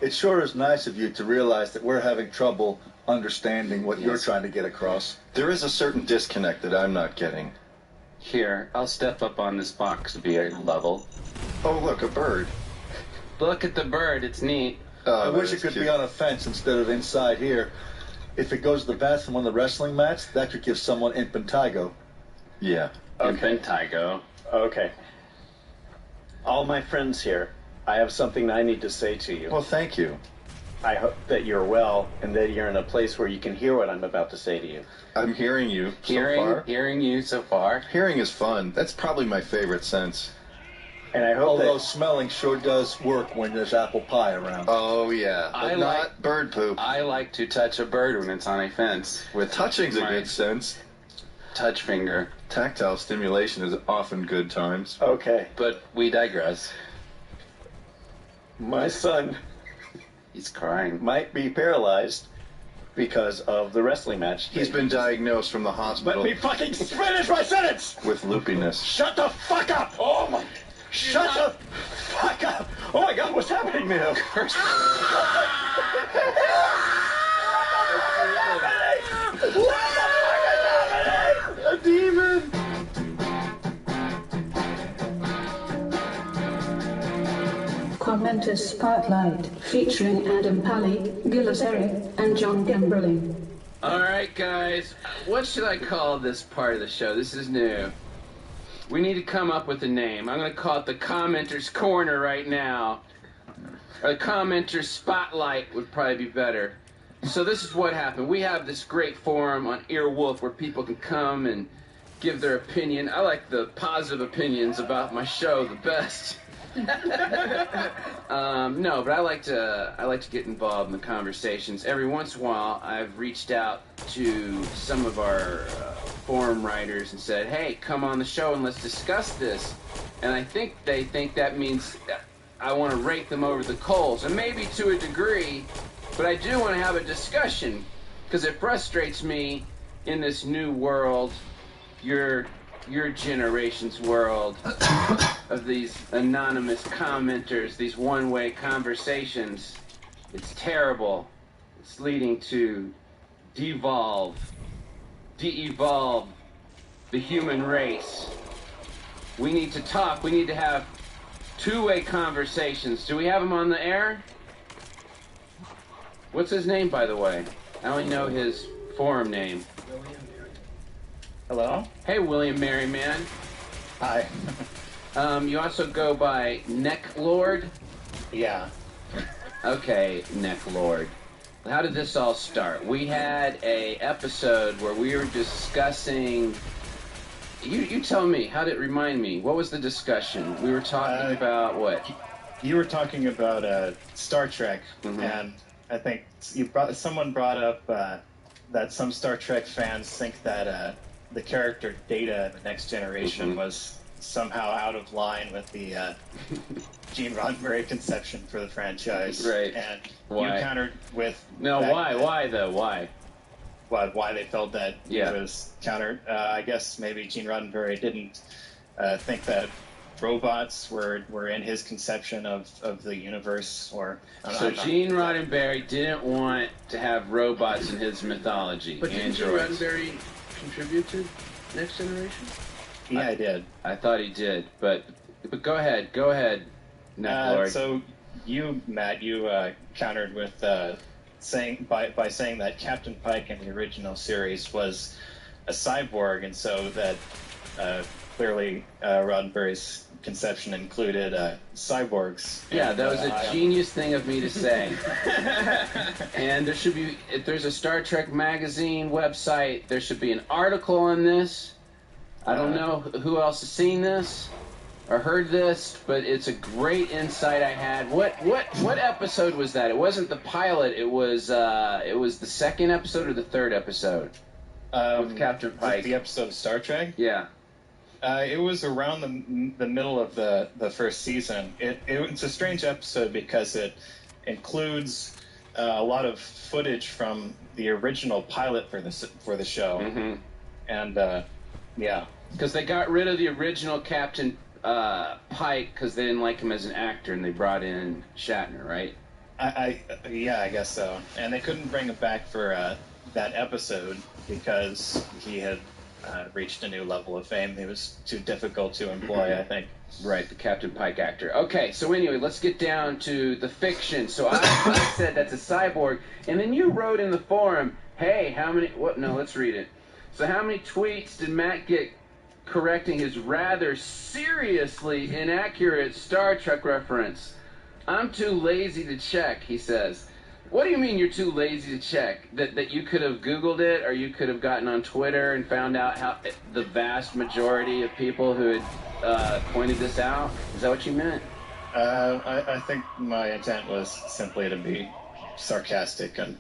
M: It sure is nice of you to realize that we're having trouble understanding what you're trying to get across.
O: There is a certain disconnect that I'm not getting.
B: Here, I'll step up on this box to be a level.
O: Oh, look, a bird.
B: Look at the bird, it's neat.
M: I wish it could be on a fence instead of inside here. If it goes to the bathroom on the wrestling match, that could give someone impetigo.
O: Yeah.
B: Impetigo.
K: Okay. All my friends here, I have something I need to say to you.
O: Well, thank you.
K: I hope that you're well and that you're in a place where you can hear what I'm about to say to you.
O: I'm hearing you so far.
B: Hearing you so far.
O: Hearing is fun. That's probably my favorite sense.
K: And I hope
M: Although smelling sure does work when there's apple pie around.
O: Oh, yeah. But not bird poop.
B: I like to touch a bird when it's on a fence. With
O: Touching's a good sense.
B: Touch finger.
O: Tactile stimulation is often good times.
K: Okay.
B: But we digress.
K: My son...
B: He's crying.
K: Might be paralyzed because of the wrestling match.
O: He's been diagnosed from the hospital.
K: Let me fucking finish my sentence!
O: With loopiness.
K: Shut the fuck up! Oh my... Shut the fuck up! Oh my god, what's happening now? A demon!
A: Commenter Spotlight, featuring Adam Pally, Gilles Eric, and John Gimberling.
B: Alright, guys. What should I call this part of the show? This is new. We need to come up with a name. I'm going to call it the Commenter's Corner right now. Or the Commenter's Spotlight would probably be better. So this is what happened. We have this great forum on Earwolf where people can come and give their opinion. I like the positive opinions about my show the best. No, but I like to get involved in the conversations. Every once in a while, I've reached out to some of our forum writers and said, "Hey, come on the show and let's discuss this." And I think they think that means I want to rake them over the coals, and maybe to a degree, but I do want to have a discussion because it frustrates me in this new world, your generation's world of these anonymous commenters, these one-way conversations. It's terrible. It's leading to de-evolve the human race. We need to talk. We need to have two-way conversations. Do we have him on the air? What's his name, by the way? I only know his forum name.
P: Hello?
B: Hey, William Merryman.
P: Hi.
B: You also go by Neck Lord?
P: Yeah.
B: Okay, Neck Lord. How did this all start? We had a episode where we were discussing... You tell me. How did it remind me? What was the discussion? We were talking about what?
P: You were talking about Star Trek, and I think someone brought up that some Star Trek fans think that the character Data in the Next Generation was somehow out of line with the Gene Roddenberry conception for the franchise.
B: Right.
P: And
B: Why?
P: you countered with...
B: No, why though? Why?
P: Why they felt that
B: Yeah.
P: it was countered. I guess maybe Gene Roddenberry didn't think that robots were in his conception of the universe, or
B: So Gene Roddenberry didn't want to have robots in his mythology.
G: But didn't Gene
B: androids.
G: Roddenberry contribute to Next Generation?
P: Yeah, I did.
B: I thought he did, but go ahead, Necklord.
P: So you, Matt, countered with saying by saying that Captain Pike in the original series was a cyborg, and so that clearly Roddenberry's conception included cyborgs.
B: Yeah, that was a genius thing of me to say. And there should be, if there's a Star Trek magazine website, there should be an article on this. I don't know who else has seen this or heard this, but it's a great insight I had. What episode was that? It wasn't the pilot. It was the second episode or the third episode with Captain Pike.
P: The episode of Star Trek?
B: Yeah.
P: It was around the middle of the first season. It's a strange episode because it includes a lot of footage from the original pilot for the show, and yeah,
B: because they got rid of the original Captain Pike because they didn't like him as an actor, and they brought in Shatner, right?
P: I guess so. And they couldn't bring him back for that episode because he had reached a new level of fame. He was too difficult to employ, I think.
B: Right, the Captain Pike actor. Okay, so anyway, let's get down to the fiction. So I said that's a cyborg, and then you wrote in the forum, hey, let's read it. So how many tweets did Matt get correcting his rather seriously inaccurate Star Trek reference? I'm too lazy to check, he says. What do you mean you're too lazy to check? That you could have Googled it, or you could have gotten on Twitter and found out how the vast majority of people who had pointed this out? Is that what you meant?
P: I think my intent was simply to be sarcastic and...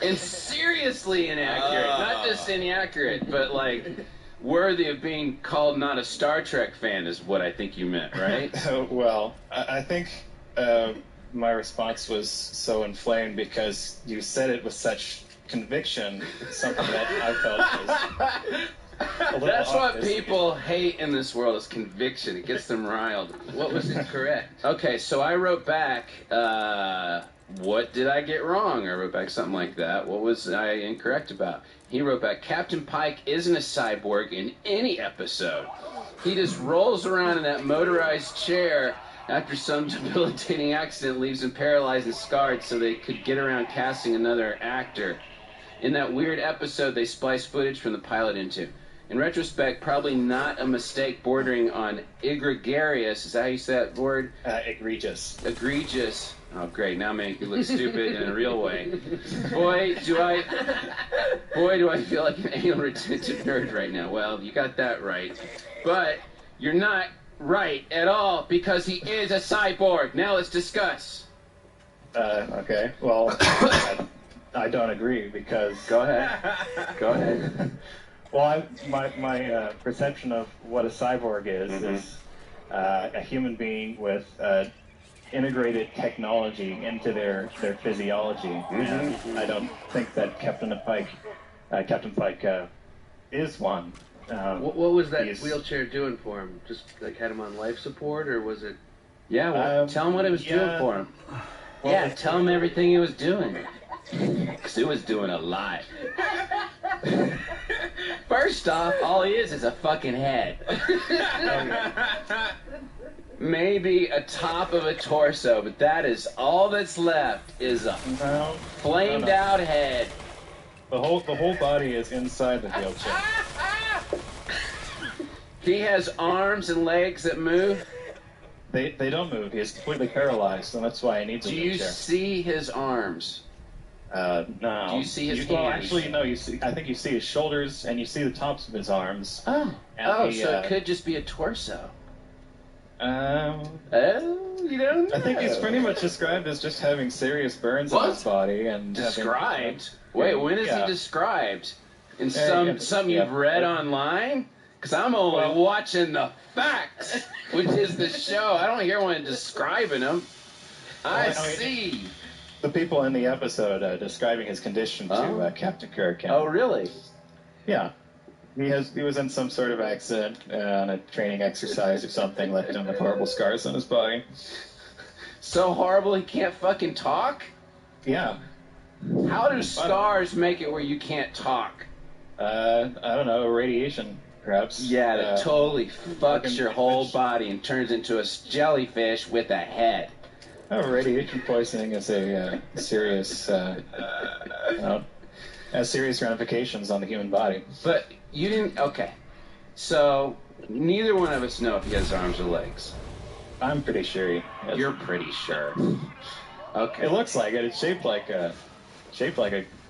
B: And seriously inaccurate. Not just inaccurate, but like worthy of being called not a Star Trek fan is what I think you meant, right?
P: Well, I think... my response was so inflamed because you said it with such conviction, something that I felt was a little
B: That's what
P: obvious.
B: people hate in this world is conviction. It gets them riled. What was incorrect? Okay, so I wrote back, what did I get wrong? I wrote back something like that. What was I incorrect about? He wrote back, Captain Pike isn't a cyborg in any episode. He just rolls around in that motorized chair after some debilitating accident leaves him paralyzed and scarred so they could get around casting another actor. In that weird episode, they spliced footage from the pilot into. In retrospect, probably not a mistake bordering on egregious. Is that how you say that word?
P: Egregious.
B: Egregious. Oh, great. Now I'm making you look stupid in a real way. Boy, do I feel like an anal retentive nerd right now. Well, you got that right. But you're not right at all, because he is a cyborg. Now let's discuss.
P: Okay. Well, I don't agree because...
B: Go ahead. Go ahead.
P: Well, my perception of what a cyborg is a human being with integrated technology into their physiology. And I don't think that Captain Pike is one.
G: What was that wheelchair doing for him? Just like had him on life support, or was it?
B: Yeah, well, tell him what it was doing for him. Well, tell him everything he was doing. Because it was doing a lot. First off, all he is a fucking head. Maybe a top of a torso, but that is all that's left is a flamed out head.
P: The whole body is inside the wheelchair.
B: He has arms and legs that move.
P: They don't move. He is completely paralyzed, and that's why he needs a wheelchair.
B: Do you see his arms?
P: No.
B: Do you see his hands?
P: Well, actually, no. I think you see his shoulders, and you see the tops of his arms.
B: So it could just be a torso. You don't know.
P: I think he's pretty much described as just having serious burns on his body and
B: described. Wait, when is he described? In some you've read online? Because I'm only watching the facts, which is the show. I don't hear one describing him. I see.
P: The people in the episode describing his condition to Captain Kirk.
B: Oh, really?
P: Yeah. He was in some sort of accident on a training exercise or something, left him with horrible scars on his body.
B: So horrible he can't fucking talk?
P: Yeah.
B: How do scars make it where you can't talk?
P: I don't know, radiation, perhaps.
B: Yeah, that totally fucks your whole body and turns into a jellyfish with a head.
P: Oh, radiation poisoning is a serious, has serious ramifications on the human body.
B: But you didn't. Okay, so neither one of us know if he has arms or legs.
P: I'm pretty sure he has.
B: You're pretty sure. Okay.
P: It looks like it. It's shaped like a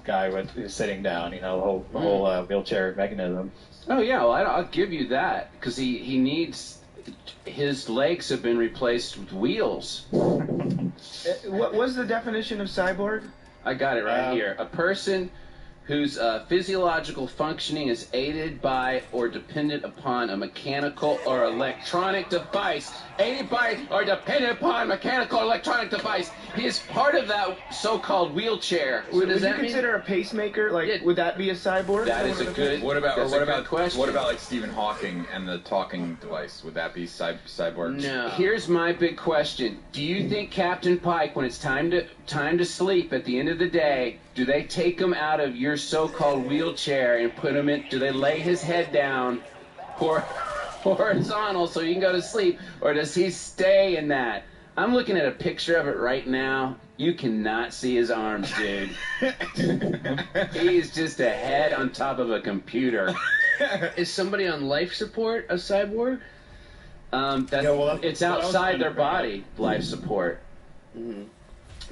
P: guy who's sitting down. You know, the whole wheelchair mechanism.
B: Oh yeah, well I'll give you that because he needs. His legs have been replaced with wheels.
Q: What was the definition of cyborg?
B: I got it right here. A person whose physiological functioning is aided by or dependent upon a mechanical or electronic device. Aided by or dependent upon mechanical or electronic device. He is part of that so-called wheelchair.
Q: Would you consider a pacemaker? Like, would that be a cyborg?
B: That is a good.
R: What about
B: question?
R: What about like Stephen Hawking and the talking device? Would that be cyborg?
B: No. Here's my big question: do you think Captain Pike, when it's time to sleep at the end of the day, do they take him out of your so-called wheelchair and put him in? Do they lay his head down horizontal so you can go to sleep, or does he stay in that? I'm looking at a picture of it right now. You cannot see his arms, dude. He's just a head on top of a computer.
G: Is somebody on life support a cyborg?
B: It's outside their body, life support.
G: Mm-hmm.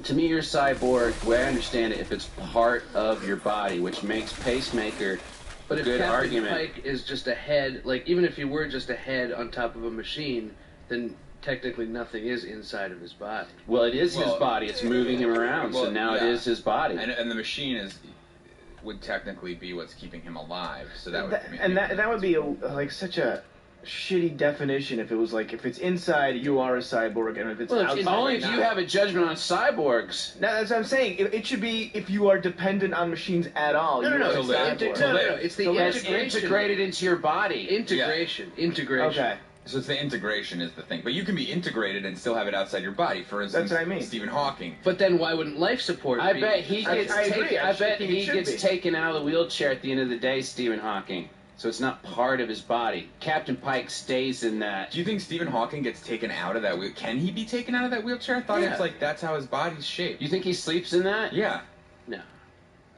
B: To me, you're a cyborg, the way I understand it, if it's part of your body, which makes pacemaker
G: But if
B: good
G: Captain
B: argument.
G: Pike is just a head, like even if he were just a head on top of a machine, then technically nothing is inside of his body.
B: Well, it is his body. It's moving him around, so now it is his body.
R: And the machine would technically be what's keeping him alive. So that would
Q: that would be such a shitty definition if it was like if it's inside you are a cyborg and if it's outside
B: only if you have a judgment on cyborgs.
Q: No, that's what I'm saying. It should be if you are dependent on machines at all.
G: It's the integration.
B: Integrated into your body.
G: Integration.
Q: Okay.
R: So it's the integration is the thing. But you can be integrated and still have it outside your body. For instance,
Q: that's what I mean.
R: Stephen Hawking.
G: But then why wouldn't life support
B: I
G: be?
B: bet he gets
Q: he
B: gets taken out of the wheelchair at the end of the day, Stephen Hawking. So it's not part of his body. Captain Pike stays in that.
R: Do you think Stephen Hawking gets taken out of that wheel? Can he be taken out of that wheelchair? I thought it's like that's how his body's shaped.
B: You think he sleeps in that?
R: Yeah.
G: No.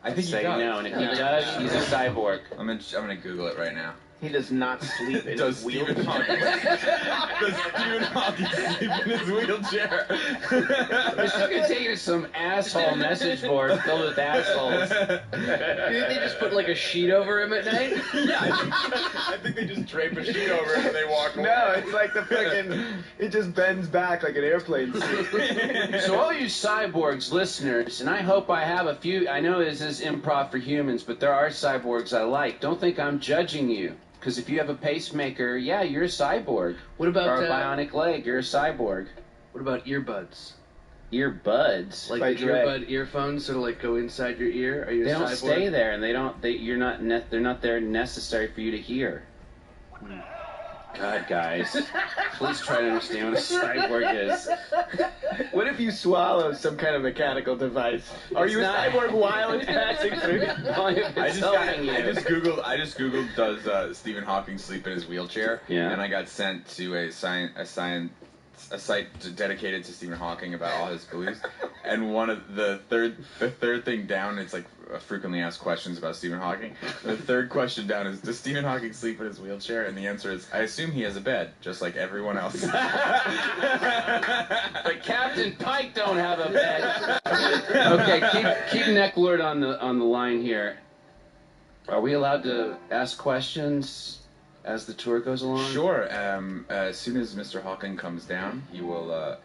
R: I think he
B: say
R: does.
B: no, and if he does, he's a cyborg.
R: I'm gonna Google it right now.
Q: He does not sleep in his wheelchair.
R: Does Stephen Hawking sleep in his wheelchair?
B: You're still gonna take it to some asshole message board filled with assholes.
G: Did they just put like a sheet over him at night?
R: Yeah, I think they just drape a sheet over him and they walk away.
Q: No, it's like the fucking. It just bends back like an airplane seat.
B: So all you cyborgs listeners, and I hope I have a few. I know this is improv for humans, but there are cyborgs I like. Don't think I'm judging you. Because if you have a pacemaker, yeah, you're a cyborg.
G: What about
B: or a bionic leg? You're a cyborg.
G: What about earbuds?
B: Earbuds,
G: like the earbud earphones, sort of like go inside your ear. Are you
B: they
G: a
B: don't
G: cyborg?
B: stay there, and they're not there necessary for you to hear. God, guys, please try to understand what a cyborg is.
Q: What if you swallow some kind of mechanical device? Are you a cyborg while it's passing through?
R: I just googled does Stephen Hawking sleep in his wheelchair?
B: Yeah.
R: And I got sent to a site dedicated to Stephen Hawking about all his beliefs. And one of the third thing down, it's like frequently asked questions about Stephen Hawking. The third question down is, does Stephen Hawking sleep in his wheelchair? And the answer is, I assume he has a bed, just like everyone else.
B: But Captain Pike don't have a bed. Okay, keep Necklord on the line here. Are we allowed to ask questions as the tour goes along?
R: Sure. As soon as Mr. Hawking comes down, he will.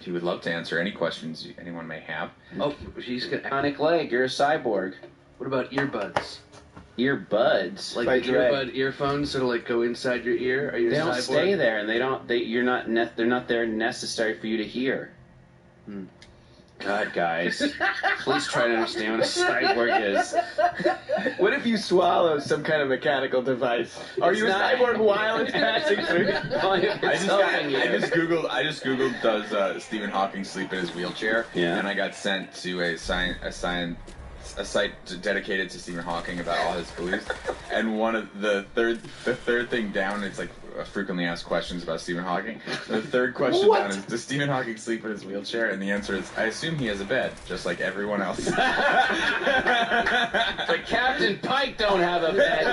R: He would love to answer any questions anyone may have.
B: Oh, she's got bionic leg. You're a cyborg.
G: What about earbuds?
B: Earbuds,
G: Like earbud earphones, sort of like go inside your ear. Are you
B: they
G: a
B: don't
G: cyborg?
B: stay there, and they're not there necessary for you to hear. God, guys, please try to understand what a cyborg is.
Q: What if you swallow some kind of mechanical device? Are you a cyborg while it's passing through?
R: I just googled does Stephen Hawking sleep in his wheelchair?
B: Yeah.
R: And I got sent to a site dedicated to Stephen Hawking about all his beliefs. And one of the third thing down, it's like frequently asked questions about Stephen Hawking. The third question down is, does Stephen Hawking sleep in his wheelchair? And the answer is, I assume he has a bed, just like everyone else.
B: But Captain Pike don't have a bed.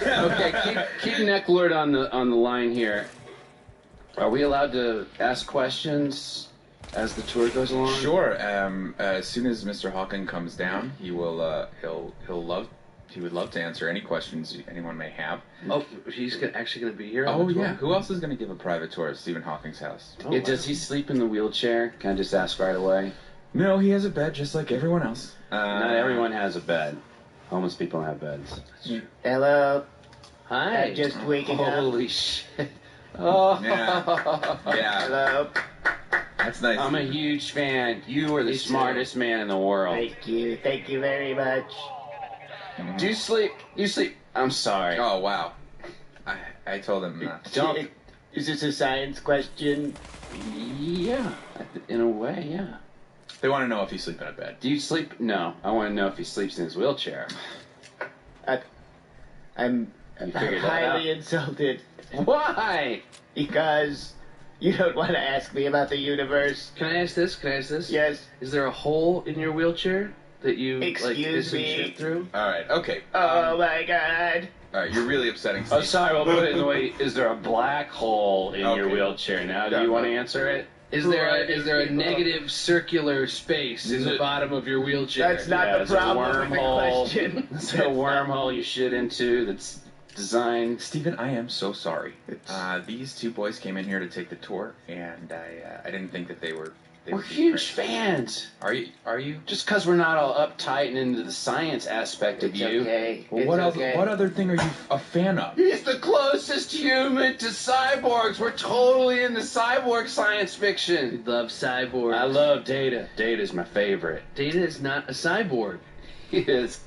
B: Okay, keep Necklord on the line here. Are we allowed to ask questions as the tour goes along?
R: Sure. As soon as Mr. Hawking comes down, he will he would love to answer any questions anyone may have.
G: Oh, he's actually going to be here.
R: Oh yeah. Who else is going to give a private tour of Stephen Hawking's house?
B: Does he sleep in the wheelchair? Can I just ask right away?
R: No, he has a bed just like everyone else.
B: Not everyone has a bed. Homeless people don't have beds.
Q: Hello.
B: Hi.
Q: I'm just waking up.
B: Holy shit. Oh.
R: Yeah.
Q: Hello.
R: That's nice.
B: I'm a huge fan. You are the smartest man in the world.
Q: Thank you. Thank you very much.
B: Do you sleep? You sleep? I'm sorry.
R: Oh wow. I told him not.
B: Don't.
Q: Is this a science question?
B: Yeah. In a way, yeah.
R: They want to know if you sleep in a bed.
B: Do you sleep? No. I want to know if he sleeps in his wheelchair.
Q: I'm highly insulted.
B: Why?
Q: Because you don't want to ask me about the universe.
G: Can I ask this?
Q: Yes.
G: Is there a hole in your wheelchair that you
Q: Excuse me.
G: shit through?
R: All right. Okay.
Q: Oh my God.
R: All right. You're really upsetting Steve.
B: Oh, sorry. We'll put it in the way. Is there a black hole in your wheelchair? Now, do you want to answer it?
G: Is there a negative circular space in the bottom of your wheelchair?
Q: That's not the problem with the question.
B: Is there a wormhole you shit into that's designed?
R: Stephen, I am so sorry. These two boys came in here to take the tour, and I didn't think that they were.
B: We're huge fans.
R: Are you?
B: Just because we're not all uptight and into the science aspect of you.
Q: Okay.
R: Well, what other thing are you a fan of?
B: He's the closest human to cyborgs. We're totally into cyborg science fiction.
G: We love cyborgs.
B: I love Data. Data's my favorite.
G: Data is not a cyborg.
B: He is.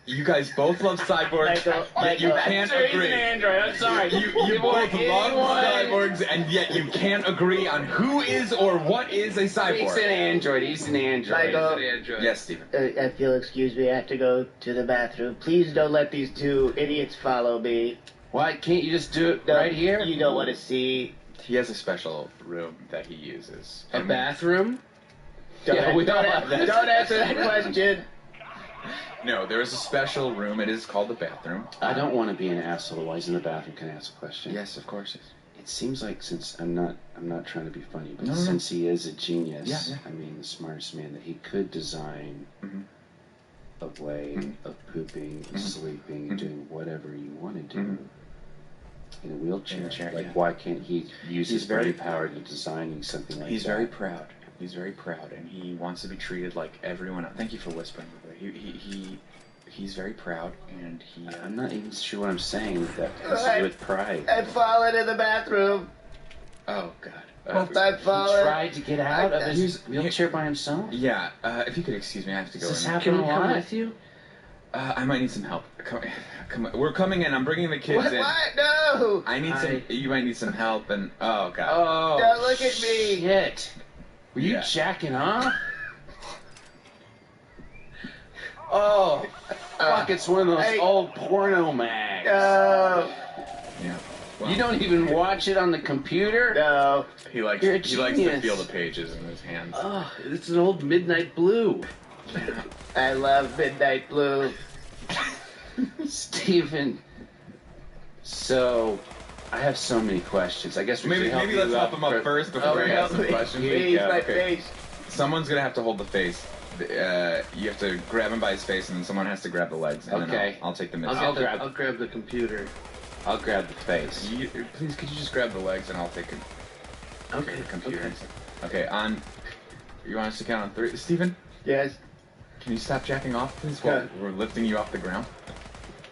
R: You guys both love cyborgs, yet you can't agree.
B: He's an android. I'm sorry.
R: You both love cyborgs, and yet you can't agree on who is or what is a cyborg.
B: He's an android. He's an android.
R: Yes, Stephen.
Q: If you'll excuse me, I have to go to the bathroom. Please don't let these two idiots follow me.
B: Why can't you just do it right here?
Q: You don't want to see.
R: He has a special room that he uses.
G: A bathroom?
B: Yeah, we don't have that.
Q: Don't answer that question.
R: No, there is a special room. It is called the bathroom.
B: I don't want to be an asshole while he's in the bathroom. Can I ask a question?
R: Yes, of course.
B: It seems like, since I'm not trying to be funny, but
R: No.
B: since he is a genius,
R: Yeah.
B: I mean the smartest man, that he could design a way of pooping, sleeping, doing whatever you want to do in a wheelchair. Why can't he use his brain power to designing something like that?
R: He's very proud. He's very proud, and he wants to be treated like everyone else. Thank you for whispering. He's very proud, and he.
B: I'm not even sure what I'm saying with that. This is with pride.
Q: I've fallen in the bathroom.
R: Oh God.
Q: I've fallen.
B: He tried to get out of his wheelchair by himself?
R: Yeah. If you could excuse me, I have to go.
B: Does this
R: in.
B: happen a lot?
G: Can we come with you?
R: I might need some help. Come, we're coming in. I'm bringing the kids in.
Q: What? No.
R: I need some. You might need some help, and oh God.
B: Oh.
Q: Don't look at me.
B: Shit. Were you jacking off? Oh, fuck, it's one of those old porno mags.
Q: No.
R: Yeah. Well,
B: You don't even watch it on the computer?
Q: No.
R: he likes
B: You're a
R: to
B: genius.
R: feel the pages in his hands.
G: Oh, it's an old Midnight Blue.
Q: I love Midnight Blue.
B: Stephen, so I have so many questions. I guess we should help
R: maybe
B: you
R: let's help
B: out
R: him up first before we ask some questions.
Q: Please, my face.
R: Someone's gonna have to hold the face. You have to grab him by his face, and then someone has to grab the legs. And then I'll take the middle.
G: I'll grab the computer.
B: I'll grab the face.
R: Please, could you just grab the legs and I'll take the computer. Okay, on. You want us to count on 3? Steven?
Q: Yes?
R: Can you stop jacking off, please, while we're lifting you off the ground?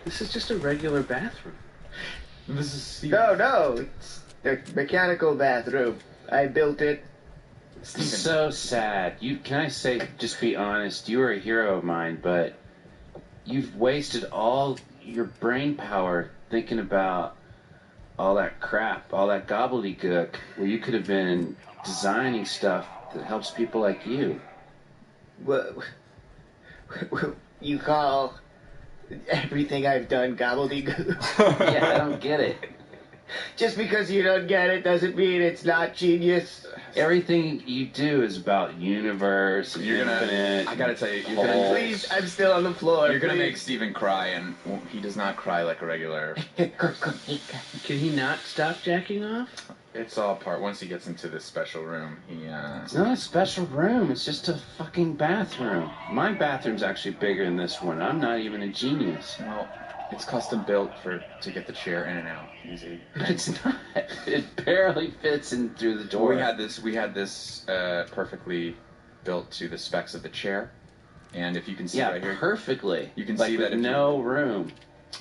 G: This is just a regular bathroom.
R: This is Steven.
Q: No, it's a mechanical bathroom. I built it.
B: So sad. Can I say, just be honest, you were a hero of mine, but you've wasted all your brain power thinking about all that crap, all that gobbledygook, where you could have been designing stuff that helps people like you.
Q: What you call everything I've done gobbledygook?
B: Yeah, I don't get it.
Q: Just because you don't get it doesn't mean it's not genius.
B: Everything you do is about universe, infinite.
R: I gotta tell you,
Q: Please, I'm still on the floor.
R: You're gonna make Steven cry, and he does not cry like a regular.
G: Can he not stop jacking off?
R: It's all part. Once he gets into this special room,
B: It's not a special room. It's just a fucking bathroom. My bathroom's actually bigger than this one. I'm not even a genius.
R: Well, it's custom built to get the chair in and out easy.
B: But it's not. It barely fits in through the door.
R: We had this perfectly built to the specs of the chair, and if you can see right here,
B: perfectly.
R: You can
B: like
R: see that
B: with no room.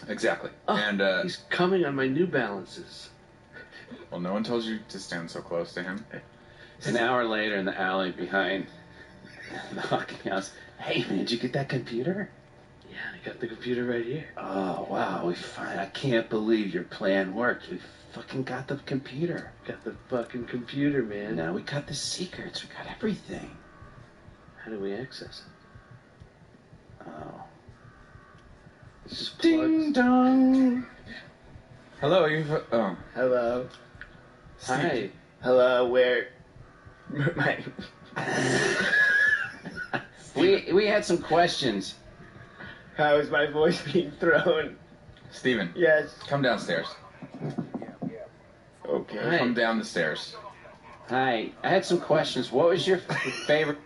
R: Exactly.
G: Oh,
R: and
G: he's coming on my New Balances.
R: Well, no one told you to stand so close to him.
B: An hour later in the alley behind the Hawking House. Hey man, did you get that computer?
G: Yeah, I got the computer right here.
B: Oh wow, I can't believe your plan worked. We fucking got the computer.
G: Got the fucking computer, man.
B: Now we got the secrets. We got everything.
G: How do we access it?
B: Oh.
G: It's just
B: Ding dong.
R: Hello,
Q: Hello.
G: Hi.
Q: Hello, where? My.
B: We had some questions.
Q: How is my voice being thrown?
R: Steven.
Q: Yes.
R: Come downstairs.
Q: Okay.
B: Hi.
R: Come down the stairs.
B: Hi, I had some questions. What was your favorite?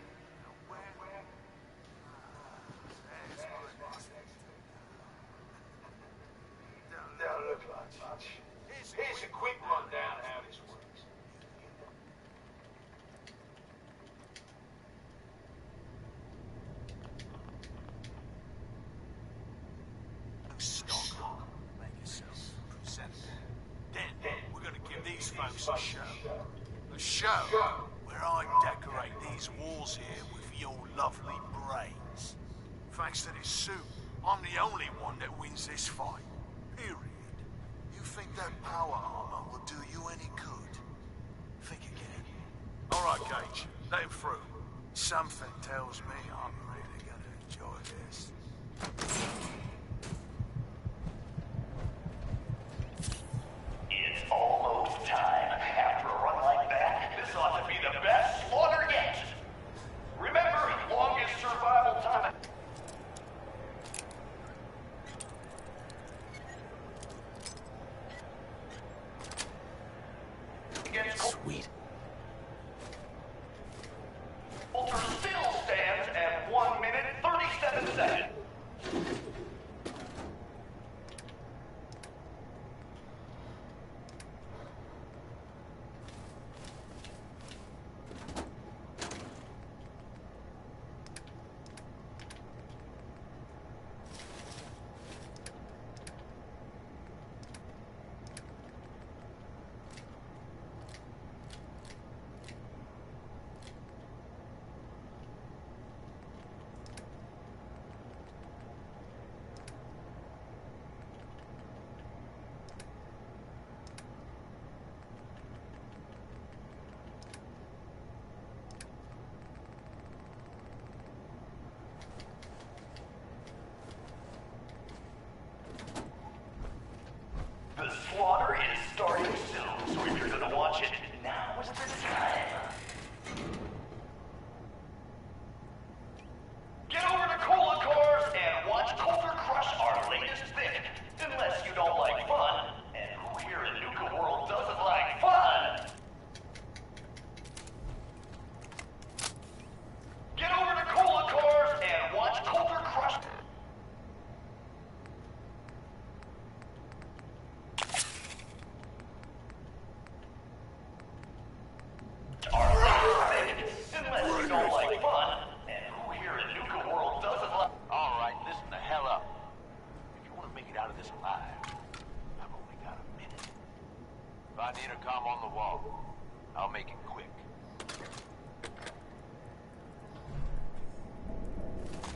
T: Here's a quick rundown of how this works. Stock. Make yourself presentable. Then we're going to give these folks a show. A show where I decorate these walls here with your lovely brains. Thanks to this suit, I'm the only one that wins this fight. Period. You think that power armor will do you any good? Think again. All right, Gage, let him through. Something tells me I'm really gonna enjoy this. It's almost time. After a run like that, this ought to be the best slaughter yet. Remember, longest survival time.
B: Sweet.
T: Ultra still stands at 1 minute 37 seconds. The slaughter is starting soon, so if you're gonna watch it, now is the time. Get over to Cola Cars and watch Coulter crush our latest pick. Unless you don't like fun, and who here in Nuka World doesn't like fun? Get over to Cola Cars and watch Coulter crush.
W: find the intercom on the wall. I'll make it quick.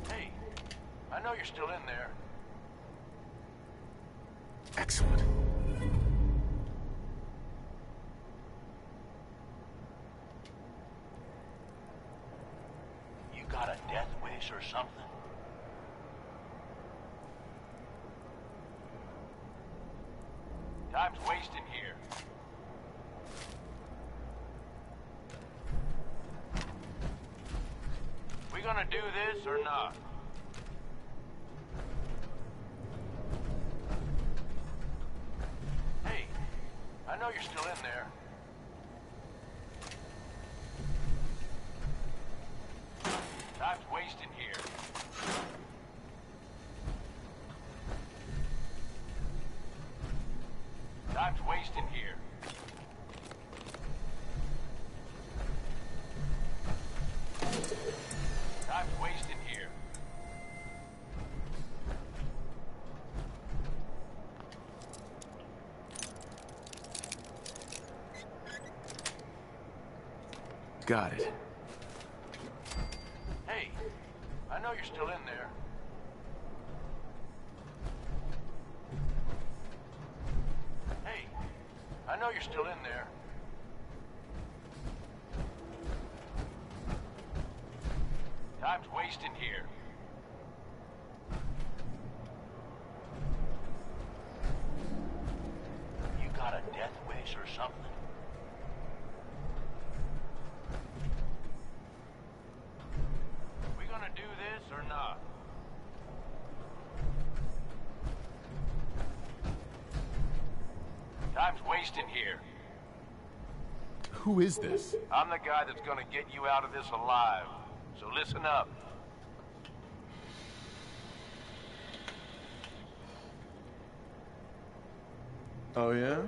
W: Hey, I know you're still in there.
E: Excellent.
W: You got a death wish or something? Time's wasting here. We gonna do this or not? Hey, I know you're still in there. Time's wasting here. Time's wasting here. Time's wasting here.
E: Got it.
W: Hey, I know you're still in there. Hey, I know you're still in there. Time's wasting here. You got a death wish or something? We gonna do this or not? Time's wasting here.
E: Who is this?
W: I'm the guy that's gonna get you out of this alive. So listen up.
E: Oh, yeah?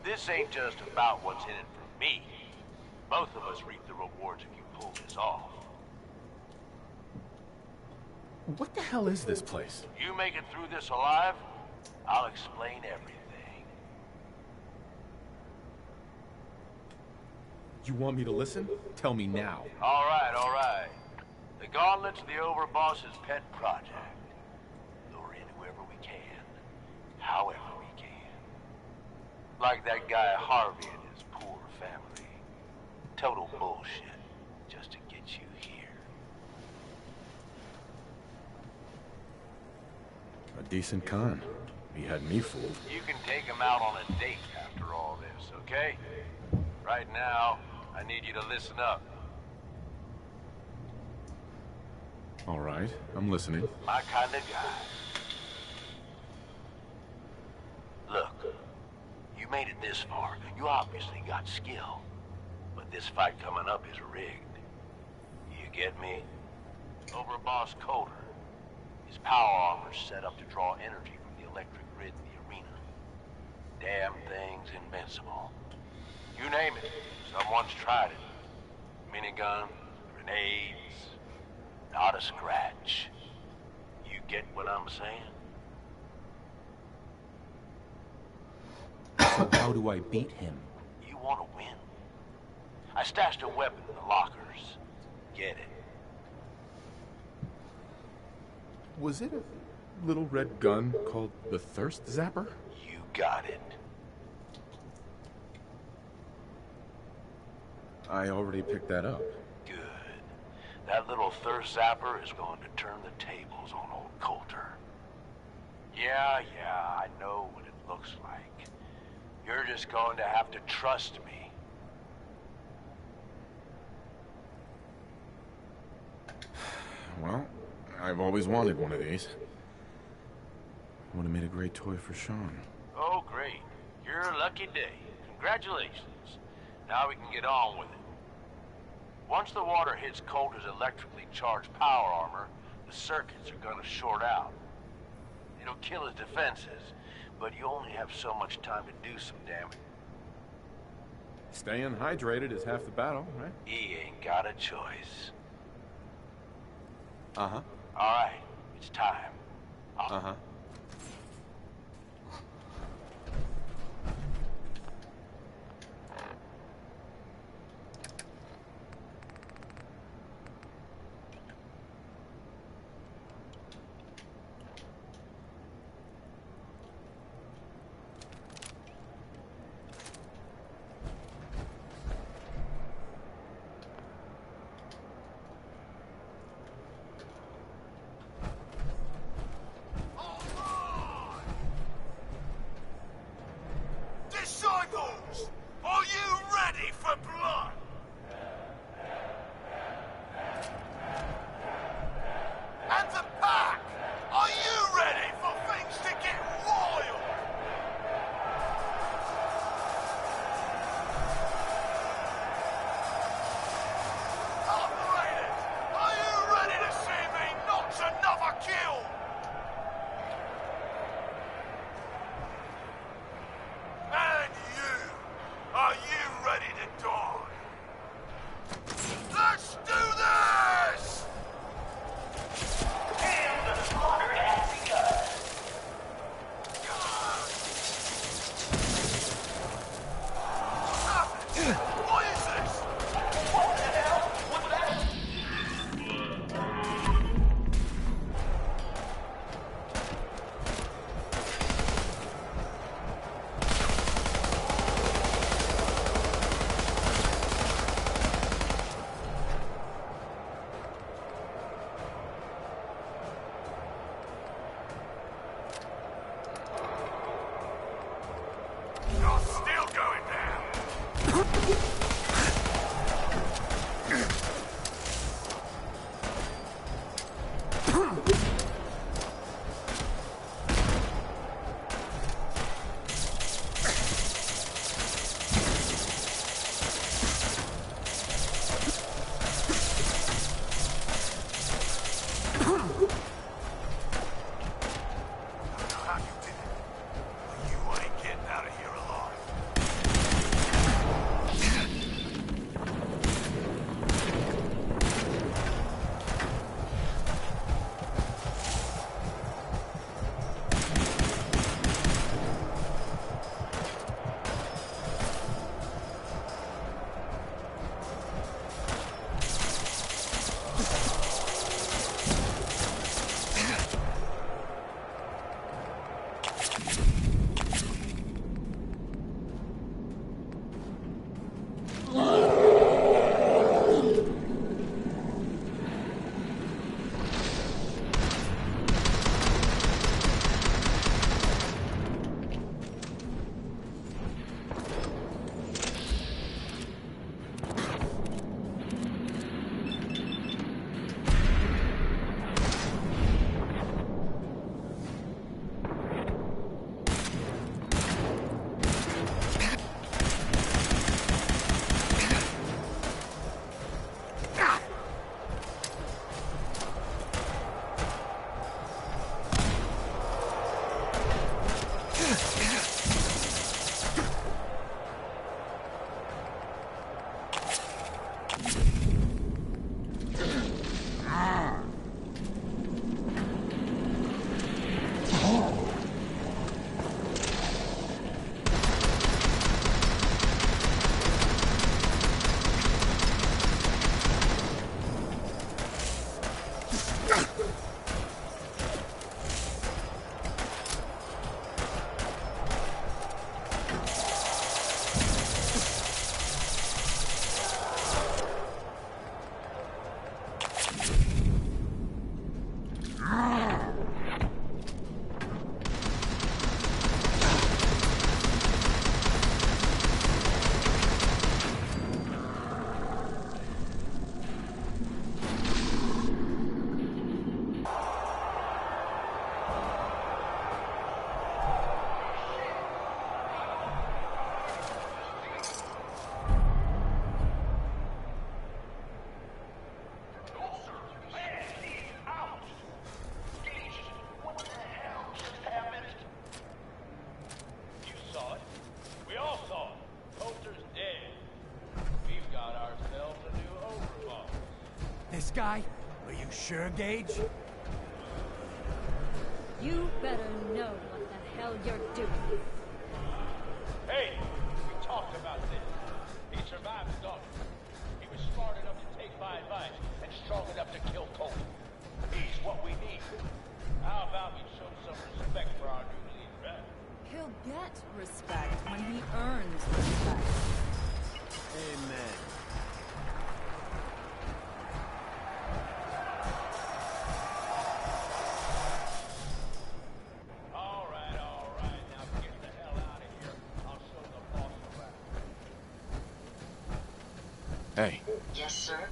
W: This ain't just about what's in it for me. Both of us reap the rewards if you pull this off.
E: What the hell is this place?
W: You make it through this alive, I'll explain everything.
E: You want me to listen? Tell me now.
W: All right, all right. The Gauntlet's the Overboss's pet project. Lure in whoever we can, however we can. Like that guy Harvey and his poor family. Total bullshit, just to get you here.
E: A decent con. He had me fooled.
W: You can take him out on a date after all this, okay? Right now, I need you to listen up.
E: All right, I'm listening.
W: My kind of guy. Look, you made it this far. You obviously got skill. But this fight coming up is rigged. You get me? Overboss Coulter. His power armor's set up to draw energy from the electric grid in the arena. Damn thing's invincible. You name it, someone's tried it. Minigun, grenades, not a scratch. You get what I'm saying?
E: So how do I beat him?
W: You want to win? I stashed a weapon in the lockers. Get it.
E: Was it a little red gun called the Thirst Zapper?
W: You got it.
E: I already picked that up.
W: Good. That little thirst zapper is going to turn the tables on old Coulter. Yeah, I know what it looks like. You're just going to have to trust me.
E: Well, I've always wanted one of these. Would have made a great toy for Sean.
W: Oh, great. You're a lucky day. Congratulations. Now we can get on with it. Once the water hits Coulter's electrically charged power armor, the circuits are gonna short out. It'll kill his defenses, but you only have so much time to do some damage.
E: Staying hydrated is half the battle, right?
W: He ain't got a choice.
E: Uh-huh.
W: All right, it's time.
C: This guy? Are you sure, Gage?
D: You better know what the hell you're doing.
S: Hey, we talked about this. He survived the doctor. He was smart enough to take my advice and strong enough to kill Cole. He's what we need. How about we show some respect for our new leader, right?
D: He'll get respect when he earns respect.
C: Amen.
E: Hey.
X: Yes, sir?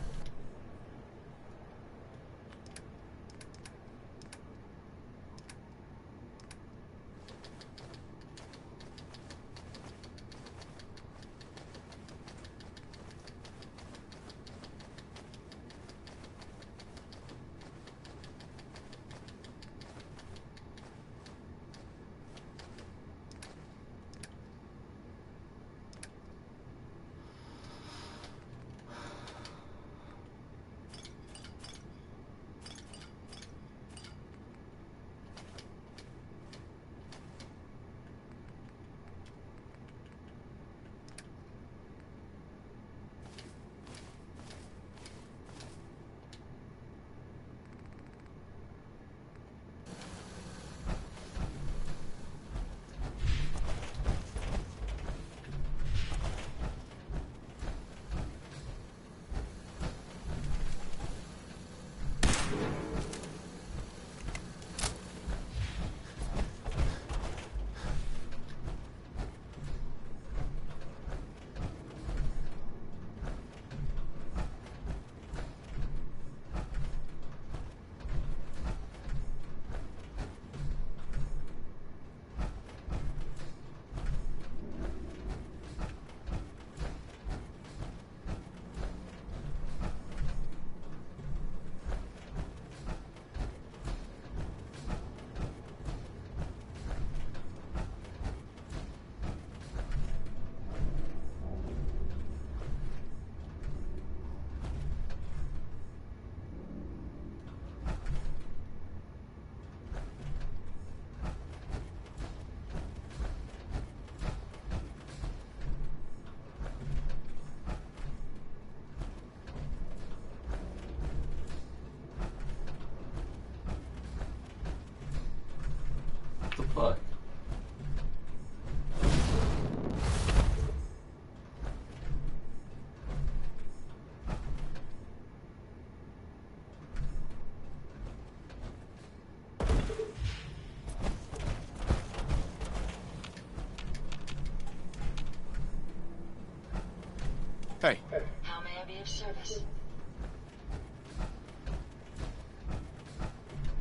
E: Hey.
F: How may I be of service?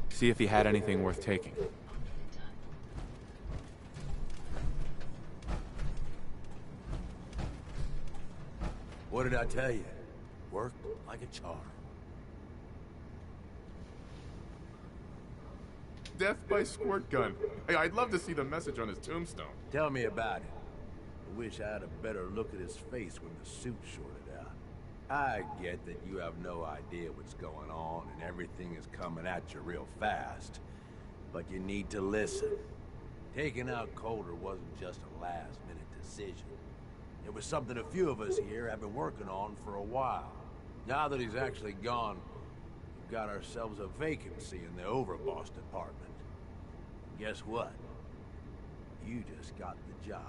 E: See if he had anything worth taking.
T: What did I tell you? Worked like a charm.
E: Death by squirt gun. Hey, I'd love to see the message on his tombstone.
T: Tell me about it. I wish I had a better look at his face when the suit shorted out. I get that you have no idea what's going on and everything is coming at you real fast. But you need to listen. Taking out Coulter wasn't just a last-minute decision. It was something a few of us here have been working on for a while. Now that he's actually gone, we've got ourselves a vacancy in the overboss department. Guess what? You just got the job.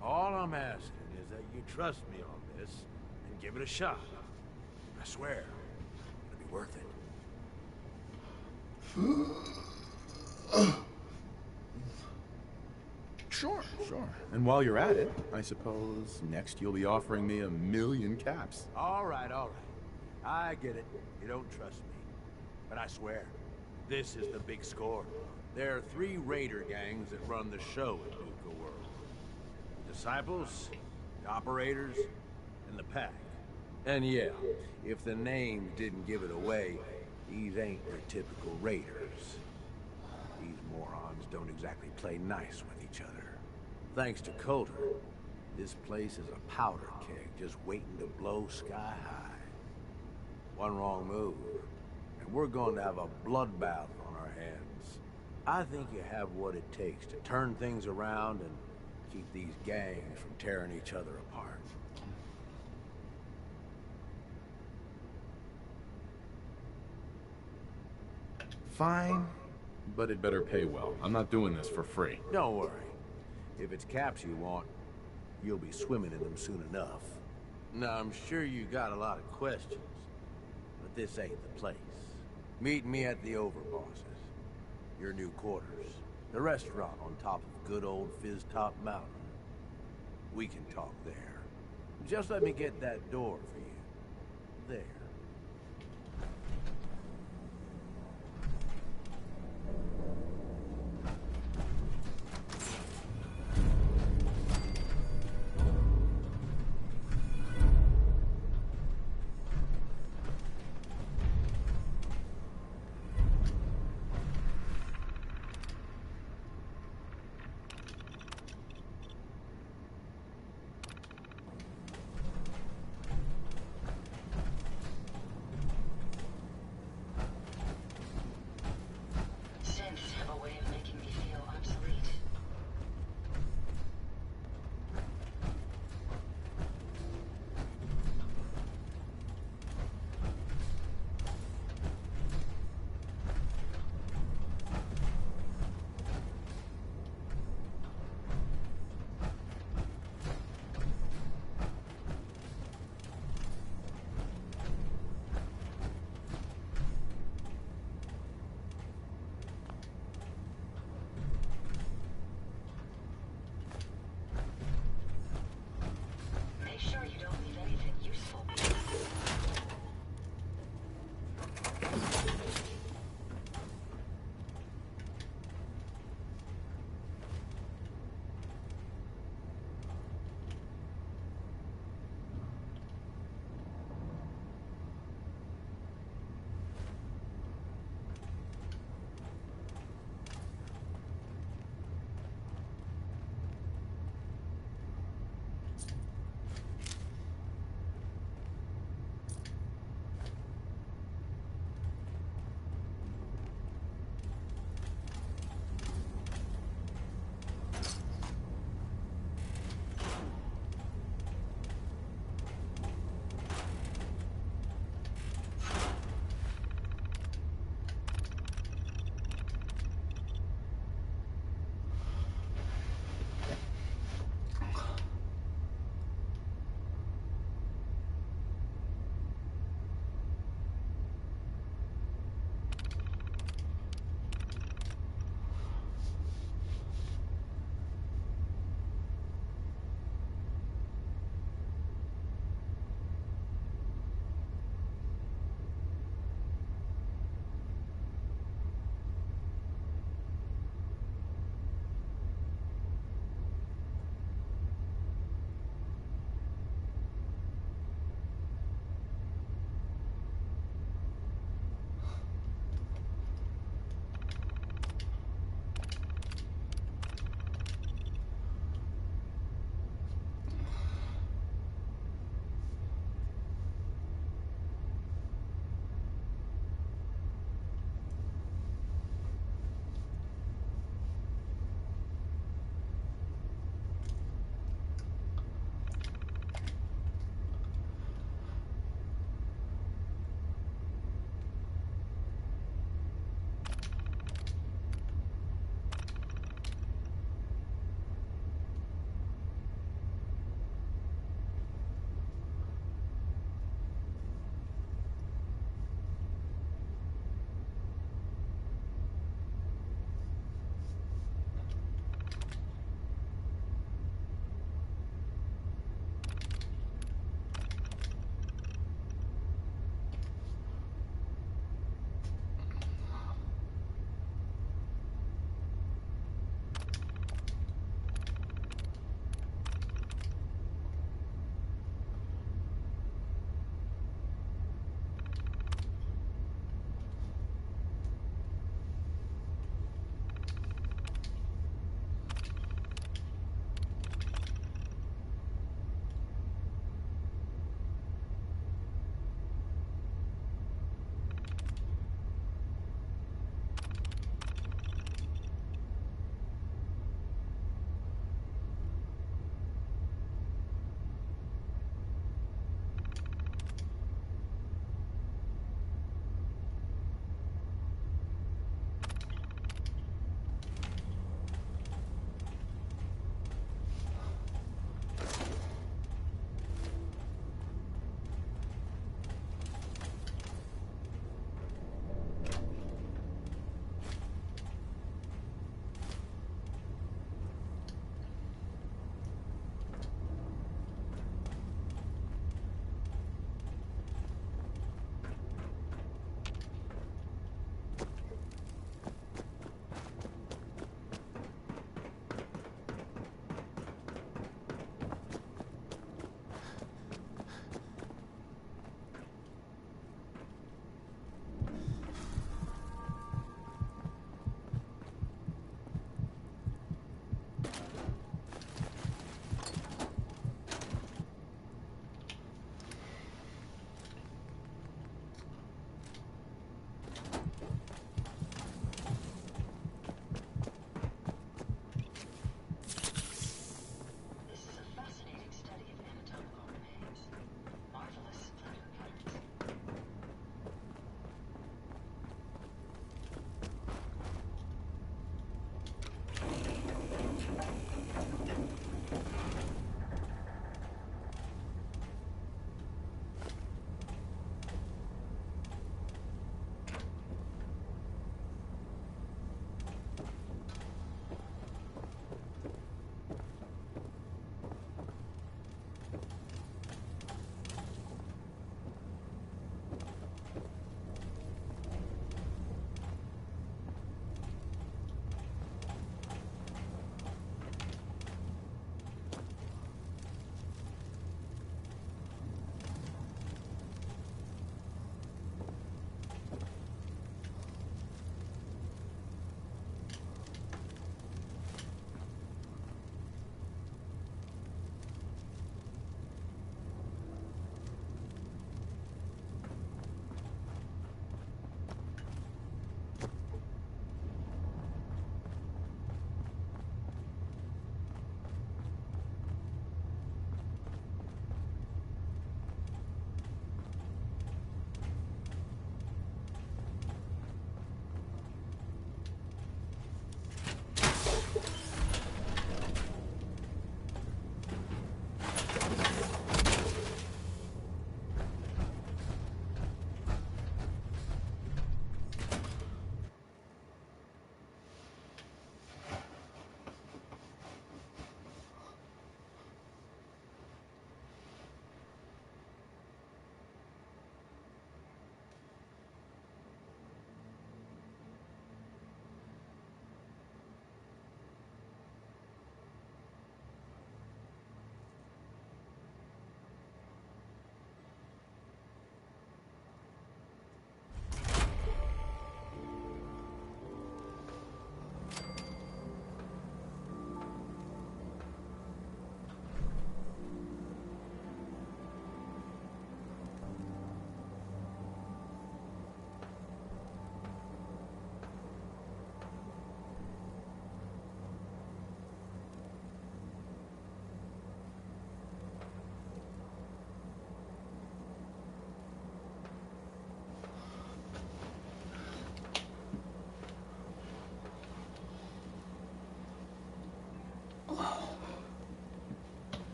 T: All I'm asking is that you trust me on this and give it a shot. I swear, it'll be worth it.
E: Sure. And while you're at it, I suppose next you'll be offering me 1,000,000 caps.
T: All right. I get it. You don't trust me. But I swear, this is the big score. There are 3 raider gangs that run the show at Nuka World. The Disciples, the Operators, and the Pack. And yeah, if the name didn't give it away, these ain't your typical raiders. These morons don't exactly play nice with each other. Thanks to Coulter, this place is a powder keg just waiting to blow sky high. One wrong move, and we're going to have a bloodbath on our hands. I think you have what it takes to turn things around and keep these gangs from tearing each other apart.
E: Fine, but it better pay well. I'm not doing this for free.
T: Don't worry. If it's caps you want, you'll be swimming in them soon enough. Now, I'm sure you got a lot of questions, but this ain't the place. Meet me at the Overbosses, your new quarters, the restaurant on top of good old Fizz Top Mountain. We can talk there. Just let me get that door for you. There.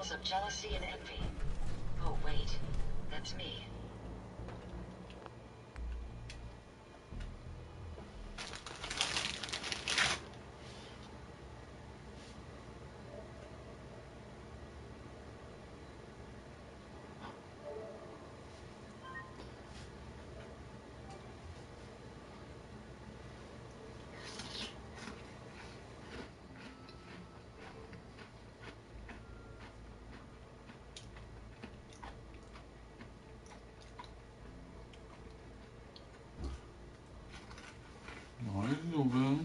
F: signals of jealousy and envy. Oh, wait. That's me.
J: Nice, Nobel.